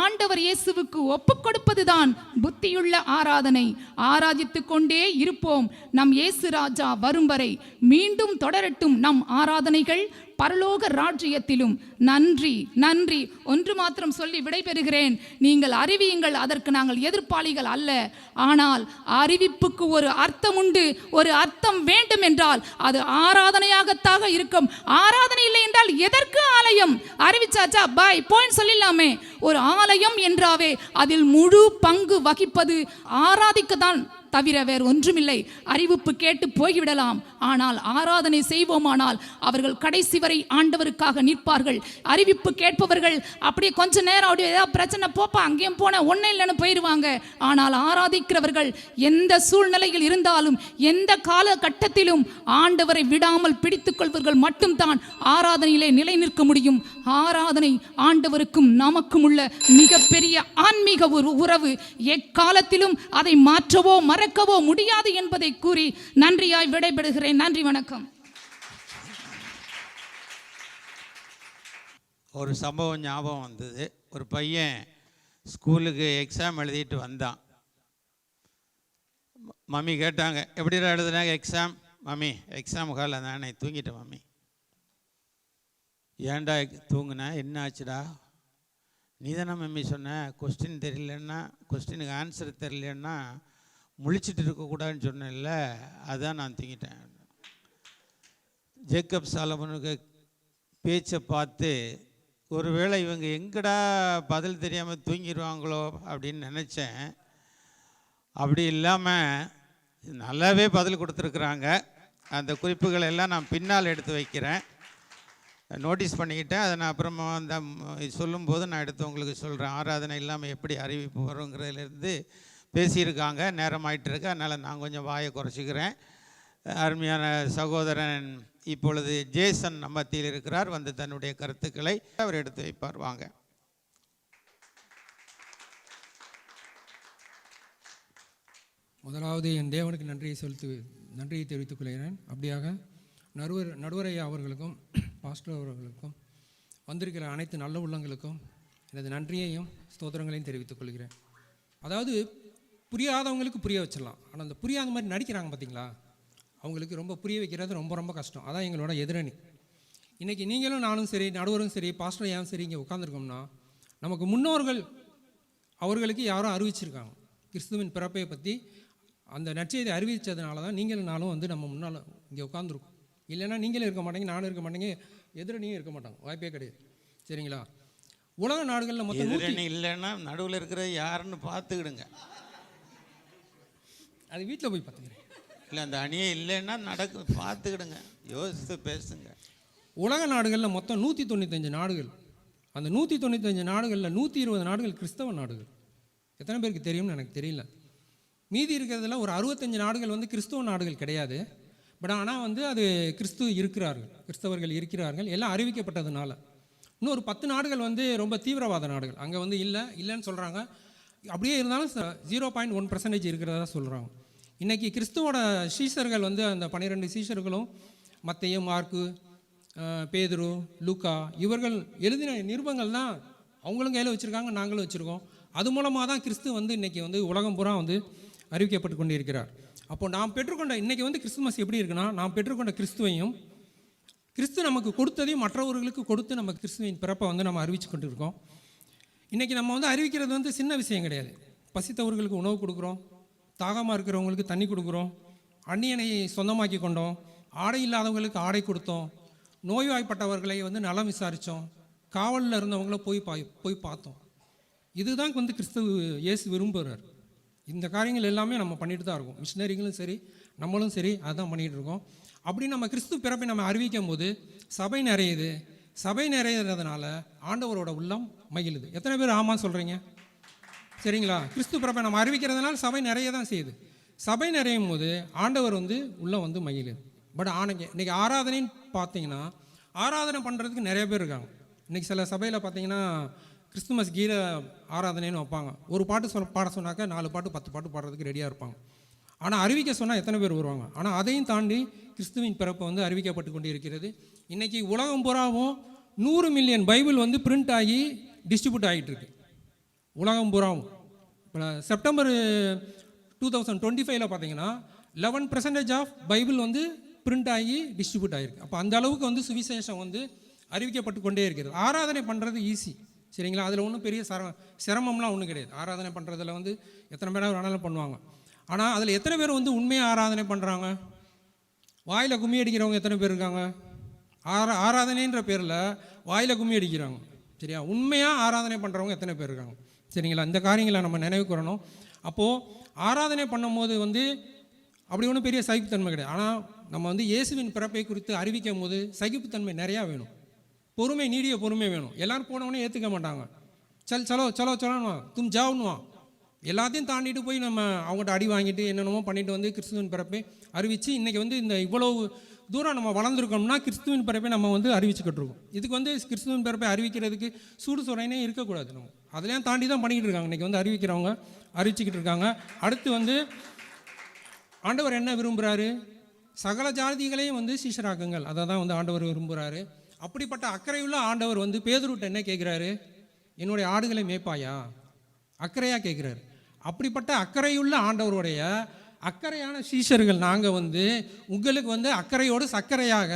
S6: ஆண்டவர் இயேசுவுக்கு ஒப்புக் கொடுப்பதுதான் புத்தியுள்ள ஆராதனை. ஆராதித்துக் கொண்டே இருப்போம் நம் இயேசு ராஜா வரும் வரை. மீண்டும் தொடரட்டும் நம் ஆராதனைகள் பரலோக ராஜ்யத்திலும். நன்றி நன்றி. ஒன்று மாத்திரம் சொல்லி விடைபெறுகிறேன். நீங்கள் அறிவியுங்கள், அதற்கு நாங்கள் எதிர்ப்பாளிகள் அல்ல. ஆனால் அறிவிப்புக்கு ஒரு அர்த்தம் உண்டு, ஒரு அர்த்தம் வேண்டும் என்றால் அது ஆராதனையாகத்தாக இருக்கும். ஆராதனை இல்லை என்றால் எதற்கு ஆலயம்? அறிவிச்சாச்சா பாய் போயின்னு சொல்லிடலாமே. ஒரு ஆலயம் என்றாவே அதில் முழு பங்கு வகிப்பது ஆராதிக்கத்தான் தவிர வேறு ஒன்றுமில்லை. அறிவிப்பு கேட்டு போய்விடலாம், ஆனால் ஆராதனை செய்வோமானால் அவர்கள் கடைசி வரை ஆண்டவருக்காக நிற்பார்கள். அறிவிப்பு கேட்பவர்கள் அப்படியே கொஞ்ச நேரம் அப்படியே ஏதாவது பிரச்சனை போப்பா அங்கேயும் போன ஒன்றும் இல்லைன்னு போயிடுவாங்க. ஆனால் ஆராதிக்கிறவர்கள் எந்த சூழ்நிலையில் இருந்தாலும் எந்த காலகட்டத்திலும் ஆண்டவரை விடாமல் பிடித்துக் கொள்வர்கள் மட்டும்தான் ஆராதனையிலே நிலை நிற்க முடியும். ஆராதனை ஆண்டவருக்கும் நமக்கும் உள்ள மிகப்பெரிய ஆன்மீக ஒரு உறவு. எக்காலத்திலும் அதை மாற்றவோ மறக்கவோ முடியாது என்பதை கூறி நன்றியாய் விடைபெறுகிறேன். நன்றி, வணக்கம்.
S1: ஒரு சம்பவம் ஞாபகம் வந்தது. ஒரு பையன் ஸ்கூலுக்கு எக்ஸாம் எழுதிட்டு வந்தான். மம்மி கேட்டாங்க, எப்படிடா எழுதுனாங்க எக்ஸாம்? மம்மி எக்ஸாம் ஹாலில் நானே தூங்கிட்டேன் மம்மி. ஏன்டா தூங்குனா, என்ன ஆச்சுடா? நீ தானே மம்மி சொன்ன கொஸ்டின் தெரியலன்னா, கொஸ்டினுக்கு ஆன்சர் தெரியலன்னா முழிச்சிட்டு இருக்கக்கூடாதுன்னு சொன்னேன்ல, அதான் நான் தூங்கிட்டேன். ஜேக்கப் சாலமனுக்கு பேச்சை பார்த்து ஒருவேளை இவங்க எங்கடா பதில் தெரியாமல் தூங்கிடுவாங்களோ அப்படின்னு நினச்சேன். அப்படி இல்லாமல் நல்லாவே பதில் கொடுத்துருக்குறாங்க. அந்த குறிப்புகளை எல்லாம் நான் பின்னால் எடுத்து வைக்கிறேன், நோட்டீஸ் பண்ணிக்கிட்டேன். அதை நான் அப்புறமா அந்த சொல்லும்போது நான் எடுத்து உங்களுக்கு சொல்கிறேன். ஆராதனை இல்லாமல் எப்படி அறிவிப்பு வருங்கிறதுலேருந்து பேசியிருக்காங்க. நேரம் ஆகிட்டு இருக்கு, அதனால் நான் கொஞ்சம் வாயை குறைச்சிக்கிறேன். அருமையான சகோதரன் இப்பொழுது ஜேசன் நம்ம மத்தியில் இருக்கிறார். வந்து தன்னுடைய கருத்துக்களை அவர் எடுத்து வைப்பார். வாங்க.
S7: முதலாவது என் தேவனுக்கு நன்றியை தெரிவித்துக் கொள்கிறேன். அப்படியாக நடுவரையா அவர்களுக்கும் பாஸ்டர் அவர்களுக்கும் வந்திருக்கிற அனைத்து நல்ல உள்ளங்களுக்கும் எனது நன்றியையும் ஸ்தோத்திரங்களையும் தெரிவித்துக் கொள்கிறேன். அதாவது புரியாதவங்களுக்கு புரிய வச்சிடலாம், ஆனால் அந்த புரியாத மாதிரி நடிக்கிறாங்க பார்த்தீங்களா, அவங்களுக்கு ரொம்ப புரிய வைக்கிறது ரொம்ப ரொம்ப கஷ்டம். அதான் எங்களோட எதிரணி. இன்றைக்கி நீங்களும் நானும் சரி, நடுவரும் சரி, பாஸ்டர் ஏன் சரி இங்கே உட்காந்துருக்கோம்னா, நமக்கு முன்னோர்கள் அவர்களுக்கு யாரும் அறிவிச்சிருக்காங்க கிறிஸ்துவின் பிறப்பை பற்றி. அந்த நற்செய்தி அறிவித்ததுனால தான் நீங்களும் நானும் வந்து நம்ம முன்னால் இங்கே உட்காந்துருக்கோம். இல்லைன்னா நீங்களும் இருக்க மாட்டேங்க, நானும் இருக்க மாட்டேங்க, எதிரணியும் இருக்க மாட்டாங்க, வாய்ப்பே கிடையாது. சரிங்களா? உலக நாடுகளில் மொத்தம் எதிரணி
S1: இல்லைன்னா நடுவில் இருக்கிற யாருன்னு பார்த்துக்கிடுங்க.
S7: அது வீட்டில் போய் பார்த்துக்கிறேன்.
S1: இல்லை, அந்த அணியே இல்லைன்னா பார்த்துக்கிடுங்க, யோசித்து பேசுங்க.
S7: உலக நாடுகளில் மொத்தம் 195 நாடுகள். அந்த 195 நாடுகளில் 120 நாடுகள் கிறிஸ்தவ நாடுகள். எத்தனை பேருக்கு தெரியும்னு எனக்கு தெரியல. மீதி இருக்கிறதுல ஒரு 65 நாடுகள் வந்து கிறிஸ்தவ நாடுகள் கிடையாது. பட் ஆனால் வந்து அது கிறிஸ்தவர்கள் இருக்கிறார்கள், எல்லாம் அறிவிக்கப்பட்டதுனால. இன்னொரு 10 நாடுகள் வந்து ரொம்ப தீவிரவாத நாடுகள், அங்கே வந்து இல்லைன்னு சொல்கிறாங்க. அப்படியே இருந்தாலும் 0.1% இருக்கிறதா சொல்கிறாங்க. இன்றைக்கி கிறிஸ்துவோட சீஷர்கள் வந்து அந்த 12 சீஷர்களும் மத்தேயு, மார்க்கு, பேதுரு, லூக்கா இவர்கள் எழுதின நிருபங்கள் தான் அவங்களும் கையில் வச்சுருக்காங்க, நாங்களும் வச்சுருக்கோம். அது மூலமாக தான் கிறிஸ்து வந்து இன்றைக்கி வந்து உலகம் பூரா வந்து அறிவிக்கப்பட்டு கொண்டு இருக்கிறார். அப்போது நாம் பெற்றுக்கொண்ட இன்றைக்கி வந்து கிறிஸ்துமஸ் எப்படி இருக்குன்னா, நாம் பெற்றுக்கொண்ட கிறிஸ்துவையும் கிறிஸ்து நமக்கு கொடுத்ததையும் மற்றவர்களுக்கு கொடுத்து நம்ம கிறிஸ்துவின் பிறப்பை வந்து நம்ம அறிவிச்சு கொண்டு இருக்கோம். இன்றைக்கி நம்ம வந்து அறிவிக்கிறது வந்து சின்ன விஷயம் கிடையாது. பசித்தவர்களுக்கு உணவு கொடுக்குறோம், தாகமாக இருக்கிறவங்களுக்கு தண்ணி கொடுக்குறோம், அந்நியனை சொந்தமாக்கி கொண்டோம், ஆடை இல்லாதவங்களுக்கு ஆடை கொடுத்தோம், நோய்வாய்ப்பட்டவர்களை வந்து நலம் விசாரித்தோம், காவலில் இருந்தவங்கள போய் பார்த்தோம். இதுதான் வந்து இயேசு விரும்புகிறார். இந்த காரியங்கள் எல்லாமே நம்ம பண்ணிட்டு தான் இருக்கோம். மிஷினரிகளும் சரி, நம்மளும் சரி, அதுதான் பண்ணிகிட்டு இருக்கோம். அப்படி நம்ம கிறிஸ்து பிறப்பை நம்ம அறிவிக்கும் போது சபை நிறையுது. சபை நிறையிறதுனால ஆண்டவரோட உள்ளம் மகிழுது. எத்தனை பேர் ஆமாம் சொல்கிறீங்க? சரிங்களா? கிறிஸ்து பிறப்பை நம்ம அறிவிக்கிறதுனால சபை நிறைய தான் செய்யுது. சபை நிறையும் போது ஆண்டவர் வந்து உள்ளம் வந்து மகிழுது. பட் இன்றைக்கி ஆராதனைன்னு பார்த்தீங்கன்னா, ஆராதனை பண்ணுறதுக்கு நிறைய பேர் இருக்காங்க. இன்றைக்கி சில சபையில் பார்த்தீங்கன்னா கிறிஸ்துமஸ் கீத ஆராதனைன்னு வைப்பாங்க. ஒரு பாட்டு பாட சொன்னாக்கா 4 பாட்டு 10 பாட்டு பாடுறதுக்கு ரெடியாக இருப்பாங்க. ஆனால் அறிவிக்க சொன்னால் எத்தனை பேர் வருவாங்க? ஆனால் அதையும் தாண்டி கிறிஸ்துவின் பிறப்பு வந்து அறிவிக்கப்பட்டு கொண்டு இருக்கிறது. இன்றைக்கி உலகம் பூராவும் 100 மில்லியன் பைபிள் வந்து பிரிண்ட் ஆகி டிஸ்ட்ரிபியூட் ஆகிட்டு இருக்கு. உலகம் பூராவும் இப்போ செப்டம்பர் 2025 பார்த்தீங்கன்னா 11% ஆஃப் பைபிள் வந்து பிரிண்ட் ஆகி டிஸ்ட்ரிபியூட் ஆகிருக்கு. அப்போ அந்த அளவுக்கு வந்து சுவிசேஷம் வந்து அறிவிக்கப்பட்டு கொண்டே இருக்கிறது. ஆராதனை பண்ணுறது ஈஸி, சரிங்களா? அதில் ஒன்றும் பெரிய சிரமம்லாம் ஒன்றும் கிடையாது. ஆராதனை பண்ணுறதுல வந்து எத்தனை பேர் வேணாலும் பண்ணுவாங்க. ஆனால் அதில் எத்தனை பேர் வந்து உண்மையாக ஆராதனை பண்ணுறாங்க? வாயில் கும்மி அடிக்கிறவங்க எத்தனை பேர் இருக்காங்க? ஆராதனைன்ற பேரில் வாயில் கும்மி அடிக்கிறாங்க, சரியா? உண்மையாக ஆராதனை பண்ணுறவங்க எத்தனை பேர் இருக்காங்க? சரிங்களா? இந்த காரியங்களை நம்ம நினைவு கூறணும். அப்போது ஆராதனை பண்ணும்போது வந்து அப்படி ஒன்றும் பெரிய சகிப்புத்தன்மை கிடையாது. ஆனால் நம்ம வந்து இயேசுவின் பிறப்பை குறித்து அறிவிக்கும் போது சகிப்புத்தன்மை நிறையா வேணும், பொறுமை, நீடிய பொறுமை வேணும். எல்லோரும் போனவொடனே ஏற்றுக்க மாட்டாங்க. சலோ தும் ஜாவுன்னுவான். எல்லாத்தையும் தாண்டிட்டு போய் நம்ம அவங்கள்ட்ட அடி வாங்கிட்டு என்னென்னமோ பண்ணிட்டு வந்து கிறிஸ்துவின் பிறப்பை அறிவித்து இன்றைக்கி வந்து இந்த இவ்வளவு தூரம் நம்ம வளர்ந்துருக்கோம்னா கிறிஸ்துவின் பிறப்பை நம்ம வந்து அறிவிச்சுக்கிட்டு இருக்கோம். இதுக்கு வந்து கிறிஸ்துவின் பிறப்பை அறிவிக்கிறதுக்கு சூடு சொரைனே இருக்கக்கூடாது. நம்ம அதெல்லாம் தாண்டி தான் பண்ணிக்கிட்டு இருக்காங்க. இன்றைக்கி வந்து அறிவிக்கிறவங்க அறிவிச்சிக்கிட்டு இருக்காங்க. அடுத்து வந்து ஆண்டவர் என்ன விரும்புகிறாரு? சகல ஜாதிகளையும் வந்து சீஷராக்குங்கள். அதை தான் வந்து ஆண்டவர் விரும்புகிறாரு. அப்படிப்பட்ட அக்கறையுள்ள ஆண்டவர் வந்து பேதுருட்ட என்ன கேட்குறாரு? என்னுடைய ஆடுகளை மேய்ப்பாயா? அக்கறையாக கேட்குறாரு. அப்படிப்பட்ட அக்கறையுள்ள ஆண்டவருடைய அக்கறையான சீஷர்கள் நாங்கள் வந்து உங்களுக்கு வந்து அக்கறையோடு சக்கரையாக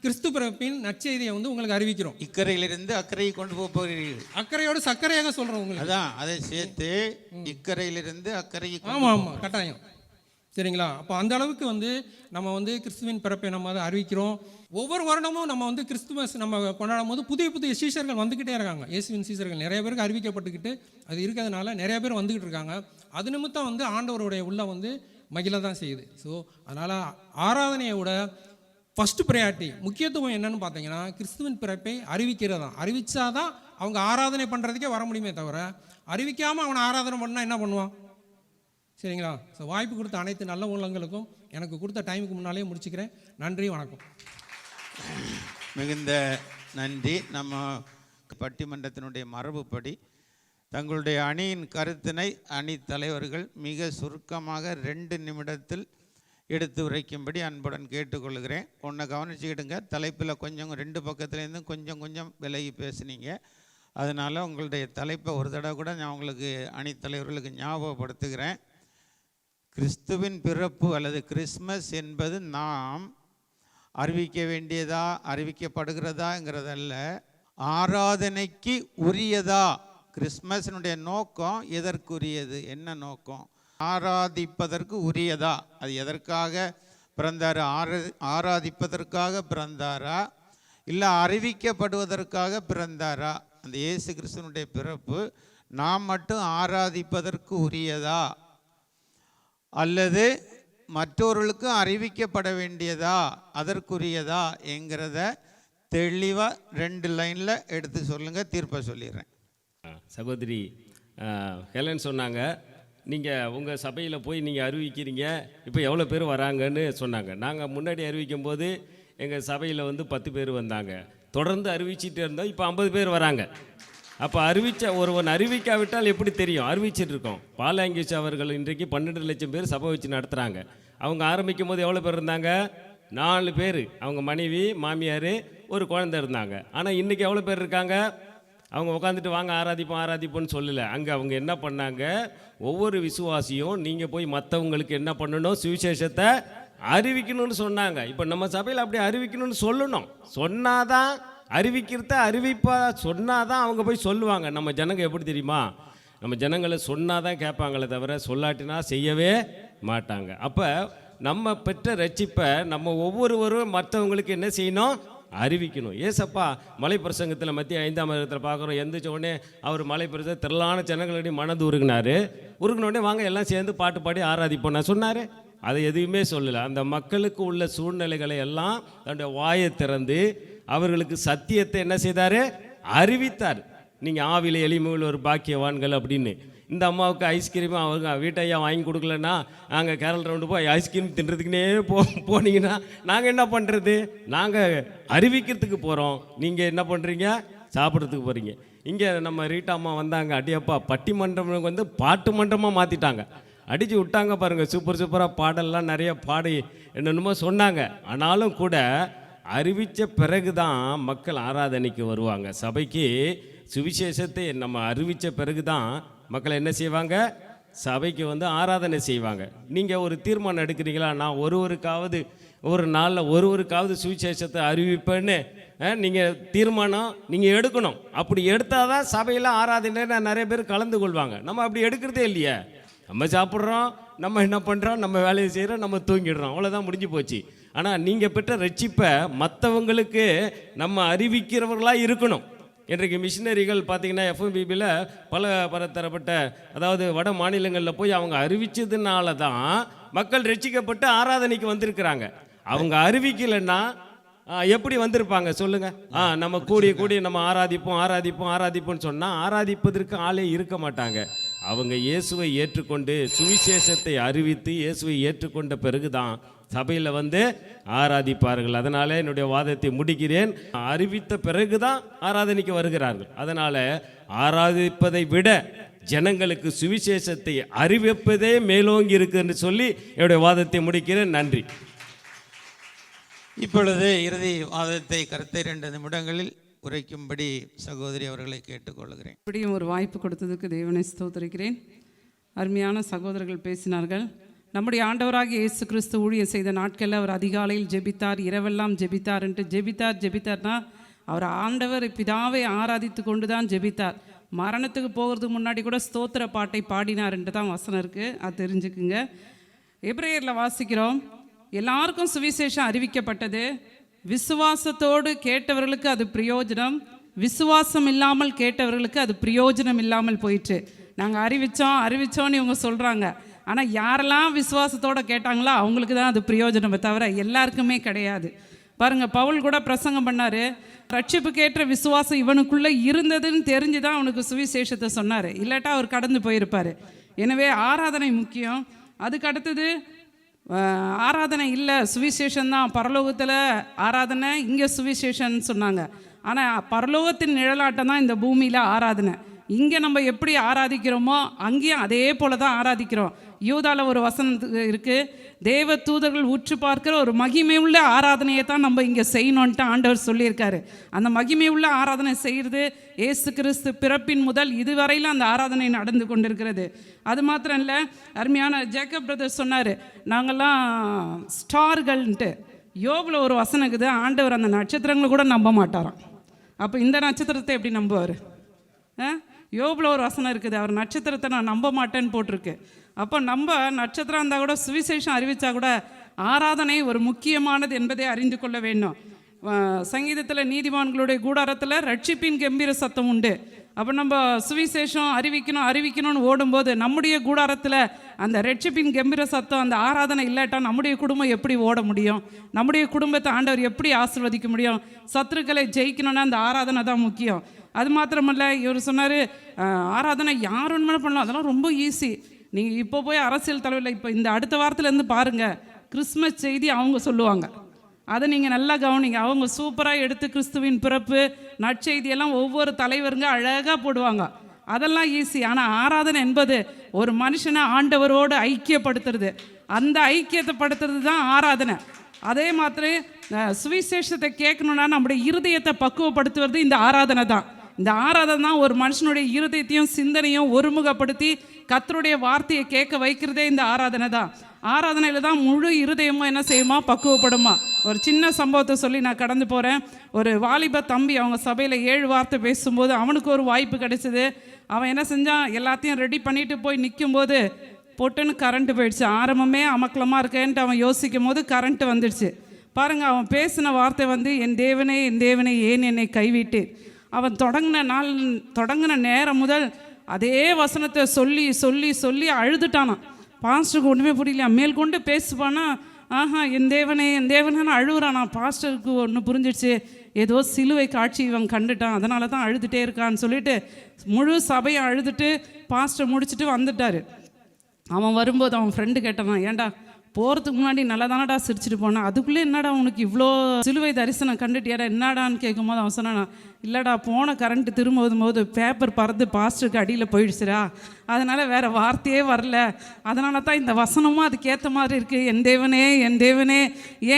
S7: கிறிஸ்து பிறப்பின் நற்செய்தியை வந்து உங்களுக்கு அறிவிக்கிறோம்.
S1: இக்கரையிலிருந்து அக்கறையை கொண்டு போகிறீர்கள்.
S7: அக்கறையோடு சக்கரையாக சொல்கிறோம் உங்களுக்கு.
S1: அதான் அதை சேர்த்து இக்கரையிலிருந்து அக்கறை.
S7: ஆமாம், கட்டாயம், சரிங்களா? அப்போ அந்த அளவுக்கு வந்து நம்ம வந்து கிறிஸ்துவின் பிறப்பை நம்ம அதை அறிவிக்கிறோம். ஒவ்வொரு வருடமும் நம்ம வந்து கிறிஸ்துமஸ் நம்ம கொண்டாடும் போது புதிய புதிய சீஷர்கள் வந்துக்கிட்டே இருக்காங்க. இயேசுவின் சீஷர்கள் நிறைய பேருக்கு அறிவிக்கப்பட்டுக்கிட்டு அது இருக்கிறதுனால நிறைய பேர் வந்துக்கிட்டு இருக்காங்க. அது நிமித்தம் வந்து ஆண்டவருடைய உள்ளம் வந்து மகிழ தான் செய்யுது. ஸோ அதனால் ஆராதனையை விட ஃபஸ்ட்டு ப்ரையாரிட்டி முக்கியத்துவம் என்னன்னு பார்த்தீங்கன்னா கிறிஸ்துவின் பிறப்பை அறிவிக்கிறதான். அறிவித்தாதான் அவங்க ஆராதனை பண்ணுறதுக்கே வர முடியுமே தவிர அறிவிக்காமல் அவனை ஆராதனை பண்ணால் என்ன பண்ணுவான்? சரிங்களா? ஸோ வாய்ப்பு கொடுத்த அனைத்து நல்ல உள்ளங்களுக்கும் எனக்கு கொடுத்த டைமுக்கு முன்னாலே முடிச்சுக்கிறேன். நன்றி, வணக்கம்.
S1: மிகுந்த நன்றி. நம்ம பட்டிமன்றத்தினுடைய மரபுப்படி தங்களுடைய அணியின் கருத்தினை அணி தலைவர்கள் மிக சுருக்கமாக 2 நிமிடத்தில் எடுத்து உரைக்கும்படி அன்புடன் கேட்டுக்கொள்கிறேன். ஒன்றை கவனிச்சுக்கிடுங்க, தலைப்பில் கொஞ்சம் 2 பக்கத்துலேருந்தும் கொஞ்சம் கொஞ்சம் விலகி பேசுனீங்க. அதனால் உங்களுடைய தலைப்பை ஒரு தடவை கூட நான் உங்களுக்கு அணித்தலைவர்களுக்கு ஞாபகப்படுத்துகிறேன். கிறிஸ்துவின் பிறப்பு அல்லது கிறிஸ்மஸ் என்பது நாம் அறிவிக்க வேண்டியதா அறிவிக்கப்படுகிறதாங்கிறதல்ல, ஆராதனைக்கு உரியதா. கிறிஸ்மஸினுடைய நோக்கம் எதற்குரியது? என்ன நோக்கம்? ஆராதிப்பதற்கு உரியதா? அது எதற்காக பிறந்தார்? ஆராதிப்பதற்காக பிறந்தாரா இல்லை அறிவிக்கப்படுவதற்காக பிறந்தாரா? அந்த இயேசு கிறிஸ்துவனுடைய பிறப்பு நாம் மட்டும் ஆராதிப்பதற்கு உரியதா அல்லது மற்றவர்களுக்கும் அறிவிக்கப்பட வேண்டியதா, அதற்குரியதா என்கிறத தெளிவாக 2 லைனில் எடுத்து சொல்லுங்கள், தீர்ப்பை சொல்லிடுறேன்.
S3: சகோதரி ஹெலன் சொன்னாங்க, நீங்கள் உங்கள் சபையில் போய் நீங்கள் அறிவிக்கிறீங்க, இப்போ எவ்வளோ பேர் வராங்கன்னு சொன்னாங்க. நாங்கள் முன்னாடி அறிவிக்கும் போது எங்கள் சபையில் வந்து 10 பேர் வந்தாங்க. தொடர்ந்து அறிவிச்சிட்டு இருந்தோம், இப்போ 50 பேர் வராங்க. அப்போ ஒருவன் அறிவிக்காவிட்டால் எப்படி தெரியும்? அறிவிச்சிட்டு இருக்கோம். பாலாங்கிஸ் அவர்கள் இன்றைக்கு 12 லட்சம் பேர் சபை வச்சு நடத்துகிறாங்க. அவங்க ஆரம்பிக்கும் போது எவ்வளோ பேர் இருந்தாங்க? 4 பேர். அவங்க மனைவி, மாமியார், ஒரு குழந்தை இருந்தாங்க. ஆனால் இன்றைக்கி எவ்வளோ பேர் இருக்காங்க? அவங்க உட்காந்துட்டு வாங்க ஆராதிப்போன்னு சொல்லலை. அங்கே அவங்க என்ன பண்ணாங்க? ஒவ்வொரு விசுவாசியும் நீங்கள் போய் மற்றவங்களுக்கு என்ன பண்ணணும்? சுவிசேஷத்தை அறிவிக்கணும்னு சொன்னாங்க. இப்போ நம்ம சபையில் அப்படி அறிவிக்கணும்னு சொல்லணும். சொன்னாதான் அறிவிப்பா சொன்னாதான் அவங்க போய் சொல்லுவாங்க. நம்ம ஜனங்க எப்படி தெரியுமா? நம்ம ஜனங்களை சொன்னாதான் கேட்பாங்களே தவிர சொல்லாட்டினா செய்யவே மாட்டாங்க. அப்போ நம்ம பெற்ற ரட்சிப்பை நம்ம ஒவ்வொருவரும் மற்றவங்களுக்கு என்ன செய்யணும்? அறிவிக்கணும். ஏசப்பா மலை பிரசங்கத்தில் மத்திய 5ஆம் அதிகாரத்தில் பார்க்குறோம். எந்திரிச்ச உடனே அவர் மலை பிரசங்க திரளான ஜனங்களுடைய மனது உருகினோடனே வாங்க எல்லாம் சேர்ந்து பாட்டு பாடி ஆராதிப்போம் நான் சொன்னார். அதை எதுவுமே சொல்லலை. அந்த மக்களுக்கு உள்ள சூழ்நிலைகளை எல்லாம் தன்னுடைய வாயை திறந்து அவர்களுக்கு சத்தியத்தை என்ன செய்தார்? அறிவித்தார். நீங்கள் ஆவில எளிமையில் ஒரு பாக்கியவான்கள் அப்படின்னு. இந்த அம்மாவுக்கு ஐஸ்கிரீம் அவங்க வீட்டையா வாங்கி கொடுக்கலன்னா நாங்கள் கேரள் ரவுண்டு போய் ஐஸ்கிரீம் தின்றதுக்குன்னே போனீங்கன்னா நாங்கள் என்ன பண்ணுறது? நாங்கள் அறிவிக்கிறதுக்கு போகிறோம், நீங்கள் என்ன பண்ணுறீங்க? சாப்பிட்றதுக்கு போகிறீங்க. இங்கே நம்ம ரீட்டா அம்மா வந்தாங்க. அடியப்பா பட்டிமன்றம் வந்து பாட்டு மன்றமாக மாற்றிட்டாங்க. அடித்து விட்டாங்க பாருங்கள். சூப்பராக பாடல்லாம் நிறைய பாடி என்னென்னமோ சொன்னாங்க. ஆனாலும் கூட அறிவித்த பிறகு தான் மக்கள் ஆராதனைக்கு வருவாங்க. சபைக்கு சுவிசேஷத்தை நம்ம அறிவித்த பிறகு தான் மக்கள் என்ன செய்வாங்க? சபைக்கு வந்து ஆராதனை செய்வாங்க. நீங்கள் ஒரு தீர்மானம் எடுக்கிறீங்களா? நான் ஒரு நாளில் ஒருவருக்காவது சுவிசேஷத்தை அறிவிப்பேன்னு நீங்கள் தீர்மானம் நீங்கள் எடுக்கணும். அப்படி எடுத்தால் தான் சபையில் ஆராதனை நிறைய பேர் கலந்து கொள்வாங்க. நம்ம அப்படி எடுக்கிறதே இல்லையே. நம்ம சாப்பிட்றோம், நம்ம என்ன பண்ணுறோம், நம்ம வேலையை செய்கிறோம், நம்ம தூங்கிடுறோம், அவ்வளோதான், முடிஞ்சு போச்சு. ஆனால் நீங்கள் பெற்ற ரட்சிப்பை மற்றவங்களுக்கு நம்ம அறிவிக்கிறவர்களாக இருக்கணும். இன்றைக்கு மிஷினரிகள் பார்த்திங்கன்னா எஃப்எம்பிபியில் பல தரப்பட்ட அதாவது வட மாநிலங்களில் போய் அவங்க அறிவித்ததுனால தான் மக்கள் ரட்சிக்கப்பட்டு ஆராதனைக்கு வந்திருக்கிறாங்க. அவங்க அறிவிக்கலைன்னா எப்படி வந்திருப்பாங்க சொல்லுங்கள்? நம்ம கூடி நம்ம ஆராதிப்போம்னு சொன்னால் ஆராதிப்பதற்கு ஆளே இருக்க மாட்டாங்க. அவங்க இயேசுவை ஏற்றுக்கொண்டு சுவிசேஷத்தை அறிவித்து இயேசுவை ஏற்றுக்கொண்ட பிறகு தான் சபையில் வந்து ஆராதிப்பார்கள். அதனால் என்னுடைய வாதத்தை முடிக்கிறேன். அறிவித்த பிறகு தான் ஆராதனைக்கு வருகிறார்கள். அதனால் ஆராதிப்பதை விட ஜனங்களுக்கு சுவிசேஷத்தை அறிவிப்பதே மேலோங்கி இருக்குன்னு சொல்லி என்னுடைய வாதத்தை முடிக்கிறேன். நன்றி.
S1: இப்பொழுது இறுதி வாதத்தை கருத்தை 2 நிமிடங்களில் உரைக்கும்படி சகோதரி அவர்களை கேட்டுக்கொள்கிறேன்.
S2: இப்படியும் ஒரு வாய்ப்பு கொடுத்ததுக்கு தேவனை ஸ்தோத்திரிக்கிறேன். அருமையான சகோதரர்கள் பேசினார்கள். நம்முடைய ஆண்டவராகிய இயேசு கிறிஸ்து ஊழியம் செய்த நாட்களில் அவர் அதிகாலையில் ஜெபித்தார், இரவெல்லாம் ஜெபித்தார்ன்ட்டு ஜெபித்தார்னா அவர் ஆண்டவர் பிதாவை ஆராதித்து கொண்டு தான் ஜெபித்தார். மரணத்துக்கு போகிறதுக்கு முன்னாடி கூட ஸ்தோத்திர பாட்டை பாடினார்ன்ட்டு தான் வசனம் இருக்குது, அது தெரிஞ்சுக்குங்க. எபிரேயரில் வாசிக்கிறோம், எல்லாருக்கும் சுவிசேஷம் அறிவிக்கப்பட்டது, விசுவாசத்தோடு கேட்டவர்களுக்கு அது பிரயோஜனம், விசுவாசம் இல்லாமல் கேட்டவர்களுக்கு அது பிரயோஜனம் இல்லாமல் போயிட்டு. நாங்கள் அறிவித்தோன்னு இவங்க சொல்கிறாங்க. ஆனால் யாரெல்லாம் விசுவாசத்தோடு கேட்டாங்களோ அவங்களுக்கு தான் அது பிரயோஜனமே தவிர எல்லாருக்குமே கிடையாது. பாருங்கள், பவுல் கூட பிரசங்கம் பண்ணார். ரட்சிப்புக்கேற்ற விசுவாசம் இவனுக்குள்ளே இருந்ததுன்னு தெரிஞ்சு தான் அவனுக்கு சுவிசேஷத்தை சொன்னார், இல்லாட்டா அவர் கடந்து போயிருப்பார். எனவே ஆராதனை முக்கியம். அதுக்கு அடுத்தது ஆராதனை இல்லை, சுவிசேஷன்தான். பரலோகத்தில் ஆராதனை, இங்கே சுவிசேஷன்னு சொன்னாங்க. ஆனால் பரலோகத்தின் நிழலாட்டம் தான் இந்த பூமியில் ஆராதனை. இங்கே நம்ம எப்படி ஆராதிக்கிறோமோ அங்கேயும் அதே போல தான் ஆராதிக்கிறோம். யூதாவில் ஒரு வசனம் இருக்குது, தேவ தூதர்கள் உற்று பார்க்கிற ஒரு மகிமை உள்ள ஆராதனையை தான் நம்ம இங்கே செய்யணுன்ட்டு ஆண்டவர் சொல்லியிருக்காரு. அந்த மகிமை உள்ள ஆராதனை செய்கிறது இயேசு கிறிஸ்து பிறப்பின் முதல் இதுவரையிலும் அந்த ஆராதனை நடந்து கொண்டிருக்கிறது. அது மாத்திரம் இல்லை, அருமையான ஜேக்கப் பிரதர் சொன்னார், நாங்கள்லாம் ஸ்டார்கள்ன்ட்டு. யோபில் ஒரு வசனம் இருக்குது, ஆண்டவர் அந்த நட்சத்திரங்களை கூட நம்ப மாட்டாராம். அப்போ இந்த நட்சத்திரத்தை எப்படி நம்புவார்? யோபில் ஒரு வசனம் இருக்குது, அவர் நட்சத்திரத்தை நான் நம்ப மாட்டேன்னு போட்டிருக்கு. அப்போ நம்ம நட்சத்திரம் இருந்தால் கூட சுவிசேஷம் அறிவித்தா கூட ஆராதனை ஒரு முக்கியமானது என்பதை அறிந்து கொள்ள வேண்டும். சங்கீதத்தில் நீதிமான்களுடைய கூடாரத்தில் ரட்சிப்பின் கம்பீர சத்தம் உண்டு. அப்போ நம்ம சுவிசேஷம் அறிவிக்கணும்னு ஓடும்போது நம்முடைய கூடாரத்தில் அந்த ரட்சிப்பின் கம்பீர சத்தம், அந்த ஆராதனை இல்லாட்டா நம்முடைய குடும்பம் எப்படி ஓட முடியும்? நம்முடைய குடும்பத்தை ஆண்டவர் எப்படி ஆசீர்வதிக்க முடியும்? சத்துருக்களை ஜெயிக்கணும்னா அந்த ஆராதனை தான் முக்கியம். அது மாத்திரமல்ல, இவர் சொன்னார் ஆராதனை யார் வேணுமாலும் பண்ணலாம், அதெல்லாம் ரொம்ப ஈஸி. நீங்கள் இப்போ போய் அரசியல் தலைவரில் இப்போ இந்த அடுத்த வாரத்துலேருந்து பாருங்கள், கிறிஸ்மஸ் செய்தி அவங்க சொல்லுவாங்க. அதை நீங்கள் நல்லா கவனிங்க. அவங்க சூப்பராக எடுத்து கிறிஸ்துவின் பிறப்பு நற்செய்தியெல்லாம் ஒவ்வொரு தலைவருங்க அழகாக போடுவாங்க. அதெல்லாம் ஈஸி. ஆனால் ஆராதனை என்பது ஒரு மனுஷனை ஆண்டவரோடு ஐக்கியப்படுத்துறது. அந்த ஐக்கியத்தைப்படுத்துறது தான் ஆராதனை. அதே மாதிரி சுவிசேஷத்தை கேட்கணுன்னா நம்முடைய இருதயத்தை பக்குவப்படுத்துவது இந்த ஆராதனை தான். இந்த ஆராதனை தான் ஒரு மனுஷனுடைய இருதயத்தையும் சிந்தனையும் ஒருமுகப்படுத்தி கர்த்தருடைய வார்த்தையை கேட்க வைக்கிறதே இந்த ஆராதனை தான். ஆராதனையில் தான் முழு இருதயமும் என்ன செய்யுமா? பக்குவப்படுமா. ஒரு சின்ன சம்பவத்தை சொல்லி நான் கடந்து போகிறேன். ஒரு வாலிப தம்பி அவங்க சபையில் 7 வார்த்தை பேசும்போது அவனுக்கு ஒரு வாய்ப்பு கிடைச்சிது. அவன் என்ன செஞ்சான், எல்லாத்தையும் ரெடி பண்ணிட்டு போய் நிற்கும்போது பொட்டுன்னு கரண்ட்டு போயிடுச்சு. ஆரம்பமே அமக்கலமாக இருக்கேன்ட்டு அவன் யோசிக்கும் போது கரண்ட்டு வந்துடுச்சு. பாருங்கள், அவன் பேசின வார்த்தை வந்து, என் தேவனே என் தேவனே ஏன் என்னை கைவிட்டு. அவன் தொடங்கின நேரம் முதல் அதே வசனத்தை சொல்லி சொல்லி சொல்லி அழுதுட்டானான். பாஸ்டருக்கு ஒன்றுமே புரியலையா, மேற்கொண்டு பேசுவானா, என் தேவனேன்னு அழுகுறானா. பாஸ்டருக்கு ஒன்று புரிஞ்சிடுச்சு, ஏதோ சிலுவை காட்சி இவன் கண்டுட்டான், அதனால தான் அழுதுகிட்டே இருக்கான்னு சொல்லிட்டு முழு சபையை அழுதுட்டு பாஸ்டர் முடிச்சுட்டு வந்துட்டார். அவன் வரும்போது அவன் ஃப்ரெண்டு கேட்டான், ஏன்டா போகிறதுக்கு முன்னாடி நல்லா தானடா சிரிச்சிட்டு போனான், அதுக்குள்ளே என்னடா உனக்கு இவ்வளோ சிலுவை தரிசனம் கண்டுட்டியாடா என்னடான்னு கேட்கும்போது அவன் சொன்னான், இல்லைடா போன கரண்ட்டு திரும்பும்போது பேப்பர் பறந்து பாஸ்டருக்கு அடியில் போயிடுச்சுடா, அதனால் வேறு வார்த்தையே வரல, அதனால தான் இந்த வசனமும் அதுக்கேற்ற மாதிரி இருக்குது. என் தேவனே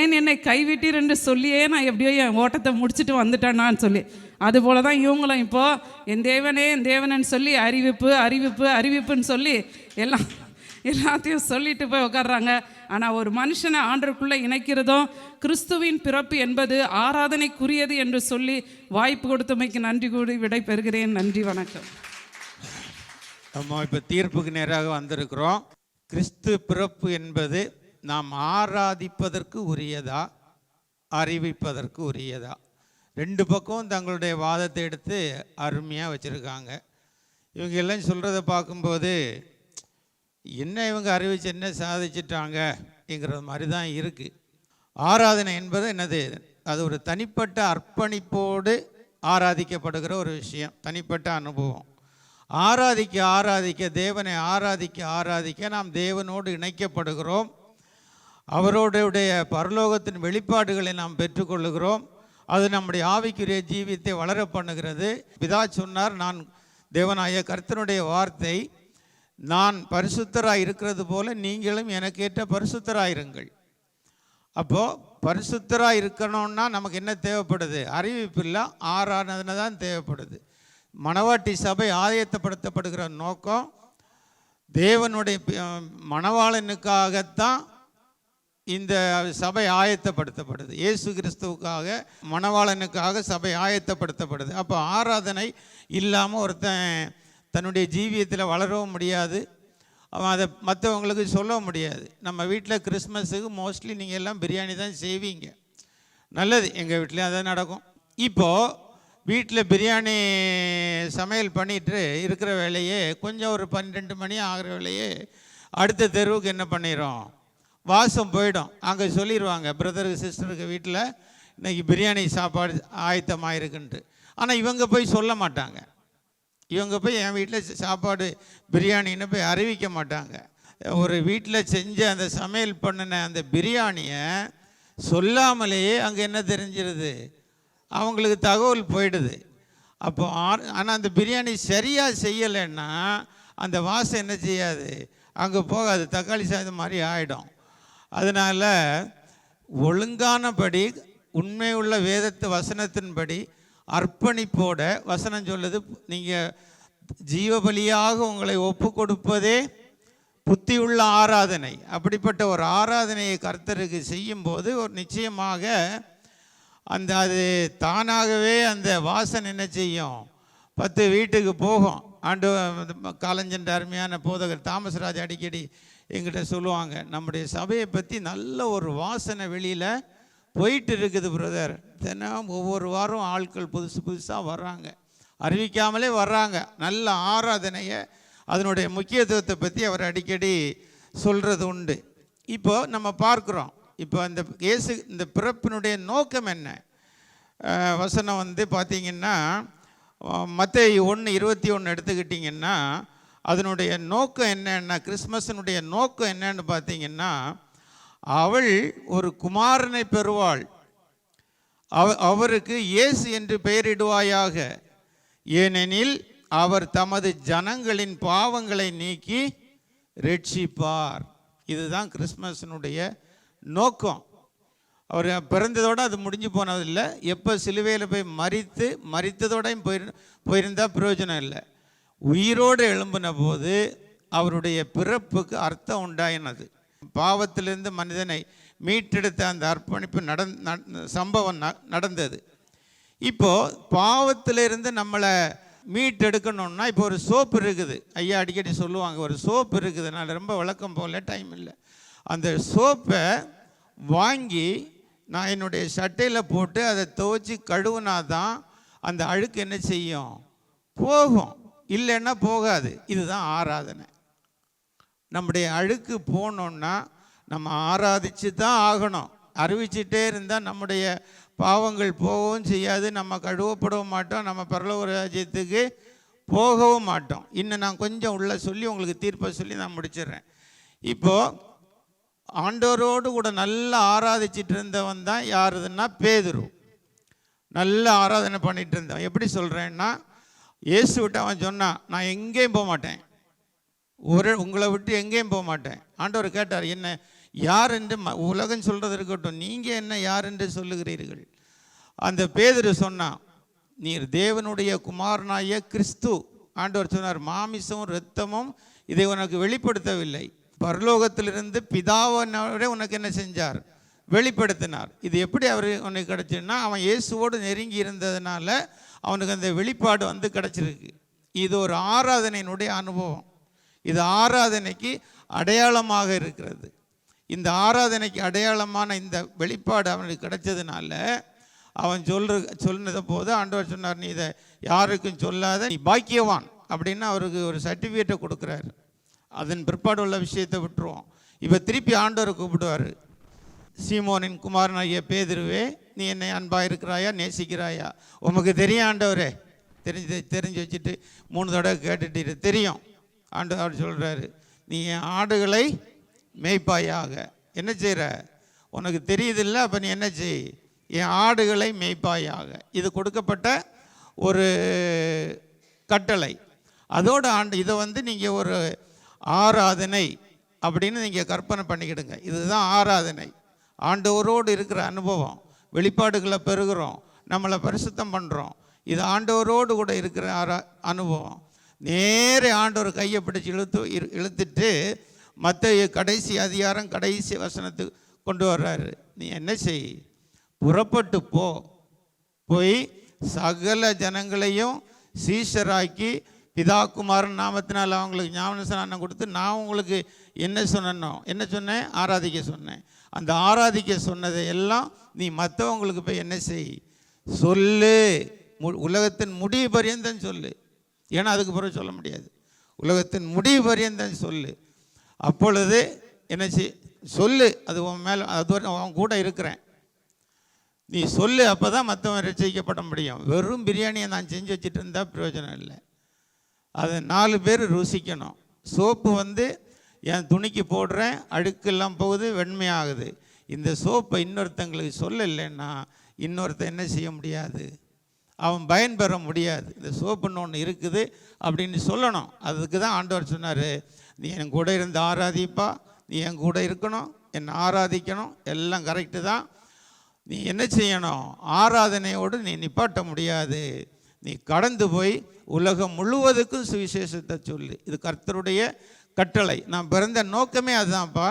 S2: ஏன் என்னை கைவிட்டீர் என்று சொல்லியே நான் எப்படியோ என் ஓட்டத்தை முடிச்சுட்டு வந்துட்டேன்னான்னு சொல்லி, அதுபோல தான் இவங்களும் இப்போது என் தேவனேன்னு சொல்லி அறிவிப்புன்னு சொல்லி எல்லாத்தையும் சொல்லிட்டு போய் உட்கார்றாங்க. ஆனால் ஒரு மனுஷனை ஆண்டருக்குள்ளே இணைக்கிறதும் கிறிஸ்துவின் பிறப்பு என்பது ஆராதனைக்குரியது என்று சொல்லி வாய்ப்பு கொடுத்தமைக்கு நன்றி கூறி விடை பெறுகிறேன். நன்றி, வணக்கம்.
S1: நம்ம இப்போ தீர்ப்புக்கு நேராக வந்திருக்கிறோம். கிறிஸ்து பிறப்பு என்பது நாம் ஆராதிப்பதற்கு உரியதா, அறிவிப்பதற்கு உரியதா? 2 பக்கம் தங்களுடைய வாதத்தை எடுத்து அருமையாக வச்சுருக்காங்க. இவங்க எல்லாம் சொல்கிறத பார்க்கும்போது என்ன இவங்க அறிவிச்சு என்ன சாதிச்சிட்டாங்கங்கிற மாதிரி தான் இருக்குது. ஆராதனை என்பது என்னது? அது ஒரு தனிப்பட்ட அர்ப்பணிப்போடு ஆராதிக்கப்படுகிற ஒரு விஷயம், தனிப்பட்ட அனுபவம். ஆராதிக்க தேவனை ஆராதிக்க நாம் தேவனோடு இணைக்கப்படுகிறோம். அவரோடைய பரலோகத்தின் வெளிப்பாடுகளை நாம் பெற்றுக்கொள்ளுகிறோம். அது நம்முடைய ஆவிக்குரிய ஜீவியத்தை வளர பண்ணுகிறது. பிதா சொன்னார், நான் தேவனாய கர்த்தனுடைய வார்த்தை, நான் பரிசுத்தராக இருக்கிறது போல நீங்களும் எனக்கேற்ற பரிசுத்தராயிருங்கள். அப்போது பரிசுத்தராக இருக்கணும்னா நமக்கு என்ன தேவைப்படுது? அறிவிப்பு இல்லை, ஆராதனை தான் தேவைப்படுது. மணவாட்டி சபை ஆயத்தப்படுத்தப்படுகிற நோக்கம் தேவனுடைய மணவாளனுக்காகத்தான் இந்த சபை ஆயத்தப்படுத்தப்படுது. இயேசு கிறிஸ்துவுக்காக, மணவாளனுக்காக சபை ஆயத்தப்படுத்தப்படுது. அப்போ ஆராதனை இல்லாமல் ஒருத்தன் தன்னுடைய ஜீவியத்தில் வளரவும் முடியாது, அவன் அதை மற்றவங்களுக்கு சொல்லவும் முடியாது. நம்ம வீட்டில் கிறிஸ்மஸுக்கு மோஸ்ட்லி நீங்கள் எல்லாம் பிரியாணி தான் செய்வீங்க, நல்லது. எங்கள் வீட்லேயும் அதான் நடக்கும். இப்போது வீட்டில் பிரியாணி சமையல் பண்ணிட்டு இருக்கிற வேலையே கொஞ்சம் ஒரு 12 மணி ஆகிற வேலையே அடுத்த தெருவுக்கு என்ன பண்ணிடும், வாசம் போயிடும். அங்கே சொல்லிடுவாங்க, பிரதருக்கு சிஸ்டருக்கு வீட்டில் இன்றைக்கி பிரியாணி சாப்பாடு ஆயத்தமாக இருக்குன்ட்டு. ஆனால் இவங்க போய் சொல்ல மாட்டாங்க. இவங்க போய் என் வீட்டில் சாப்பாடு பிரியாணின்னு போய் அறிவிக்க மாட்டாங்க. ஒரு வீட்டில் செஞ்ச அந்த சமையல் பண்ணின அந்த பிரியாணியை சொல்லாமலேயே அங்கே என்ன தெரிஞ்சிருது, அவங்களுக்கு தகவல் போயிடுது. அப்போ ஆனால் அந்த பிரியாணி சரியாக செய்யலைன்னா அந்த வாசம் என்ன செய்யாது, அங்கே போகாது, தக்காளி சாதம் மாதிரி ஆகிடும். அதனால் ஒழுங்கானபடி உண்மையுள்ள வேதத்து வசனத்தின்படி அர்ப்பணிப்போட வசனம் சொல்லுது, நீங்கள் ஜீவபலியாக உங்களை ஒப்பு கொடுப்பதே புத்தியுள்ள ஆராதனை. அப்படிப்பட்ட ஒரு ஆராதனையை கர்த்தருக்கு செய்யும்போது ஒரு நிச்சயமாக அது தானாகவே அந்த வாசனை என்ன செய்யும், 10 வீட்டுக்கு போகும். ஆண்டு காலஞ்சென்ற அருமையான போதகர் தாமஸ்ராஜ் அடிக்கடி எங்கிட்ட சொல்லுவாங்க, நம்முடைய சபையை பற்றி நல்ல ஒரு வாசனை வெளியில் போயிட்டு இருக்குது பிரதர். தினம் ஒவ்வொரு வாரம் ஆட்கள் புதுசாக வர்றாங்க. அறிவிக்காமலே வர்றாங்க. நல்ல ஆராதனையை, அதனுடைய முக்கியத்துவத்தை பற்றி அவர் அடிக்கடி சொல்கிறது உண்டு. இப்போ நம்ம பார்க்குறோம், இப்போ இந்த இயேசு இந்த பிறப்பினுடைய நோக்கம் என்ன? வசனம் வந்து பார்த்திங்கன்னா மத்தேயு 1:21 எடுத்துக்கிட்டிங்கன்னா அதனுடைய நோக்கம் என்னன்னா, கிறிஸ்மஸினுடைய நோக்கம் என்னன்னு பார்த்தீங்கன்னா, அவள் ஒரு குமாரனை பெறுவாள், அவருக்கு இயேசு என்று பெயரிடுவாயாக, ஏனெனில் அவர் தமது ஜனங்களின் பாவங்களை நீக்கி ரட்சிப்பார். இதுதான் கிறிஸ்மஸினுடைய நோக்கம். அவர் பிறந்ததோடு அது முடிஞ்சு போனதில்லை. எப்போ சிலுவையில் போய் மரித்ததோடையும் போயிருந்தால் பிரயோஜனம் இல்லை. உயிரோடு எழும்பின போது அவருடைய பிறப்புக்கு அர்த்தம் உண்டாயினது. பாவத்திலிருந்து மனிதனை மீட்டெடுத்த அந்த அர்ப்பணிப்பு சம்பவம் நடந்தது. இப்போது பாவத்திலிருந்து நம்மளை மீட்டெடுக்கணும்னா, இப்போ ஒரு சோப்பு இருக்குது, ஐயா அடிக்கடி சொல்லுவாங்க, ஒரு சோப்பு இருக்குது. நான் ரொம்ப விளக்கம் போகல, டைம் இல்லை. அந்த சோப்பை வாங்கி நான் என்னுடைய சட்டையில் போட்டு அதை துவைச்சி கழுவுனா தான் அந்த அழுக்கு என்ன செய்யும்? போகும், இல்லைன்னா போகாது. இதுதான் ஆராதனை. நம்முடைய அழுக்கு போகணுன்னா நம்ம ஆராதிச்சு தான் ஆகணும். அறிவிச்சிட்டே இருந்தால் நம்முடைய பாவங்கள் போகவும் செய்யாது, நம்ம கழுவப்படவும் மாட்டோம், நம்ம பரலோக ராஜ்யத்துக்கு போகவும் மாட்டோம். இன்னும் நான் கொஞ்சம் உள்ள சொல்லி உங்களுக்கு தீர்ப்பை சொல்லி நான் முடிச்சிடுறேன். இப்போது ஆண்டவரோடு கூட நல்லா ஆராதிச்சிட்டு இருந்தவன் தான் யாருதுன்னா பேதுரு. நல்ல ஆராதனை பண்ணிகிட்டு இருந்தவன். எப்படி சொல்கிறேன்னா, இயேசு விட்டு அவன் சொன்னான், நான் எங்கேயும் போக மாட்டேன், உங்களை விட்டு எங்கேயும் போக மாட்டேன். ஆண்டவர் கேட்டார், என்ன யார் என்று உலகம் சொல்கிறது இருக்கட்டும், நீங்கள் என்ன யார் என்று சொல்லுகிறீர்கள்? அந்த பேதுரு சொன்னான், நீர் தேவனுடைய குமாரனாய கிறிஸ்து. ஆண்டவர் சொன்னார், மாமிசமும் இரத்தமும் இதை உனக்கு வெளிப்படுத்தவில்லை, பரலோகத்திலிருந்து பிதாவோட உனக்கு என்ன செஞ்சார்? வெளிப்படுத்தினார். இது எப்படி அவர் உனக்கு கிடச்சுன்னா, அவன் இயேசுவோடு நெருங்கி இருந்ததுனால அவனுக்கு அந்த வெளிப்பாடு வந்து கிடச்சிருக்கு. இது ஒரு ஆராதனையினுடைய அனுபவம். இது ஆராதனைக்கு அடையாளமாக இருக்கிறது. இந்த ஆராதனைக்கு அடையாளமான இந்த வெளிப்பாடு அவனுக்கு கிடைச்சதுனால அவன் சொன்னதை போது ஆண்டவர் சொன்னார், நீ இதை யாருக்கும் சொல்லாத, நீ பாக்கியவான் அப்படின்னு அவருக்கு ஒரு சர்டிஃபிகேட்டை கொடுக்குறாரு. அதன் பிற்பாடு உள்ள விஷயத்தை விட்டுருவோம். இப்போ திருப்பி ஆண்டவர் கூப்பிடுவார், சீமோனின் குமாரனாகிய பேதுருவே, நீ என்னை அன்பாக இருக்கிறாயா, நேசிக்கிறாயா? உமக்கு தெரியும் ஆண்டவரே, தெரிஞ்சு வச்சுட்டு 3 தடவை கேட்டுட்டு தெரியும். ஆண்டவர் சொல்கிறாரு, நீ என் ஆடுகளை மேய்ப்பாயாக. என்ன செய்கிற? உனக்கு தெரியுதில்ல, அப்போ நீ என்ன செய்? என் ஆடுகளை மேய்ப்பாயாக. இது கொடுக்கப்பட்ட ஒரு கட்டளை. அதோட இதை வந்து நீங்கள் ஒரு ஆராதனை அப்படின்னு நீங்கள் கற்பனை பண்ணிக்கிடுங்க. இதுதான் ஆராதனை. ஆண்டவரோடு இருக்கிற அனுபவம், வெளிப்பாடுகளை பெறுகிறோம், நம்மளை பரிசுத்தம் பண்ணுறோம். இது ஆண்டவரோடு கூட இருக்கிற அனுபவம். நேரே ஆண்டவர் கையை பிடிச்சி இழுத்துட்டு மத்தேயு கடைசி அதிகாரம் கடைசி வசனத்துக்கு கொண்டு வர்றாரு. நீ என்ன செய்? புறப்பட்டு போய் சகல ஜனங்களையும் சீஷராக்கி பிதா குமாரன் நாமத்தினால் அவங்களுக்கு ஞானஸ்நானம் கொடுத்து, நான் உங்களுக்கு என்ன சொன்னேன்? ஆராதிக்க சொன்னேன். அந்த ஆராதிக்க சொன்னதை எல்லாம் நீ மற்றவங்களுக்கு போய் என்ன செய்? சொல்லு. உலகத்தின் முடிவு பரியந்தம் சொல்லு. ஏன்னா அதுக்கு பிறகு சொல்ல முடியாது. உலகத்தின் முடிவு பரியந்தம் சொல்லு. அப்பொழுது என்ன சொல்லு, அது உன் மேலே, அது அவன் கூட இருக்கிறேன், நீ சொல்லு. அப்போ தான் மற்றவன் ரட்சிக்கப்பட முடியும். வெறும் பிரியாணியை நான் செஞ்சு வச்சுட்டு இருந்தால் பிரயோஜனம் இல்லை. அதை 4 பேர் ருசிக்கணும். சோப்பு வந்து என் துணிக்கு போடுறேன், அழுக்கெல்லாம் போகுது, வெண்மையாகுது. இந்த சோப்பை இன்னொருத்தங்களுக்கு சொல்லலைன்னா இன்னொருத்தன் என்ன செய்ய முடியாது? அவன் பயன்பெற முடியாது. இந்த சோப்புன்னு ஒன்று இருக்குது அப்படின்னு சொல்லணும். அதுக்கு தான் ஆண்டவர் சொன்னார், நீ என் கூட இருந்து ஆராதிப்பா, நீ என் கூட இருக்கணும், என்னை ஆராதிக்கணும், எல்லாம் கரெக்டு தான். நீ என்ன செய்யணும்? ஆராதனையோடு நீ நிப்பாட்ட முடியாது. நீ கடந்து போய் உலகம் முழுவதுக்கும் சுவிசேஷத்தை சொல்லு. இது கர்த்தருடைய கட்டளை. நான் பிறந்த நோக்கமே அதுதான்ப்பா.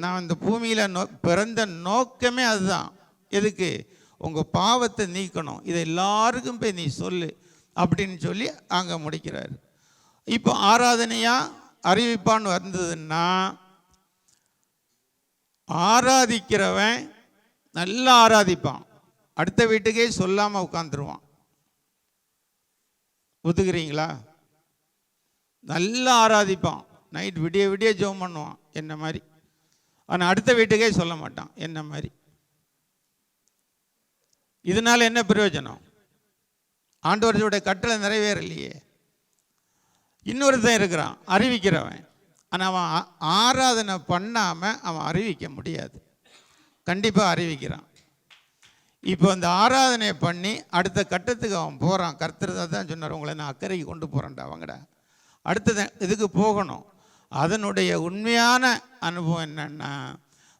S1: நான் இந்த பூமியில் பிறந்த நோக்கமே அதுதான். எதுக்கு? உங்கள் பாவத்தை நீக்கணும். இதை எல்லாருக்கும் போய் நீ சொல்லு அப்படின்னு சொல்லி அங்கே முடிக்கிறார். இப்போ ஆராதனையாக அறிவிப்பான்னு வந்ததுன்னா, ஆராதிக்கிறவன் நல்லா ஆராதிப்பான், அடுத்த வீட்டுக்கே சொல்லாமல் உட்காந்துருவான். ஒத்துக்கிறீங்களா? நல்லா ஆராதிப்பான், நைட் விடிய விடிய ஜெபம் பண்ணுவான் என்ன மாதிரி. ஆனால் அடுத்த வீட்டுக்கே சொல்ல மாட்டான் என்ன மாதிரி. இதனால் என்ன பிரயோஜனம்? ஆண்டவருடைய கட்டளை நிறைவேறலையே. இன்னொருத்தன் இருக்கிறான் அறிவிக்கிறவன், ஆனால் அவன் ஆராதனை பண்ணாமல் அவன் அறிவிக்க முடியாது. கண்டிப்பாக அறிவிக்கிறான். இப்போ அந்த ஆராதனையை பண்ணி அடுத்த கட்டத்துக்கு அவன் போகிறான். கர்த்தர் தான் சொன்னார், உங்களை நான் அக்கறைக்கு கொண்டு போகிறேன்டா அவங்கடா, அடுத்தது இதுக்கு போகணும். அதனுடைய உண்மையான அனுபவம் என்னன்னா,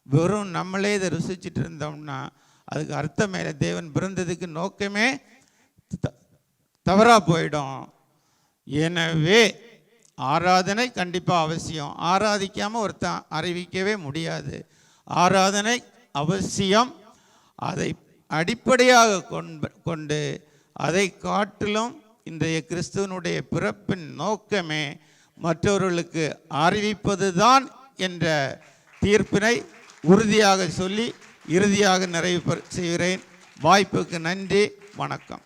S1: வெறும் நம்மளே இதை ருசிச்சுட்டு இருந்தோம்னா அதுக்கு அர்த்தமே இல்லை. தேவன் பிறந்ததுக்கு நோக்கமே தவறாக போயிடும். எனவே ஆராதனை கண்டிப்பாக அவசியம். ஆராதிக்காமல் ஒருத்தன் அறிவிக்கவே முடியாது. ஆராதனை அவசியம். அதை அடிப்படையாக கொண்டு அதை காட்டிலும் இன்றைய கிறிஸ்துவனுடைய பிறப்பின் நோக்கமே மற்றவர்களுக்கு அறிவிப்பது தான் என்ற தீர்ப்பினை உறுதியாக சொல்லி இறுதியாக நிறைவு செய்கிறேன். வாய்ப்புக்கு நன்றி, வணக்கம்.